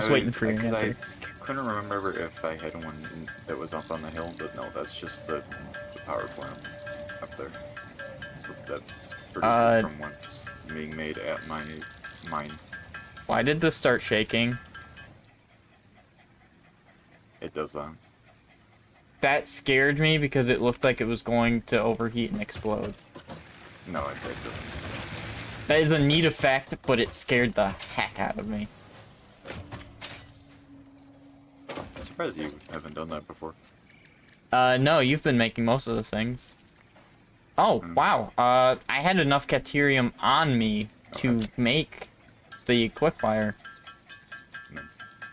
waiting for your 'cause answer. I couldn't remember if I had one that was up on the hill, but no, that's just the power plant up there. That produces from what's being made at my mine. Why did this start shaking? It does that. That scared me because it looked like it was going to overheat and explode. No, it doesn't. That is a neat effect, but it scared the heck out of me. I'm surprised you haven't done that before. No, you've been making most of the things. Oh, wow. I had enough Caterium on me to make the quickfire. Nice.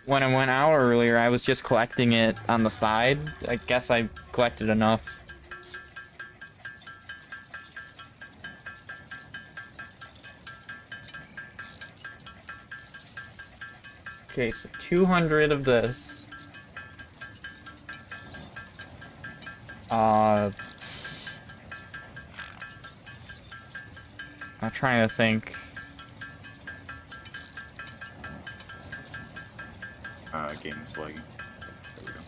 When I went out earlier, I was just collecting it on the side. I guess I collected enough. Okay, so 200 of this. I'm trying to think. Game is lagging. There we go.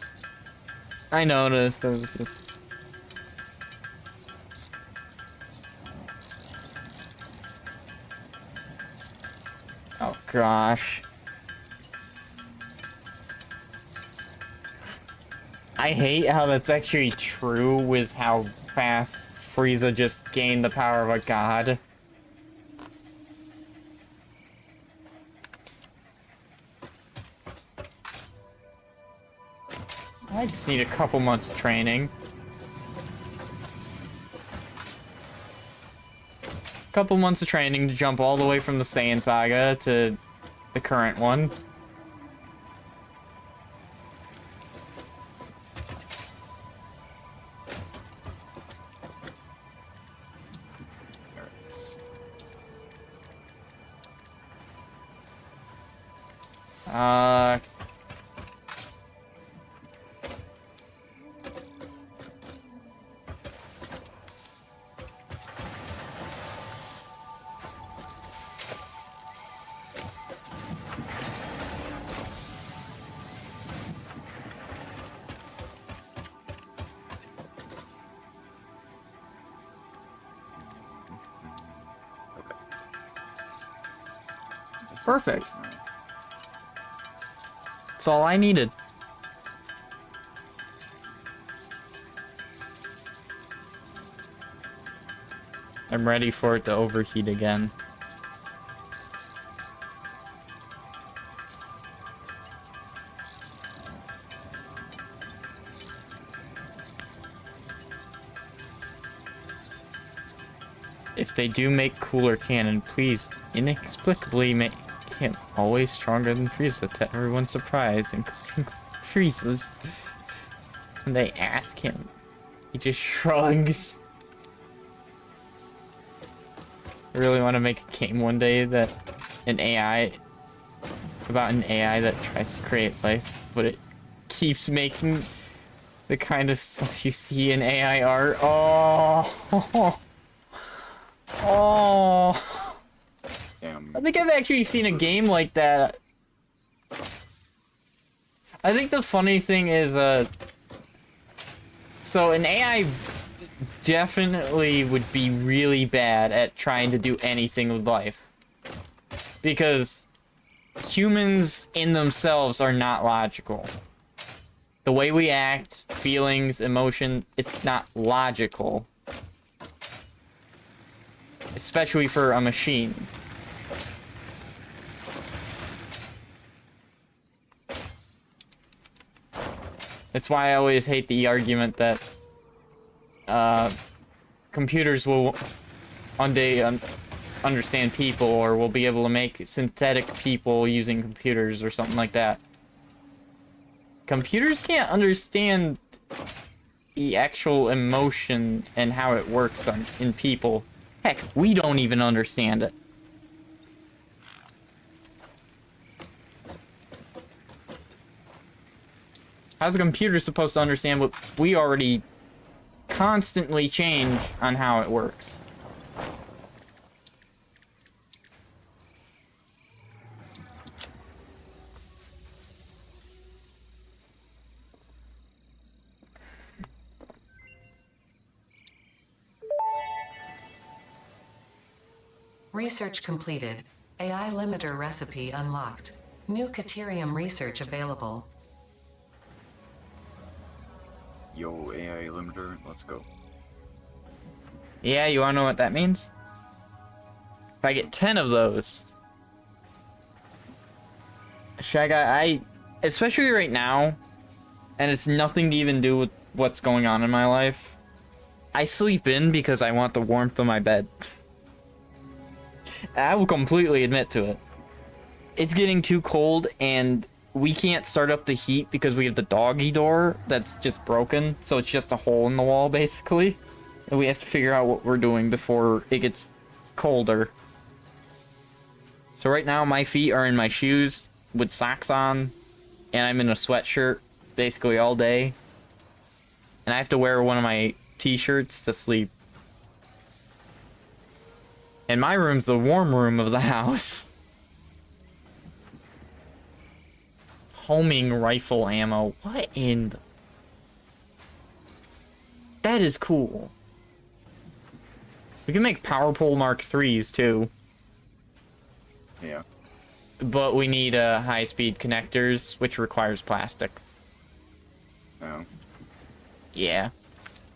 I noticed it was just. Oh gosh. I hate how that's actually true with how fast Frieza just gained the power of a god. I just need a couple months of training. Couple months of training to jump all the way from the Saiyan saga to the current one. Uh... Perfect. That's all I needed. I'm ready for it to overheat again. If they do make cooler cannon, please inexplicably make him always stronger than Frieza, to everyone's surprise, including Frieza's. When they ask him, he just shrugs. I really want to make a game one day that about an AI that tries to create life, but it keeps making the kind of stuff you see in AI art. Oh. Oh. Damn. I think I've actually seen a game like that. I think the funny thing is, so an AI definitely would be really bad at trying to do anything with life. Because humans in themselves are not logical. The way we act, feelings, emotion, it's not logical. Especially for a machine. That's why I always hate the argument that computers will one day understand people, or will be able to make synthetic people using computers or something like that. Computers can't understand the actual emotion and how it works in people. Heck, we don't even understand it. How's a computer supposed to understand what we already constantly change on how it works? Research completed. AI limiter recipe unlocked. New Caterium research available. Yo, AI limiter, let's go. Yeah, you wanna know what that means? If I get 10 of those... especially right now, and it's nothing to even do with what's going on in my life, I sleep in because I want the warmth of my bed. I will completely admit to it. It's getting too cold, and we can't start up the heat because we have the doggy door that's just broken, so it's just a hole in the wall, basically. And we have to figure out what we're doing before it gets colder. So right now, my feet are in my shoes with socks on, and I'm in a sweatshirt basically all day. And I have to wear one of my t-shirts to sleep. And my room's the warm room of the house. Homing rifle ammo. What in the... That is cool. We can make power pole Mark 3s too. Yeah. But we need high-speed connectors, which requires plastic. No. Yeah.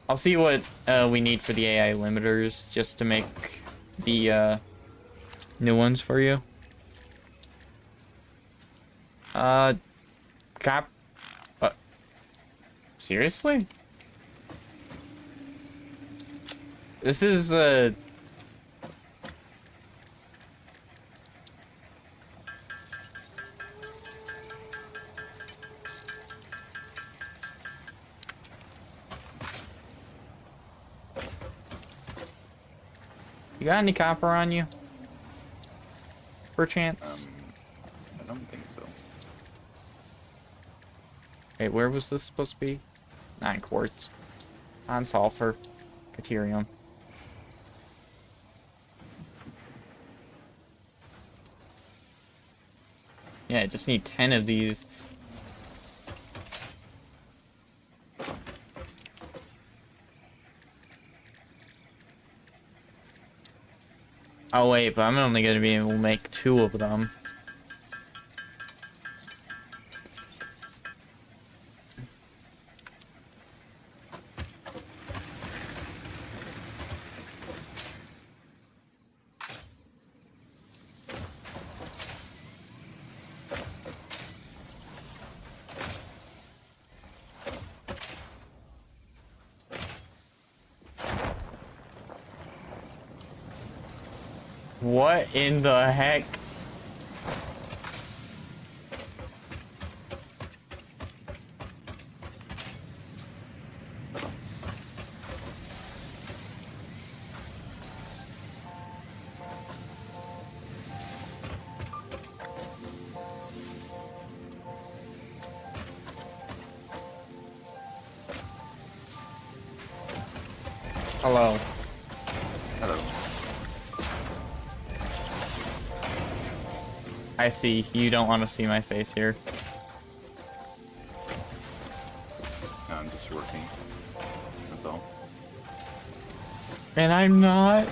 I'll see what we need for the AI limiters, just to make the new ones for you. Cap... Seriously? This is, You got any copper on you? Perchance? I don't think so. Wait, where was this supposed to be? 9 quartz. On sulfur. Caterium. Yeah, I just need 10 of these. Oh wait, but I'm only gonna be able to make 2 of them. What in the heck? Hello. Hello. I see. You don't want to see my face here. No, I'm just working. That's all. And I'm not.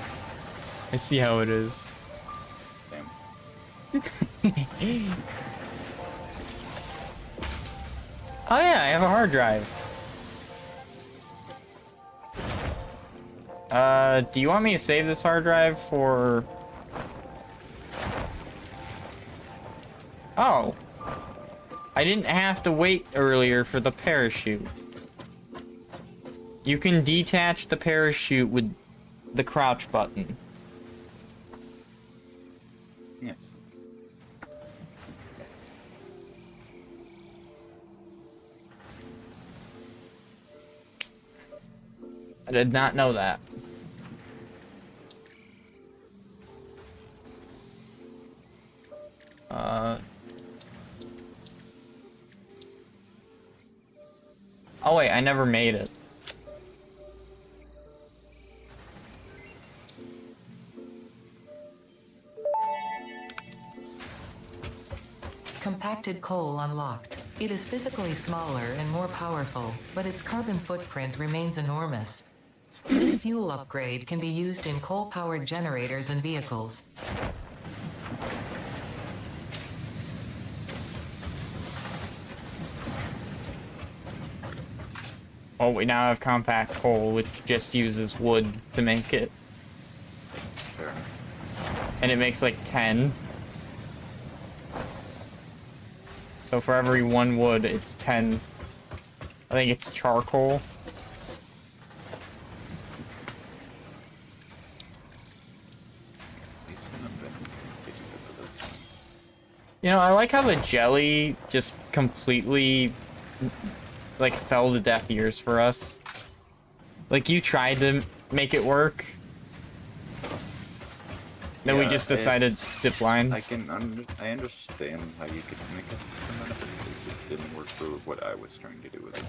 I see how it is. Damn. Oh yeah, I have a hard drive. Do you want me to save this hard drive for... Oh. I didn't have to wait earlier for the parachute. You can detach the parachute with the crouch button. Yeah. I did not know that. Oh wait, I never made it. Compacted coal unlocked. It is physically smaller and more powerful, but its carbon footprint remains enormous. This fuel upgrade can be used in coal-powered generators and vehicles. Oh, we now have compact coal, which just uses wood to make it. Fair. And it makes like 10. So for every 1 wood, it's 10. I think it's charcoal. At least I'm not getting good with this. You know, I like how the jelly just completely, like, fell to deaf ears for us. Like, you tried to make it work. Then we Yeah, just decided zip lines. I understand how you could make a system out of it. It just didn't work for what I was trying to do with it.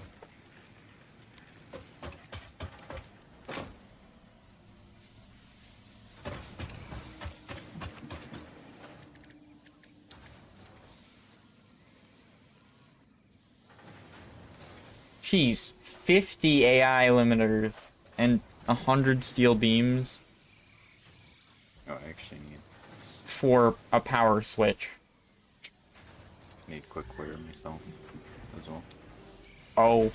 Jeez, 50 AI limiters and 100 steel beams Oh, I actually for a power switch. need quick wear myself as well. Oh.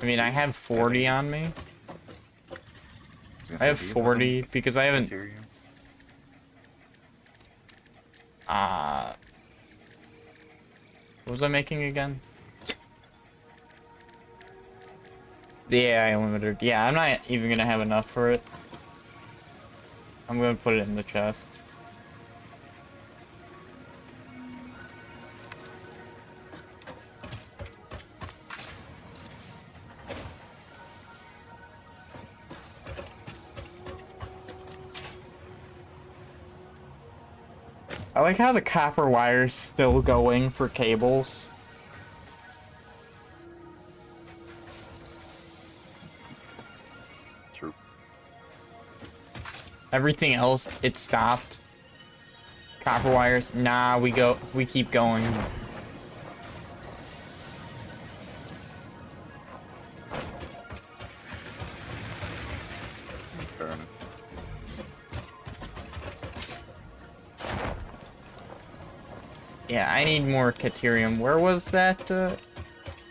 I mean, I have 40 on me. I have 40 because I haven't... What was I making again? The AI limiter. Yeah, I'm not even gonna have enough for it. I'm gonna put it in the chest. I like how the copper wire's still going for cables. True. Everything else, it stopped. Copper wires, nah, we keep going. Fair enough. Yeah, I need more Caterium. Where was that? Oh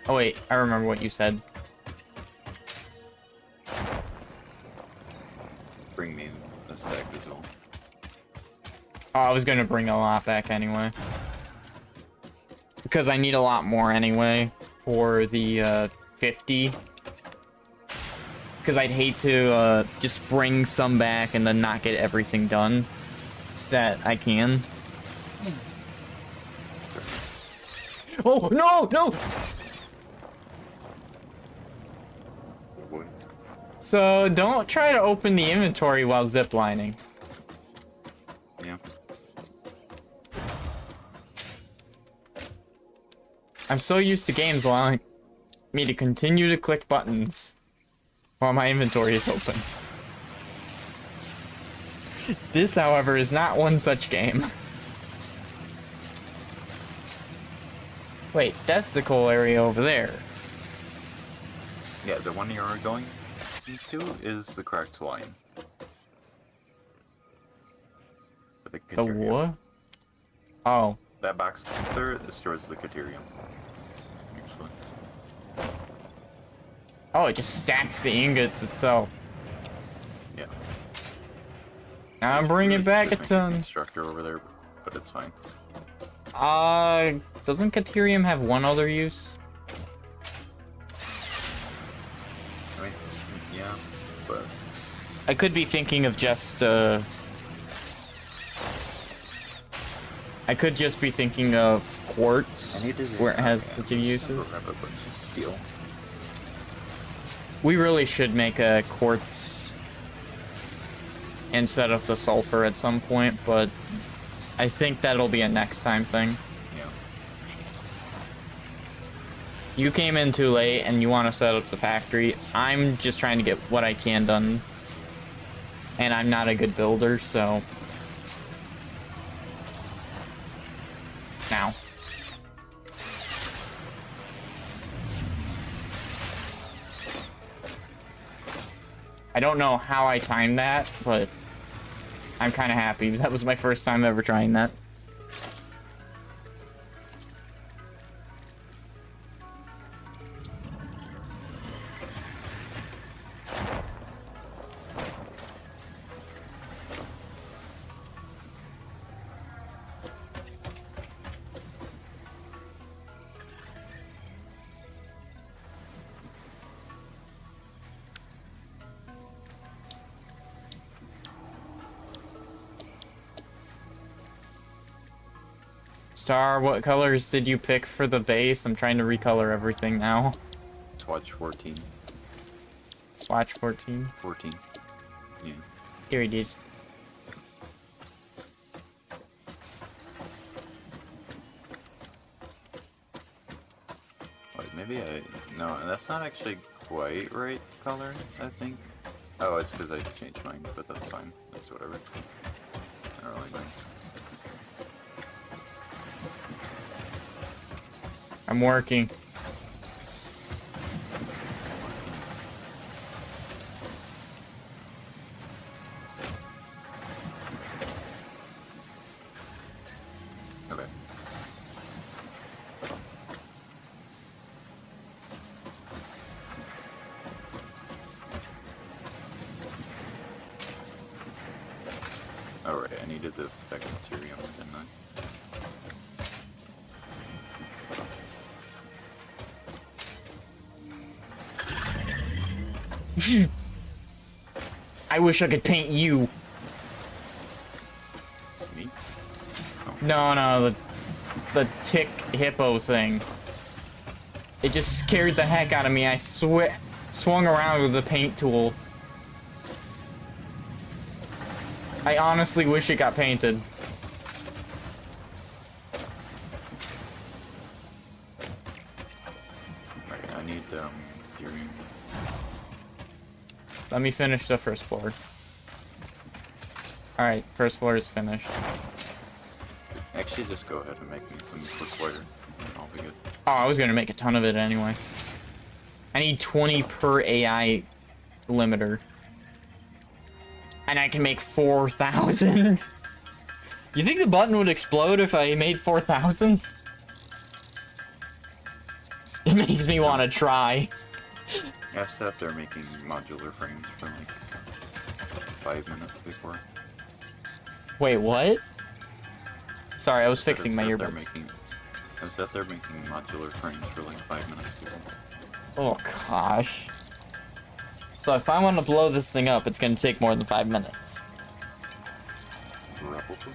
wait, I remember what you said. Bring me a stack as well. Oh, I was gonna bring a lot back anyway. Because I need a lot more anyway for the 50. Because I'd hate to just bring some back and then not get everything done that I can. Oh, no, no! Oh boy. So don't try to open the inventory while ziplining. Yeah. I'm so used to games allowing me to continue to click buttons while my inventory is open. This, however, is not one such game. Wait, that's the coal area over there. Yeah, the one you're going to is the correct line. For the The Caterium. what? Oh. That box there stores the Caterium. Actually. Oh, it just stacks the ingots itself. Yeah. Now I'm bringing back a Just make ton. Constructor over there, but it's fine. Doesn't Caterium have one other use? I mean, yeah, but I could be thinking of just, I could just be thinking of quartz, I need to where it has the two uses. Grab a bunch of steel. We really should make a quartz instead of the sulfur at some point, but I think that'll be a next time thing. Yeah. You came in too late and you want to set up the factory. I'm just trying to get what I can done. And I'm not a good builder, so... Now. I don't know how I timed that, but I'm kind of happy. That was my first time ever trying that. Star, what colors did you pick for the base? I'm trying to recolor everything now. Swatch 14. Swatch 14. 14. Yeah. Here it is. Wait, maybe no, that's not actually quite right color, I think. Oh, it's because I changed mine, but that's fine. That's whatever. I don't really mind. I'm working. Okay. Alright, I needed the bacterium, didn't I? I wish I could paint you. Me? No, the tick hippo thing. It just scared the heck out of me. I swung around with the paint tool. I honestly wish it got painted. Alright, I need, your... Let me finish the first floor. Alright, first floor is finished. Actually, just go ahead and make me some quick wire, and I'll be good. Oh, I was gonna make a ton of it anyway. I need 20 per AI limiter. And I can make 4,000. You think the button would explode if I made 4,000? It makes me want to try. I sat there making modular frames for like 5 minutes before. Wait, what? Sorry, I was I fixing my sat there earbuds. I was sat there making modular frames for like 5 minutes before. Oh gosh. So if I want to blow this thing up, it's gonna take more than 5 minutes. Probably.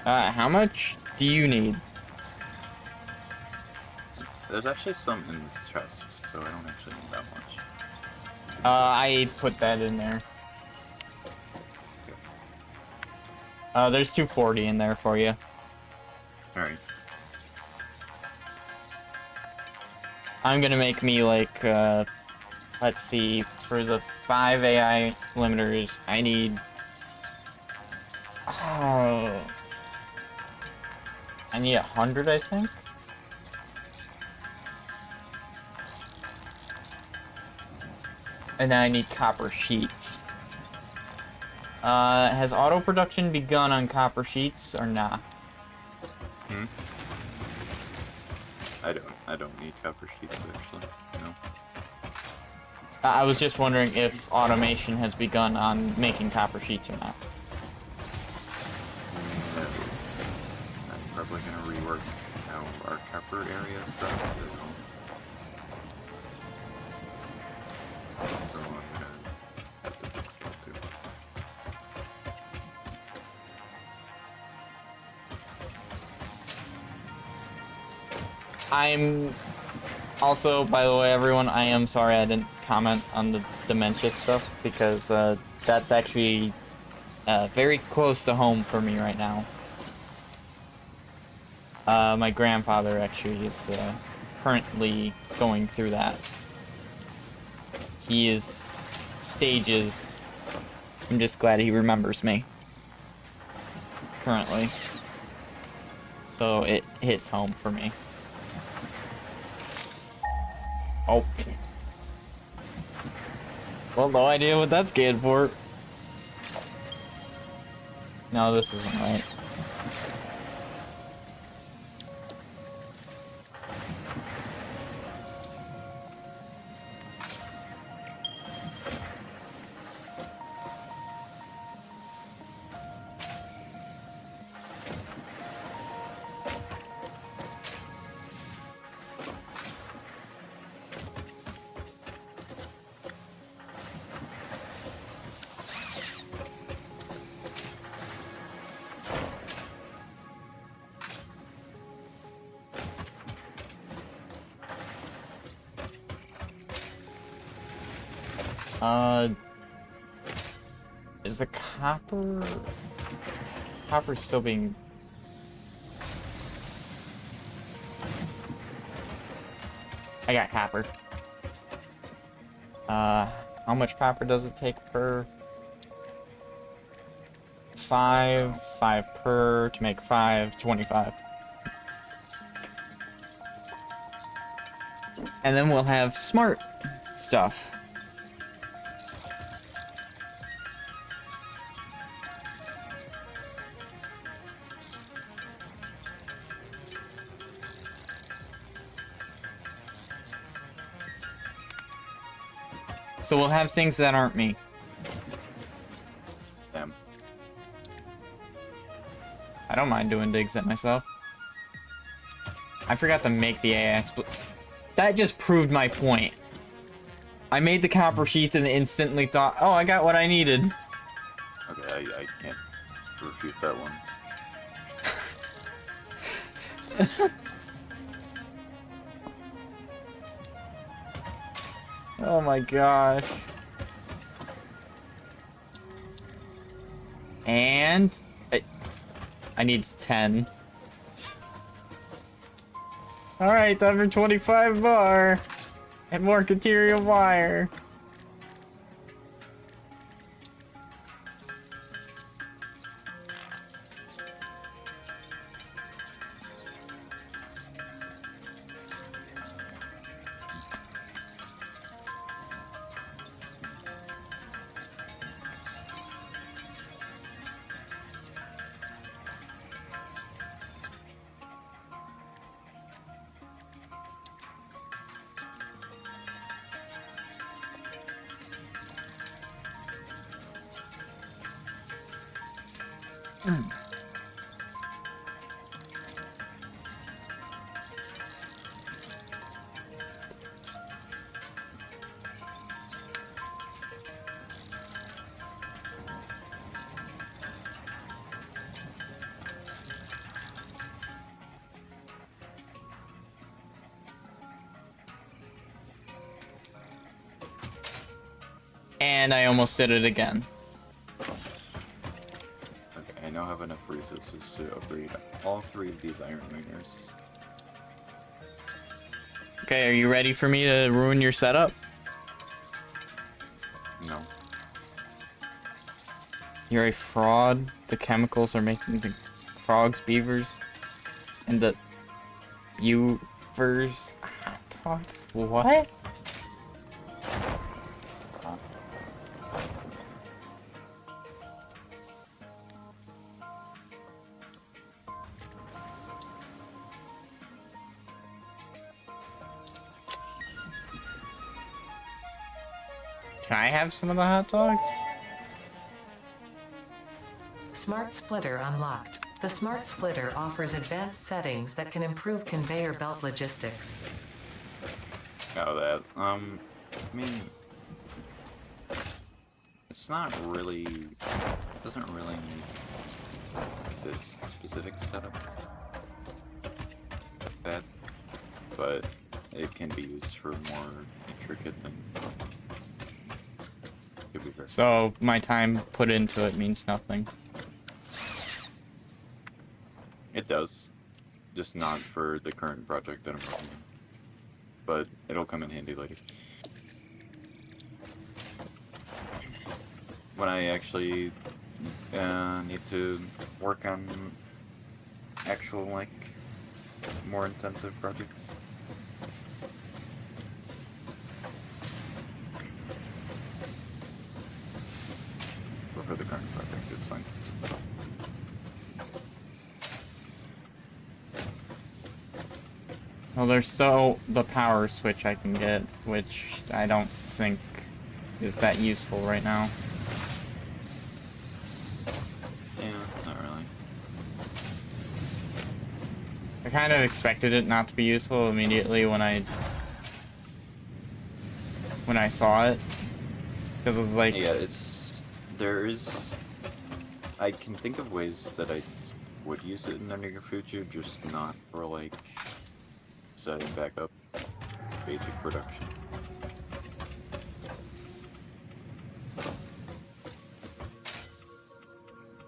Yeah, okay. How much do you need? There's actually some in the chest, so I don't actually need that much. I put that in there. There's 240 in there for you. Alright. I'm gonna make me like, let's see, for the 5 AI limiters, I need... Oh... I need 100, I think? And then I need copper sheets. Has auto production begun on copper sheets or not? Hmm? I don't need copper sheets actually, no. I was just wondering if automation has begun on making copper sheets or not. No. I'm probably gonna rework how our copper area is set up. So I'm gonna have to fix that too. I'm also, by the way, everyone, I am sorry I didn't comment on the dementia stuff because that's actually very close to home for me right now. My grandfather actually is currently going through that. He is stages. I'm just glad he remembers me currently. So it hits home for me. Oh. Well, no idea what that's good for. No, this isn't right. Is the copper still being... I got copper. How How much copper does it take per? 5 per to make 5, 25. And then we'll have smart stuff. So we'll have things that aren't me. Damn. I don't mind doing digs at myself. I forgot to make the AI split. That just proved my point. I made the copper sheets and instantly thought, oh, I got what I needed. Okay, I can't refute that one. Oh my gosh. And I need 10. Alright, time for 25 bar. And more material wire. And I almost did it again. Okay, I now have enough resources to upgrade all 3 of these iron miners. Okay, are you ready for me to ruin your setup? No. You're a fraud. The chemicals are making the frogs beavers. And the beavers hot dogs? What? Can I have some of the hot dogs? Smart Splitter unlocked. The Smart Splitter offers advanced settings that can improve conveyor belt logistics. Oh, that. I mean, it's not really. Doesn't really make this specific setup bad, but it can be used for more intricate things. To be fair. So my time put into it means nothing. It does, just not for the current project that I'm working on. But it'll come in handy later. When I actually need to work on actual, like, more intensive projects. But for the current project, it's fine. Well, there's still the power switch I can get, which I don't think is that useful right now. Yeah, not really. I kind of expected it not to be useful immediately when I saw it, because it was like, Yeah, there is, I can think of ways that I would use it in the near future, just not for, like, setting back up basic production.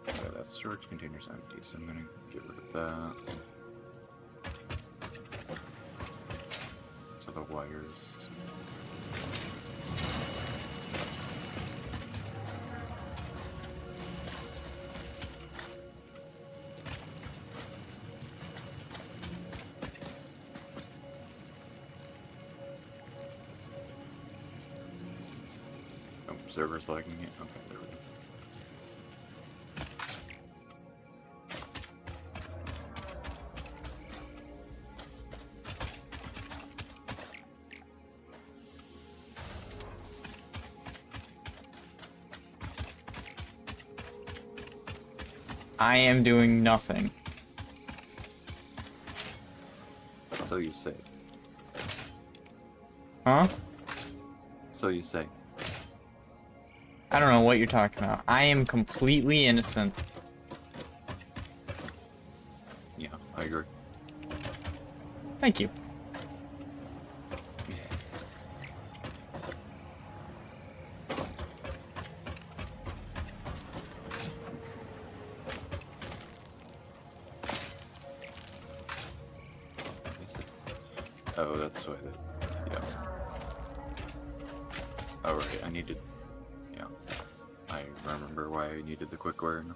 Okay, that storage container's empty, so I'm gonna get rid of that. So the wires. server's lagging it. Okay, there we go. I am doing nothing. So you say. Huh? So you say. I don't know what you're talking about. I am completely innocent. Yeah, I agree. Thank you. Oh, that's why that. Yeah. Oh, right. I needed. Yeah. I remember why I needed the cookware now.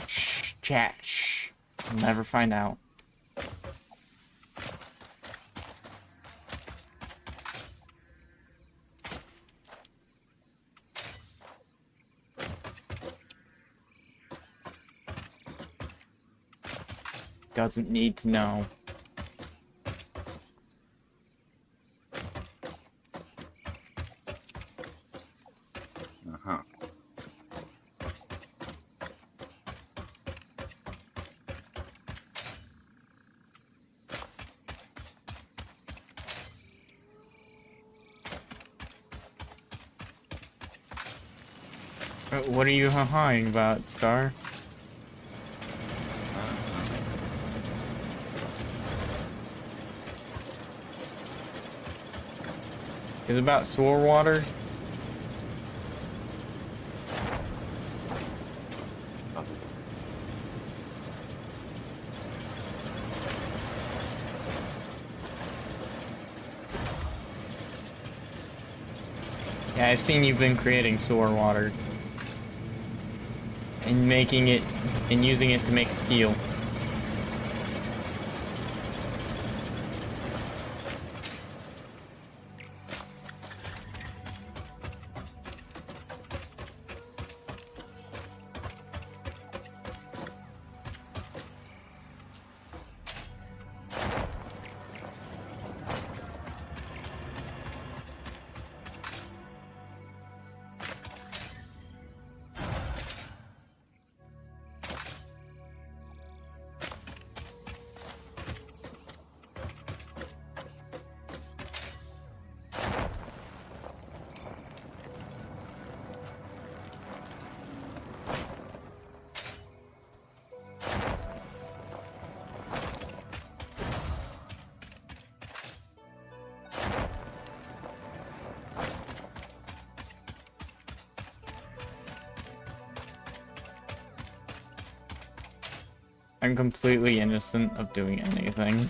Shh, chat, shh. You'll never find out. Doesn't need to know. Uh-huh. What are you ha-haing about, Star? Is it about sewer water? Yeah, I've seen you've been creating sewer water. And making it, and using it to make steel. I'm completely innocent of doing anything.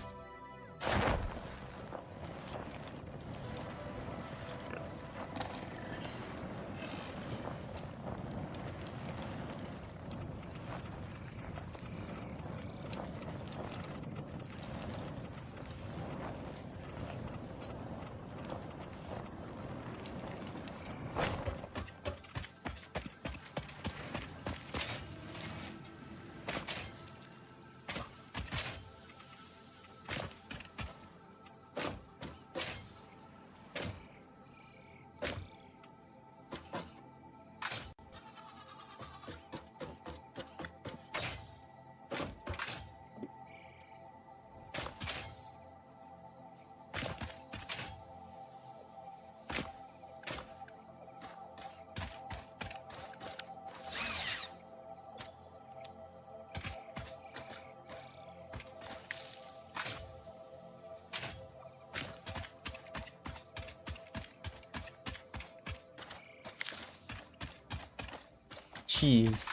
cheese.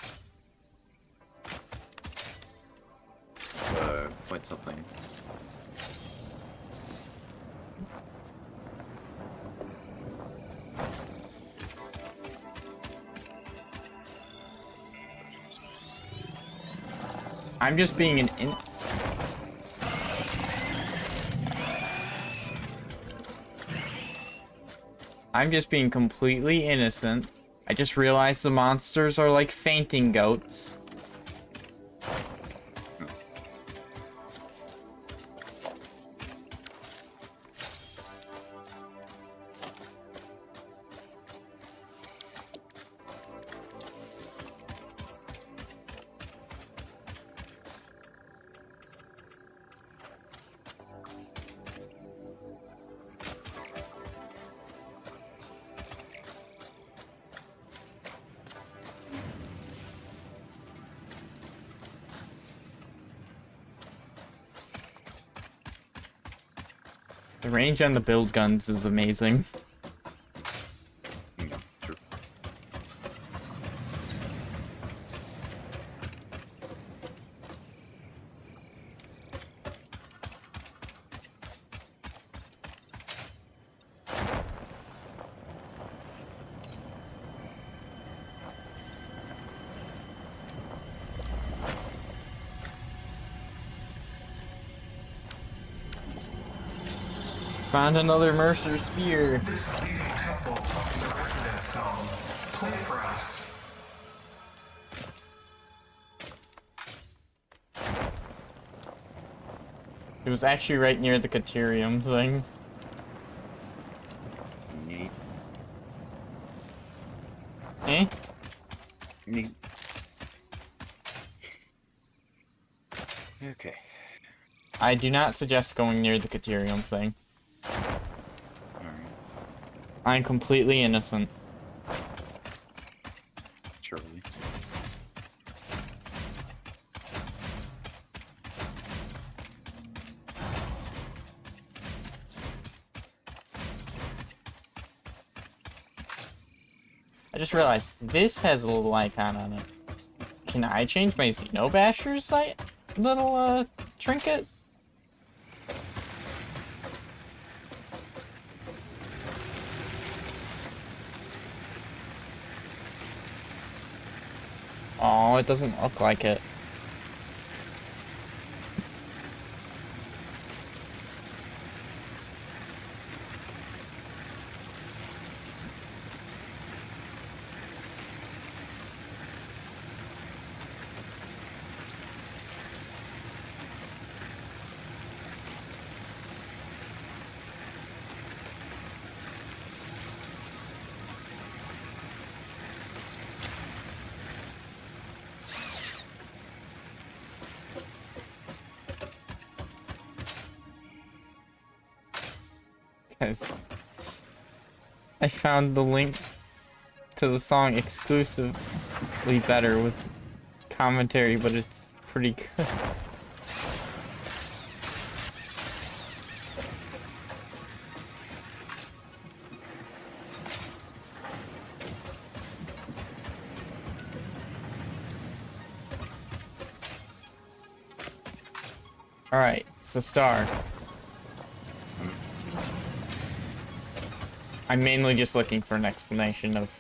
Point something. I'm just being an I'm just being completely innocent. I just realized the monsters are like fainting goats. The range on the build guns is amazing. Yeah, true. Found another Mercer spear. This leading temple is a residence zone. Play for us. It was actually right near the Caterium thing. Neat. Eh? Neat. Okay. I do not suggest going near the Caterium thing. Alright. I'm completely innocent. Surely. I just realized this has a little icon on it. Can I change my Xenobasher's little trinket? Oh, it doesn't look like it. Because I found the link to the song exclusively better with commentary, but it's pretty good. Alright, so Star. I'm mainly just looking for an explanation of,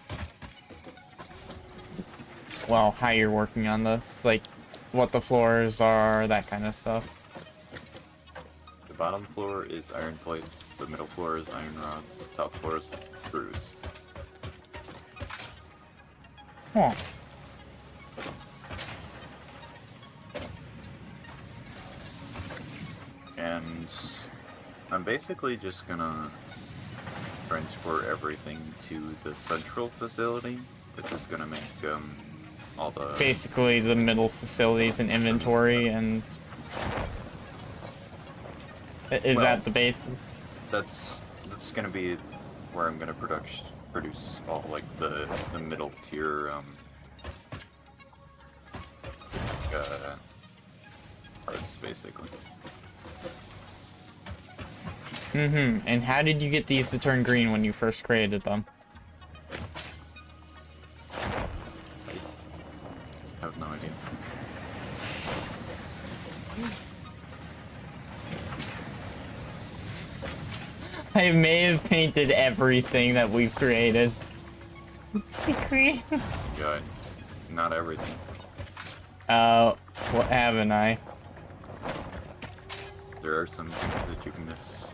well, how you're working on this, like what the floors are, that kind of stuff. The bottom floor is iron plates, the middle floor is iron rods, top floor is screws. Huh. And I'm basically just gonna transport everything to the central facility, which is gonna make all the Basically the middle facilities and inventory, and is Well, that the basis? that's gonna be where I'm gonna produce all like the middle tier parts basically. Mm-hmm. And how did you get these to turn green when you first created them? I may have painted everything that we've created. Green. Yeah, not everything. What haven't I? There are some things that you can miss.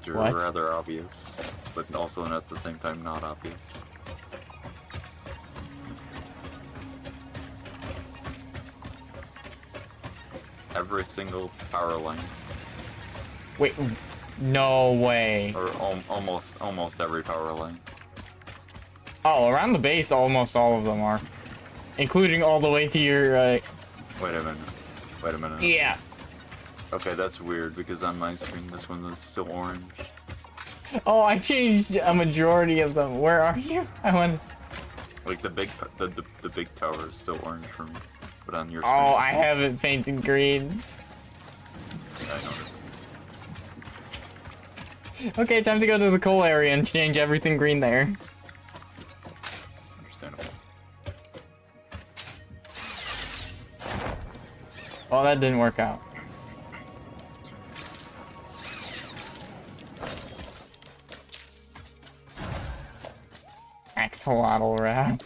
Which are What? rather obvious, but also at the same time not obvious. Every single power line, Wait, no way. or almost every power line. Oh, around the base, almost all of them are. Including all the way to your, Wait a minute. Wait a minute. Yeah. Okay, that's weird because on my screen this one is still orange. Oh, I changed a majority of them. Where are you? I want to... Like the big tower is still orange for me, but on your Oh, screen, I have it painted green. yeah, I noticed. Okay, time to go to the coal area and change everything green there. Understandable. Well, that didn't work out. Axolotl wrap.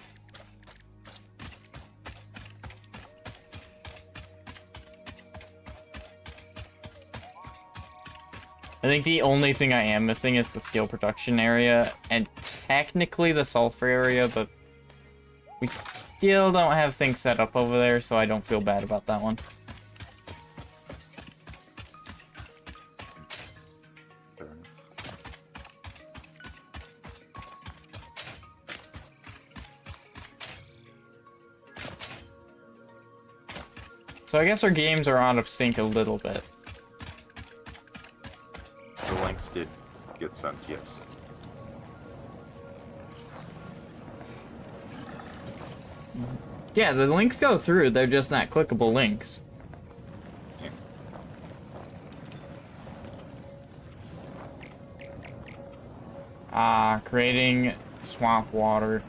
I think the only thing I am missing is the steel production area, and technically the sulfur area, but we still don't have things set up over there, so I don't feel bad about that one. Fair enough. So I guess our games are out of sync a little bit. The links did get sent, yes. Yeah, the links go through, they're just not clickable links. Yeah. Creating swamp water.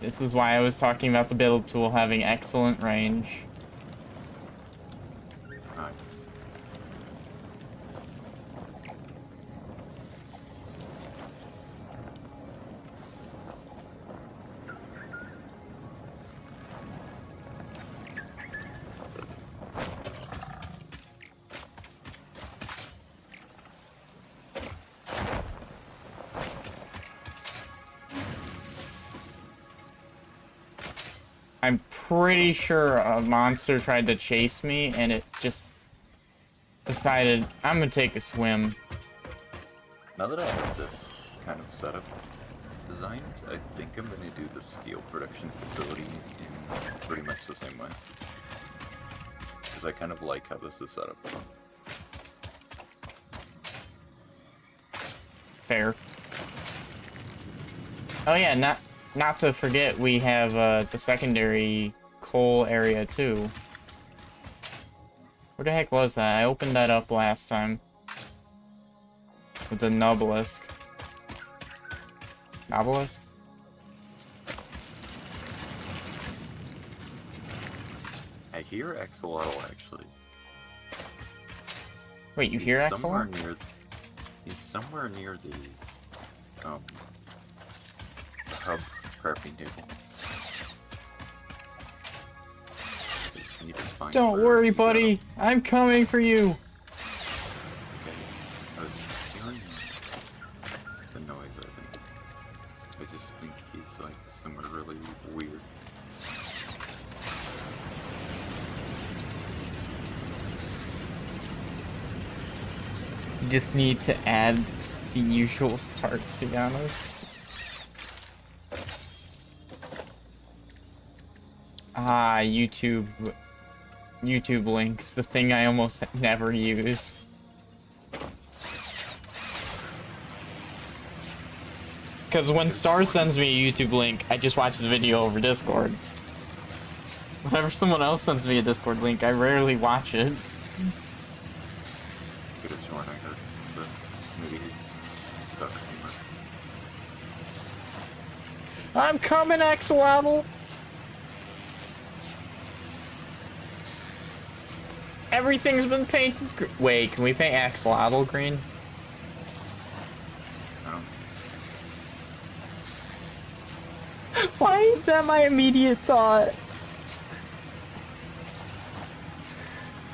This is why I was talking about the build tool having excellent range. Nice. I'm pretty sure a monster tried to chase me and it just decided, I'm gonna take a swim. Now that I have this kind of setup designed, I think I'm going to do the steel production facility in pretty much the same way. Because I kind of like how this is set up. Fair. Oh yeah, not to forget, we have the secondary coal area too. Where the heck was that? I opened that up last time. With the Nobelisk. Nobelisk? I hear Axolotl actually. Wait, you hear Axolotl? He's somewhere near the hub crafting table. Just need to find Don't where worry, he got buddy. him. I'm coming for you. Okay. I was hearing the noise, I think. I just think he's like somewhere really weird. You just need to add the usual start, to be honest. YouTube links, the thing I almost never use. Because when Star sends me a YouTube link, I just watch the video over Discord. Whenever someone else sends me a Discord link, I rarely watch it. Could have sworn I heard, but maybe he's stuck somewhere. I'm coming, Axolotl. Everything's been painted. Wait, can we paint Axolotl green? No. Why is that my immediate thought?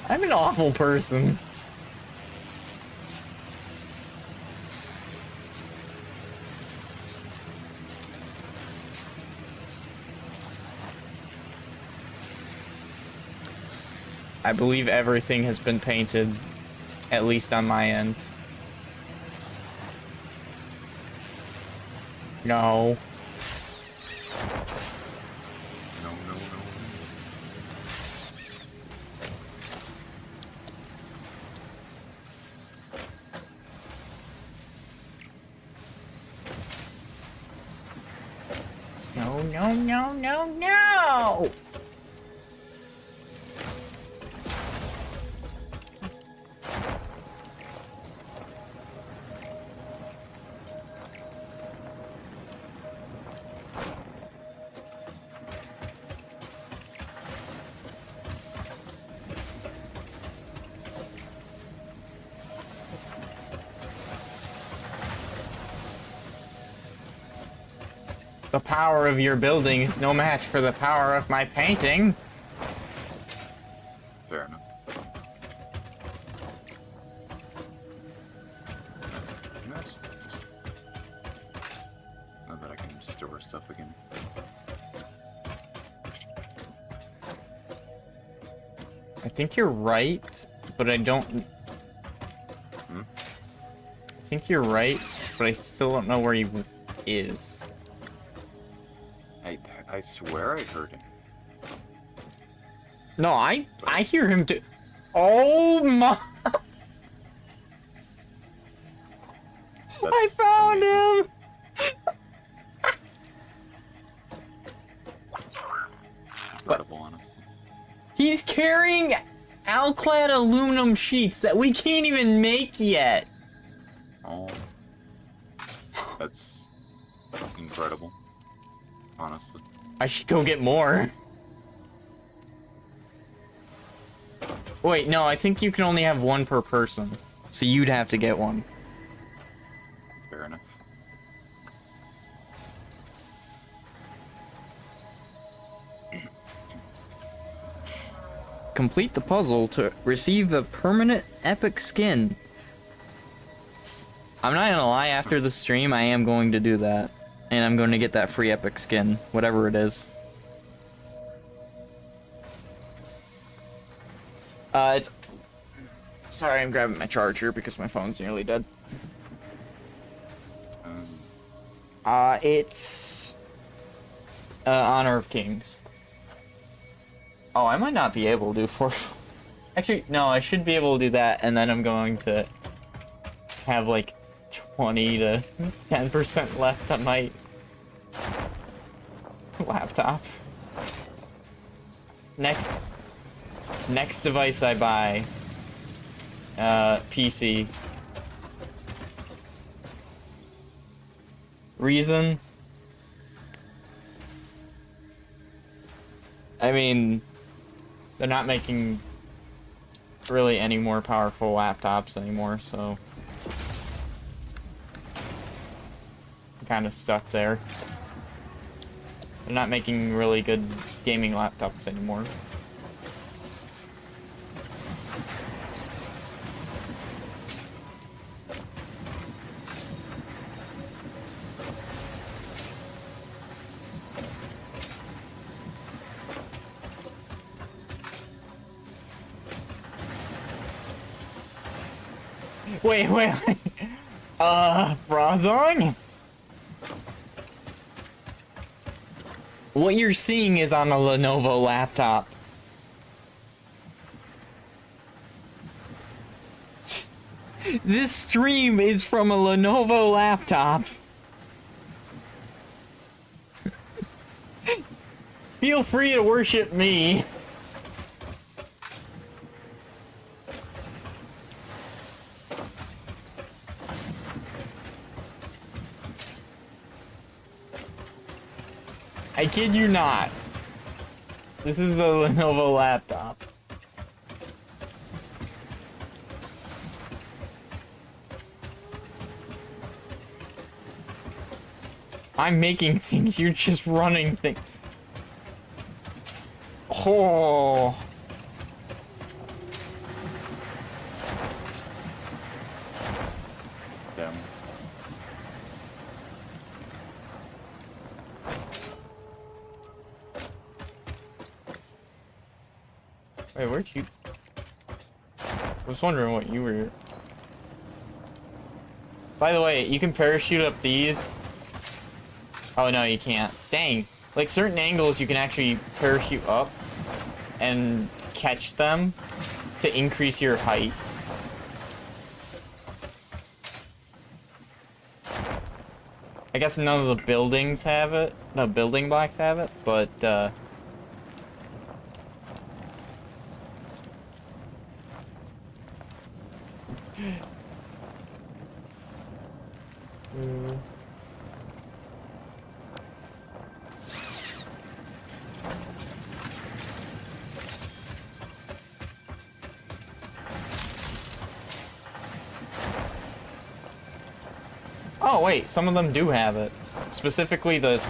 I'm an awful person. I believe everything has been painted, at least on my end. No. No, no, no. No, no, no, no, no! The power of your building is no match for the power of my painting. Fair enough. That's just... Now that I can store stuff again. I think you're right, but I don't... Hmm? I think you're right, but I still don't know where he is. I swear I heard him. No, I hear him too. Oh my! I found him! Incredible, honestly. He's carrying alclad aluminum sheets that we can't even make yet. Oh. That's incredible. Honestly. I should go get more. Wait, no, I think you can only have one per person. So you'd have to get one. Fair enough. Complete the puzzle to receive the permanent epic skin. I'm not gonna lie, after the stream, I am going to do that. And I'm going to get that free epic skin, whatever it is. It's... Sorry, I'm grabbing my charger because my phone's nearly dead. It's... Honor of Kings. Oh, I might not be able to do for... Actually, no, I should be able to do that, and then I'm going to have, like, 20 to 10% left on my laptop. Next device I buy, PC. Reason? I mean, they're not making really any more powerful laptops anymore, so I'm kind of stuck there. They're not making really good gaming laptops anymore. Wait. Brazong? What you're seeing is on a Lenovo laptop. This stream is from a Lenovo laptop. Feel free to worship me. I kid you not. This is a Lenovo laptop. I'm making things, you're just running things. Oh. Damn. Wait, where'd you... I was wondering what you were... By the way, you can parachute up these. Oh no, you can't. Dang. Like certain angles you can actually parachute up and catch them to increase your height. I guess none of the buildings have it. The building blocks have it, but oh wait, some of them do have it. Specifically the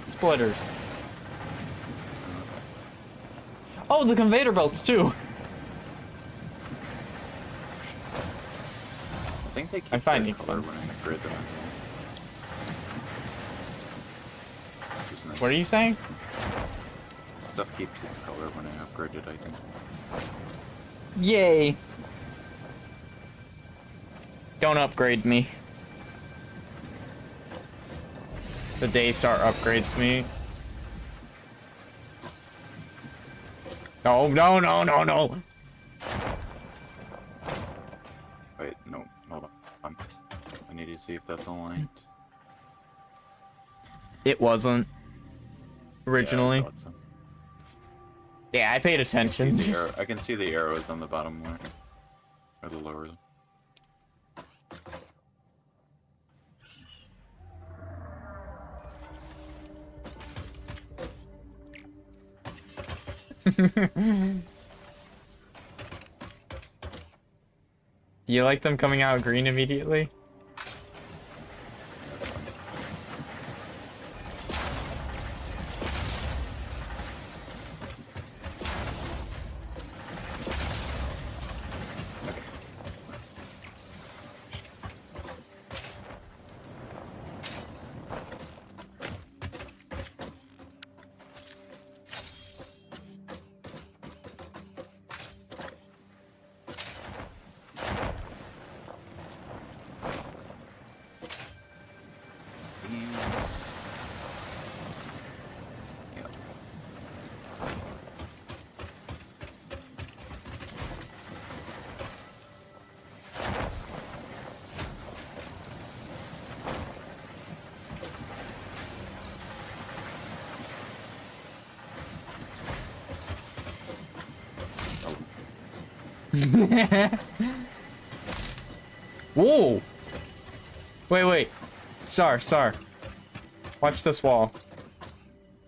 splitters. Oh, the conveyor belts too. I think they keep I'm finding their color fun. when I upgrade them. Which is nice. What are you saying? Stuff keeps its color when I upgrade it, I think. Yay. Don't upgrade me. The Daystar upgrades me. No, no, no, no, no. Wait, no, hold on. I need to see if that's aligned. It wasn't. Originally. Yeah, I thought so. Yeah, I paid attention. I can see the arrows on the bottom one. Or the lower. You like them coming out green immediately? Whoa! Wait. Star. Watch this wall.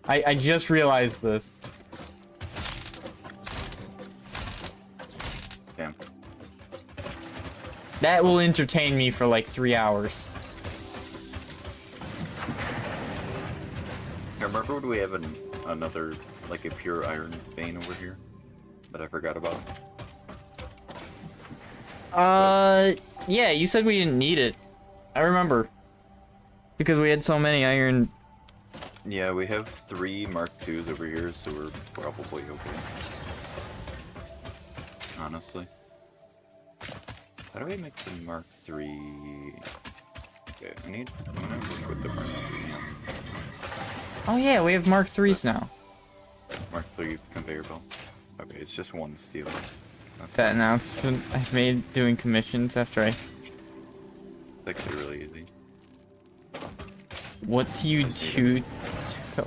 I just realized this. Damn. That will entertain me for like 3 hours. Now, remember when we have another, like a pure iron vein over here? That I forgot about? Yeah, you said we didn't need it. I remember. Because we had so many iron... Yeah, we have 3 Mark IIs over here, so we're probably okay. Honestly. How do we make the Mark III? Okay, I'm gonna look with the Mark III. Oh yeah, we have Mark IIIs now. Mark III conveyor belts. Okay, it's just one steel. That's That fine. announcement I made doing commissions after I... It's actually really easy. What do you do to...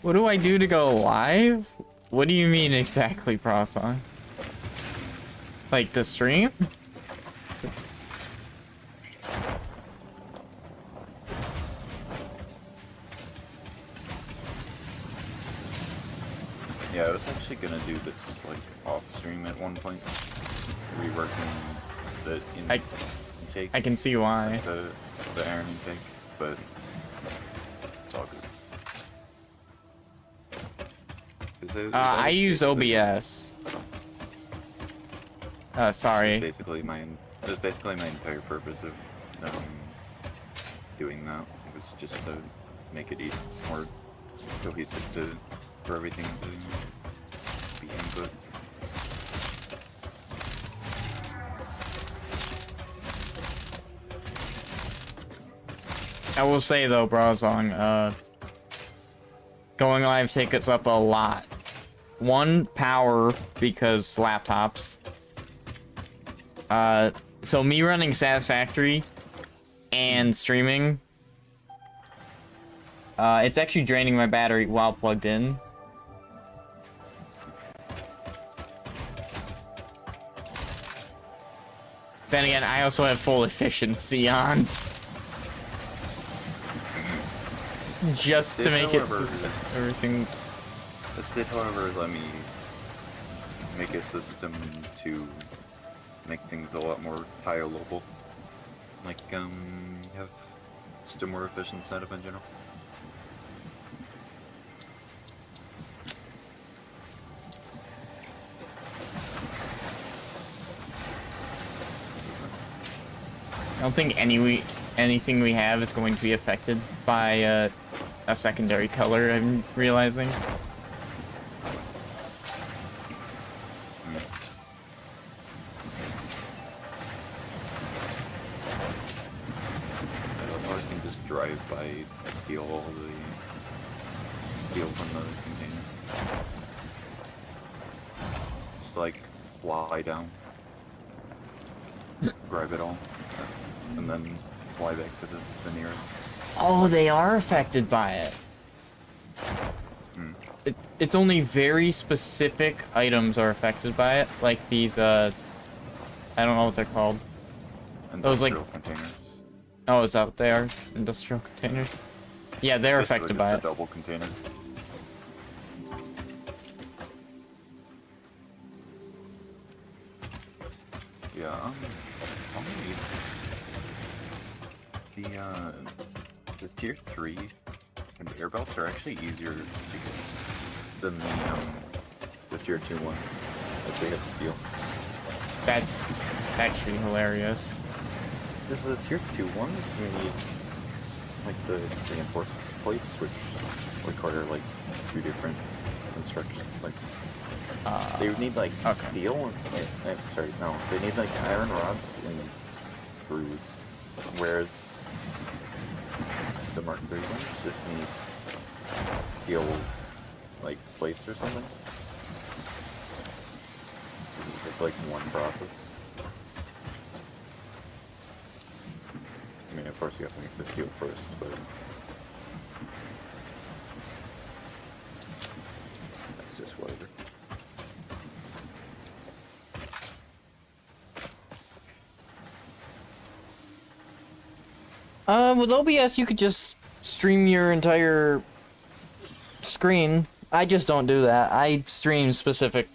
What do I do to go live? What do you mean exactly, Proson? Like the stream? Yeah, I was actually gonna do this like off stream at one point, reworking the intake. I can see why. The iron intake, but it's all good. I use OBS. Sorry. That's basically my entire purpose of doing that. It was just to make it more cohesive for everything to be input. I will say though, Brazong, going live takes us up a lot. One, power, because laptops. So me running Satisfactory and streaming, it's actually draining my battery while plugged in. Then again, I also have full efficiency on. Just to make everything. This did, however, let me make a system to make things a lot more tile-able. Like, you have just a more efficient setup in general. I don't think anything we have is going to be affected by a secondary color, I'm realizing. I can just drive by and steal all the steel from the containers. Just like fly down, grab it all, and then fly back to the nearest. Oh, they are affected by it. It's only very specific items are affected by it, like these, I don't know what they're called. Those, like... containers. Oh, is that what they are? Industrial containers? Yeah, they're affected by it. Just a double container. Yeah, I'll need the tier 3 conveyor belts are actually easier to get than the tier 2 ones. Like they have steel. That's actually hilarious. Because the tier 2 ones, we need like the reinforced plates, which require like 2 different constructions. Like they would need like steel. Sorry, no, they need like iron rods and screws, whereas the Mark III ones just need steel like plates or something. It's just like one process. I mean, of course you have to make the steel first, but that's just whatever. With OBS, you could just stream your entire screen. I just don't do that. I stream specific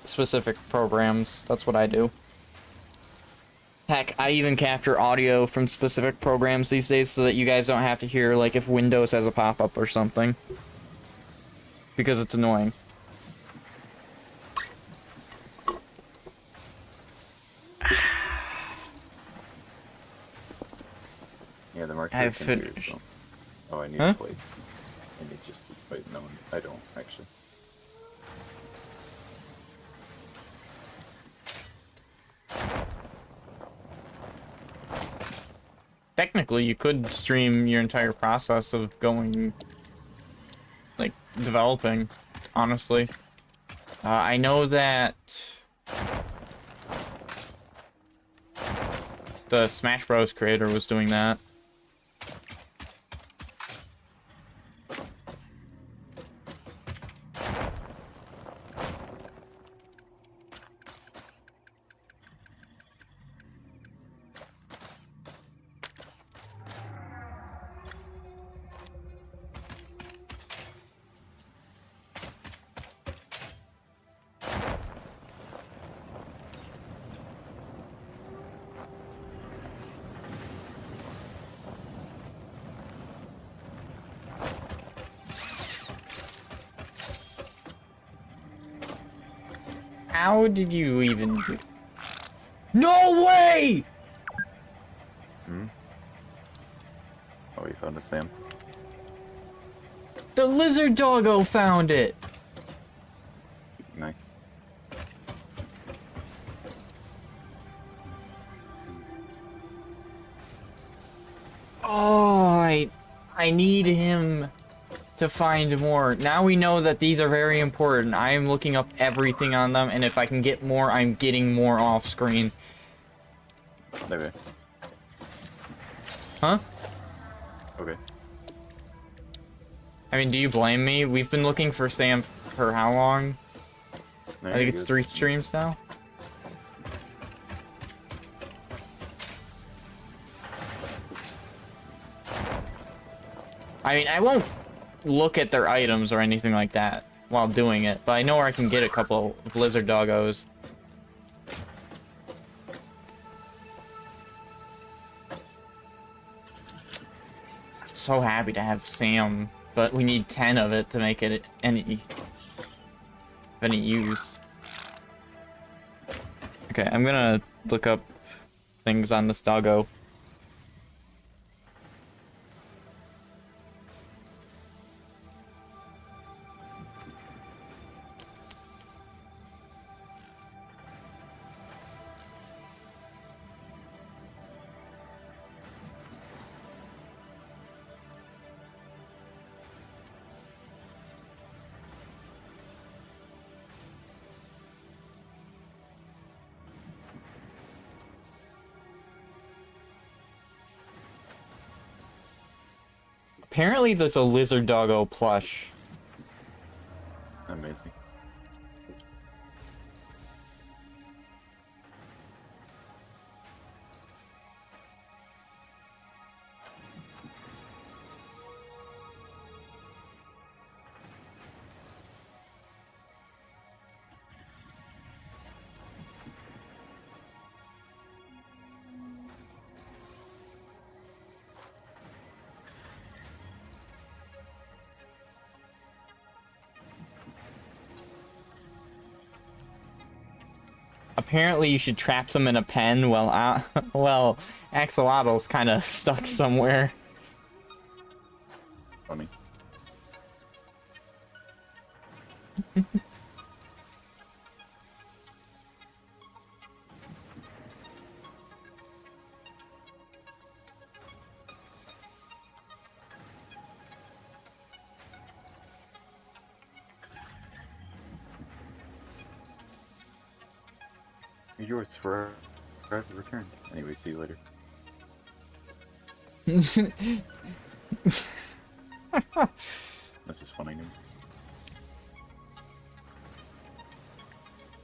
specific programs. That's what I do. Heck, I even capture audio from specific programs these days so that you guys don't have to hear, like, if Windows has a pop-up or something. Because it's annoying. Yeah, the Mark I've III can do finished. so. Oh, I need Huh? plates. I need just wait, no, I don't actually. Technically, you could stream your entire process of going, like, developing, honestly. I know that the Smash Bros. Creator was doing that. How did you even do? No way! Hmm? Oh, we found a Sam. The lizard doggo found it! Nice. Oh, I need him to find more. Now we know that these are very important. I am looking up everything on them, and if I can get more, I'm getting more off screen. Okay. Huh? Okay. I mean, do you blame me? We've been looking for Sam for how long? No, I think you're it's good. 3 streams now. I mean, I won't look at their items or anything like that while doing it, but I know where I can get a couple of lizard doggos. So happy to have Sam, but we need 10 of it to make it any use. Okay, I'm gonna look up things on this doggo. Apparently there's a lizard doggo plush. Amazing. Apparently you should trap them in a pen while well, Axolotl's kind of stuck somewhere. Funny. Yours forever returned. Anyway, see you later. This is funny to me.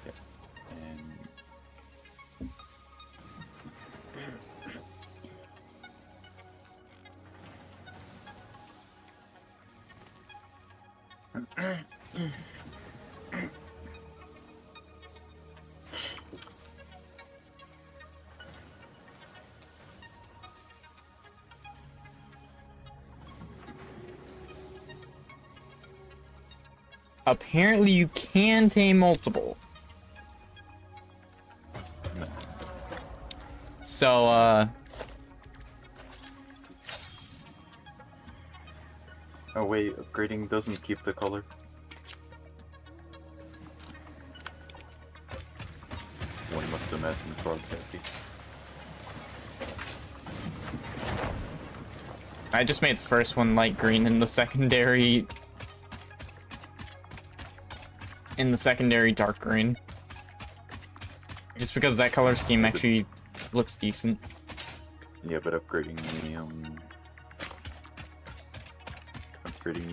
Yeah. And Apparently you can tame multiple. nice. So, Oh wait, upgrading doesn't keep the color. One must imagine the frog happy. I just made the first one light green and the secondary dark green. Just because that color scheme actually looks decent. Yeah, but upgrading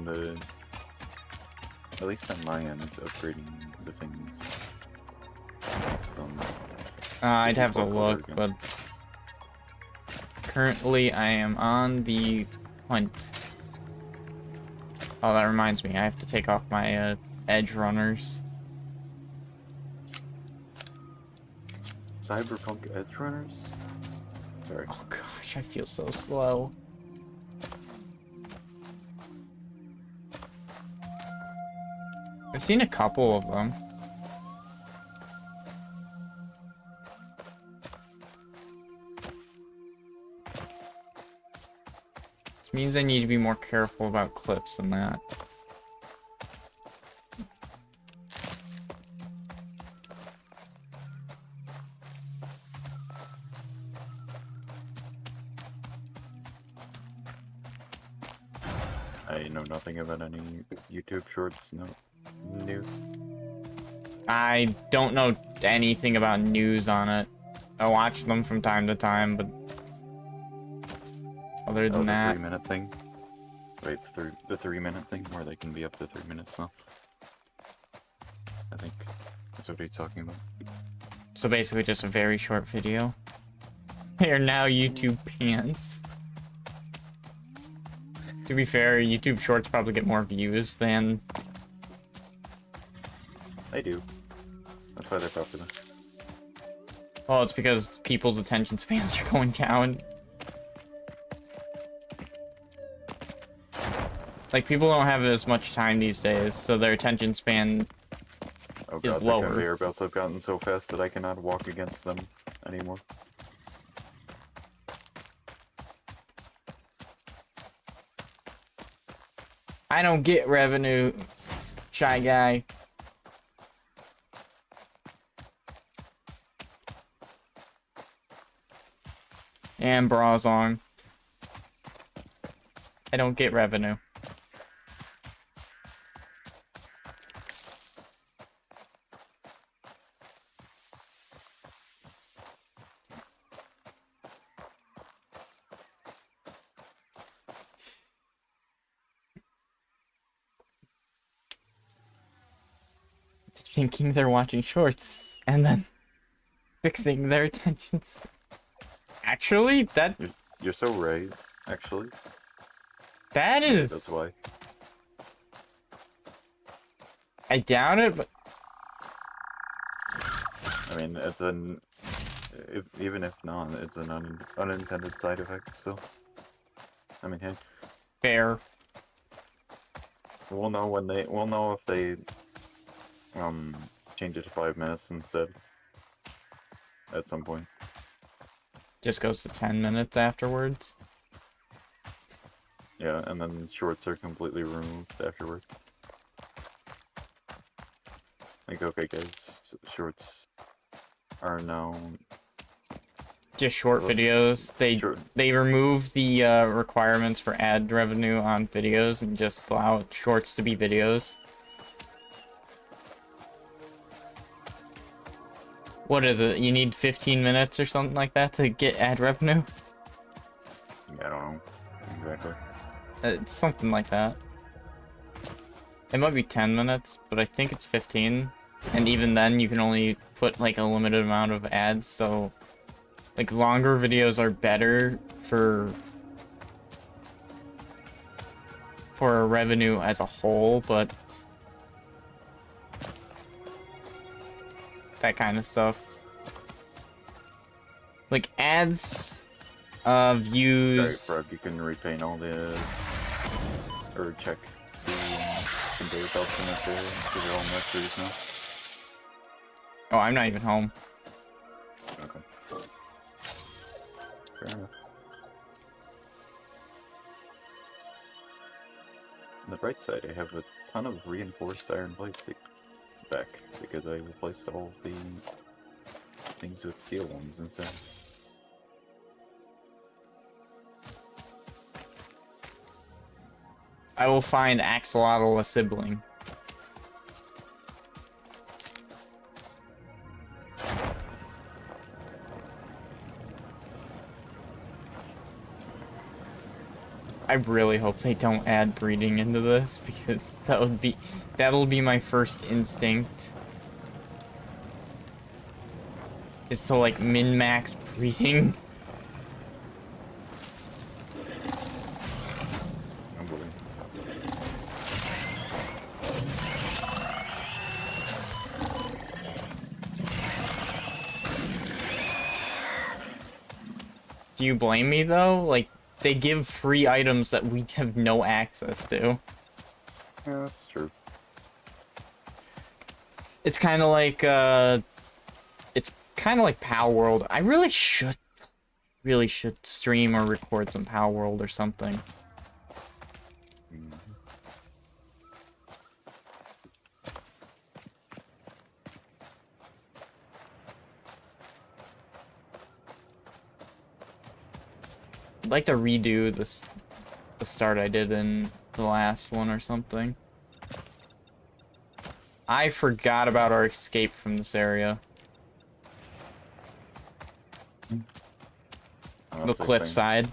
the, at least on my end, upgrading the things. Some I'd have to default color look, again. but currently I am on the hunt. Oh, that reminds me, I have to take off my edge runners. Cyberpunk Edge Runners? Sorry. Oh gosh, I feel so slow. I've seen a couple of them. Which means I need to be more careful about clips than that. I know nothing about any YouTube Shorts, no news. I don't know anything about news on it. I watch them from time to time, but other than the that, 3-minute thing. Wait, the 3-minute thing where they can be up to 3 minutes now. I think that's what he's talking about. so basically just a very short video. They are now YouTube pants. To be fair, YouTube Shorts probably get more views than... They do. That's why they're popular. Well, it's because people's attention spans are going down. Like, people don't have as much time these days, so their attention span Oh is god, the lower. conveyor belts have gotten so fast that I cannot walk against them anymore. I don't get revenue, Shy Guy. And Brazong. I don't get revenue. Thinking they're watching shorts and then fixing their attention span. Actually, You're so right, actually. that Yeah, is... that's why. I doubt it, but... I mean, it's an... even if not, it's an unintended side effect, so... I mean, hey. Fair. We'll know when they... We'll know if they... change it to 5 minutes instead. At some point. Just goes to 10 minutes afterwards. Yeah, and then shorts are completely removed afterwards. Like, okay guys, shorts are now... Just short videos. They remove the requirements for ad revenue on videos and just allow shorts to be videos. What is it? You need 15 minutes or something like that to get ad revenue? I don't know. Exactly. It's something like that. It might be 10 minutes, but I think it's 15. And even then, you can only put like a limited amount of ads, so... Like, longer videos are better for revenue as a whole, but... that kind of stuff. Like, ads, views... Sorry, Frog, you can repaint all the... or check the conveyor belts in this area, because they're all mysteries now. Oh, I'm not even home. Okay. Fair enough. On the bright side, I have a ton of reinforced iron plates back, because I replaced all of the things with steel ones instead. I will find Axolotl a sibling. I really hope they don't add breeding into this, because that'll be my first instinct. Is to like min-max breeding. Oh boy. Do you blame me though? Like, they give free items that we have no access to. Yeah, that's true. It's kind of like, Power World. I really should stream or record some Power World or something. I'd like to redo this, the start I did in the last one or something. I forgot about our escape from this area. The cliffside.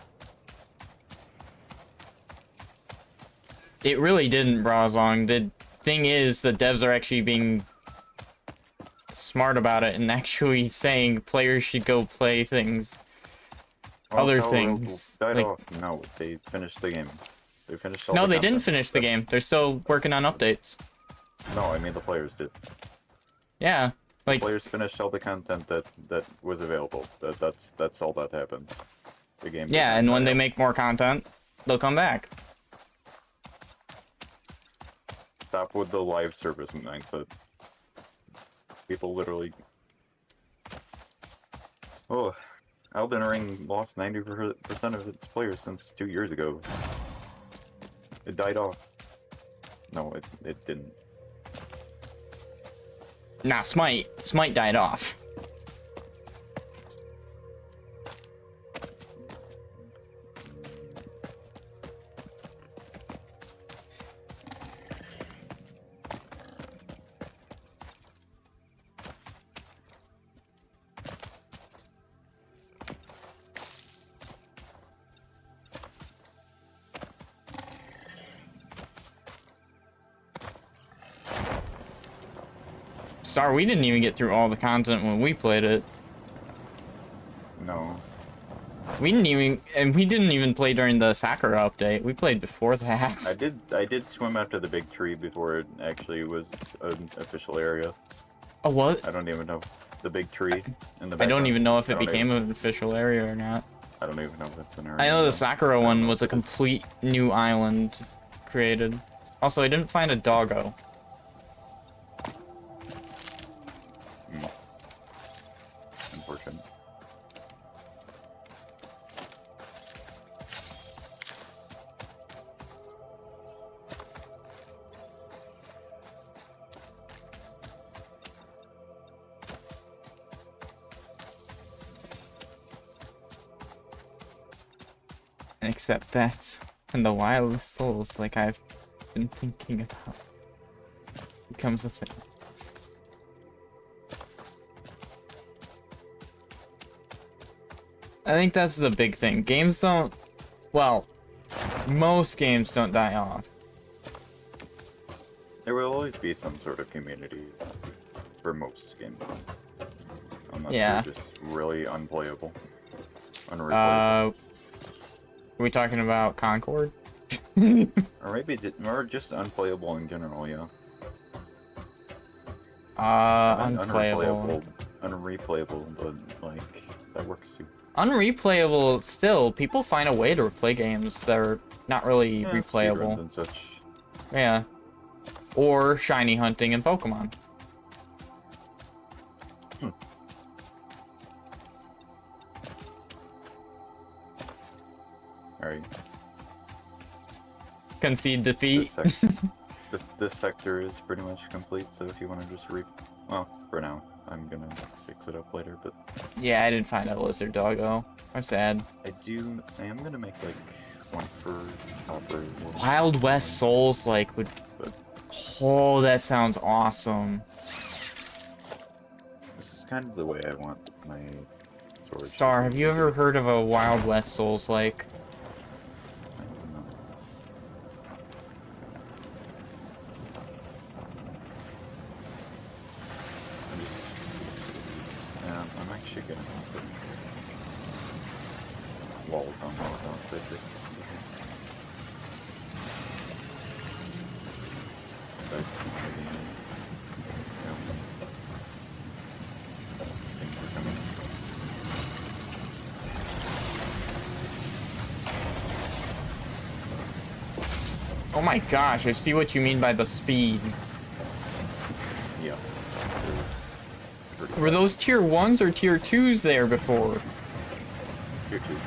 It really didn't, Brazong. The thing is, the devs are actually being smart about it and actually saying players should go play things. Other things. Like, no, they finished the game. They finished all no, the they content. didn't finish the game. They're still working on updates. No, I mean the players did. Yeah, like Players finished all the content that was available. That's all that happens. The game. yeah, doesn't and when die they out. make more content, they'll come back. Stop with the live service mindset. People literally. Oh, Elden Ring lost 90% of its players since 2 years ago. It died off. No, it didn't. Nah, Smite died off. Star, we didn't even get through all the content when we played it. No. We didn't even play during the Sakura update. We played before that. I did swim after the big tree before it actually was an official area. Oh, what? I don't even know. The big tree in the I background. don't even know if I it don't became even- an official area or not. I don't even know if it's an area. I know the no. Sakura I don't one know was if a it is. complete new island created. Also, I didn't find a doggo. Unfortunate. Except that, and the wildest souls, like I've been thinking about, becomes a thing. I think that's a big thing. Games don't, well, most games don't die off. There will always be some sort of community for most games. Unless Yeah. they're just really unplayable. Unreplayable. Are we talking about Concord? Or maybe just unplayable in general, yeah. Unplayable. Unreplayable, but like, that works too. Unreplayable, still, people find a way to replay games that are not really Yeah, replayable. speedruns and such. Yeah. Or shiny hunting in Pokemon. Alright. Concede defeat. This sector is pretty much complete, so if you want to just well, for now. I'm gonna fix it up later, but Yeah, I didn't find a lizard doggo. I'm sad. I am gonna make like one for Hopper as well. Wild West Souls like would. Oh, that sounds awesome. This is kind of the way I want my storage. Star, system have you to ever be. heard of a Wild West Souls like? I don't know. I'm actually gonna put walls on those outside things. So, maybe, things are coming. Oh my gosh, I see what you mean by the speed. Yeah. Were those tier 1s or tier 2s there before? Tier 2s.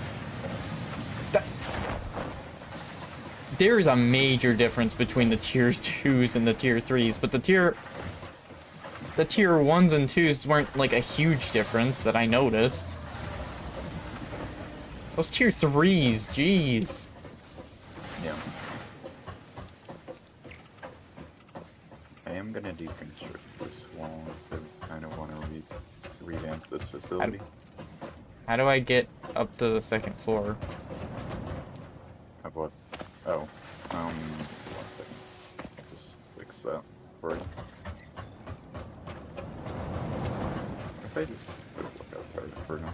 There is a major difference between the tier 2s and the tier 3s, but the tier 1s and 2s weren't like a huge difference that I noticed. Those tier 3s, jeez. Yeah. I am gonna deconstruct this wall, so I kind of want to revamp this facility. How do I get up to the second floor? Of what? Oh. 1 second. Just fix that for you. If I just put a lookout target for now.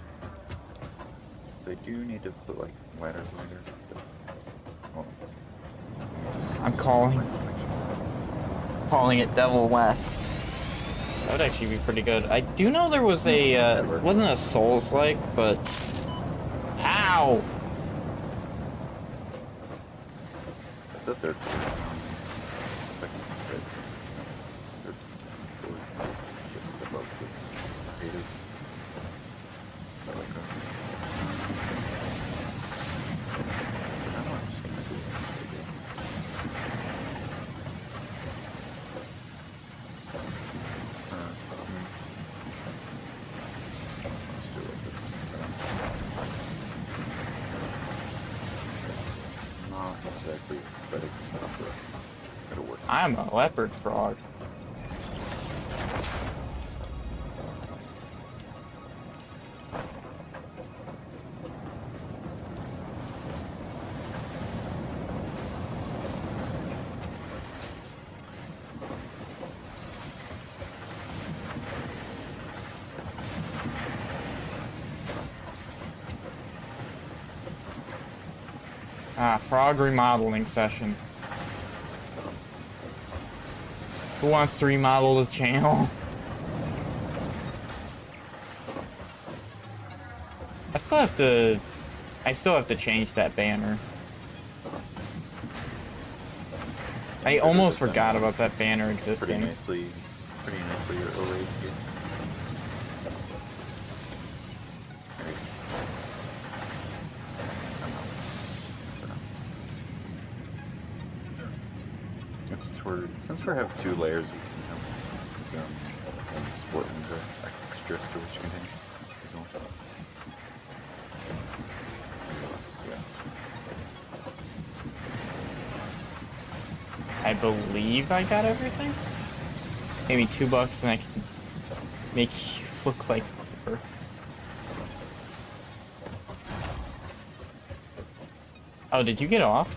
So I do need to put like ladders later. Hold on. I'm calling it Devil West. That would actually be pretty good. I do know there was a, it wasn't a Souls-like, but... Ow! That's a third floor. Second, third. Third floor is just above the creative. I like that. How much can I do? Let's do it like this. Not exactly aesthetic, but it'll work. I'm a leopard frog. Ah, frog remodeling session. Who wants to remodel the channel? I still have to change that banner. I almost forgot about that banner Pretty existing. nicely arrayed here. Since we have 2 layers, we can have and split into extra storage containers as well. Yeah. I believe I got everything. Maybe $2 and I can make you look like paper. Oh, did you get off?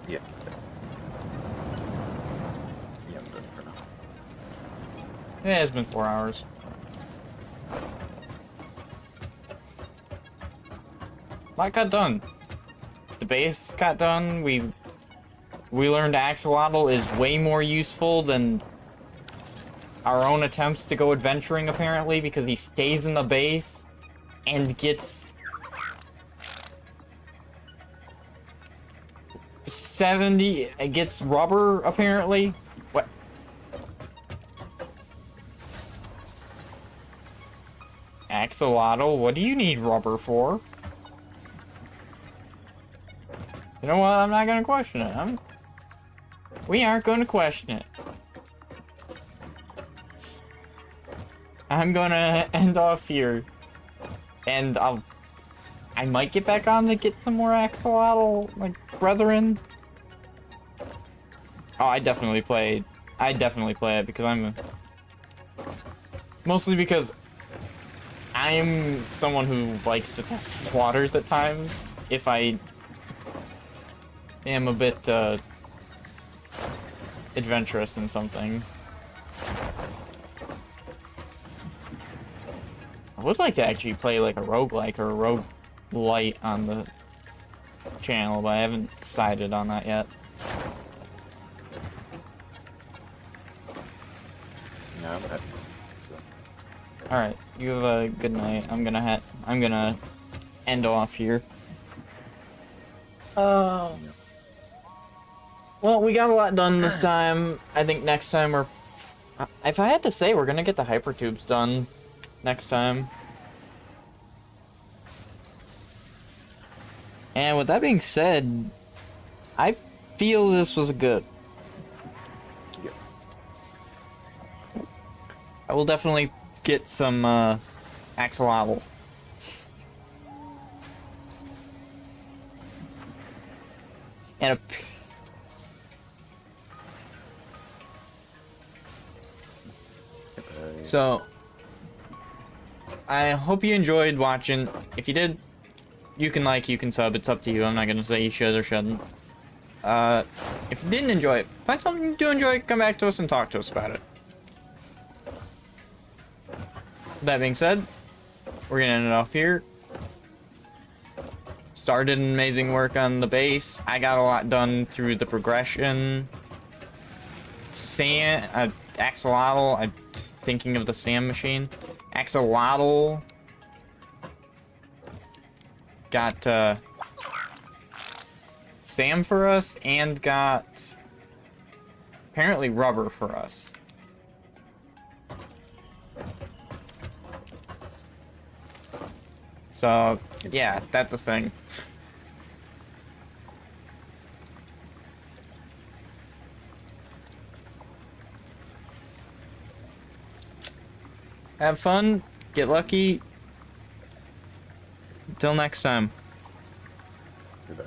Yeah. Yes. Yeah, I'm done for now. Yeah, it's been 4 hours. A lot got done. The base got done. We learned axolotl is way more useful than our own attempts to go adventuring, apparently, because he stays in the base and gets 70. It gets rubber, apparently. What? Axolotl, what do you need rubber for? You know what? I'm not gonna question it. We aren't gonna question it. I'm gonna end off here, and I might get back on to get some more axolotl, like, brethren. Oh, I definitely play it because mostly because I'm someone who likes to test waters at times. If I am a bit, adventurous in some things. I would like to actually play like a roguelike or a roguelite on the channel, but I haven't decided on that yet. No, I'm happy. So. Alright, you have a good night. I'm gonna end off here. Well, we got a lot done this time. I think next time if I had to say, we're gonna get the hypertubes done next time. And with that being said, I feel this was good. Yeah. I will definitely get some axolotl. And a So, I hope you enjoyed watching. If you did, you can like, you can sub, it's up to you. I'm not gonna say you should or shouldn't. If you didn't enjoy it, find something to enjoy, come back to us and talk to us about it. That being said, we're gonna end it off here. Started an amazing work on the base. I got a lot done through the progression. Axolotl, I'm thinking of the Sam machine. Axolotl. Got, Sam for us, and got apparently rubber for us. So, yeah, that's a thing. Have fun, get lucky. Until next time. Goodbye.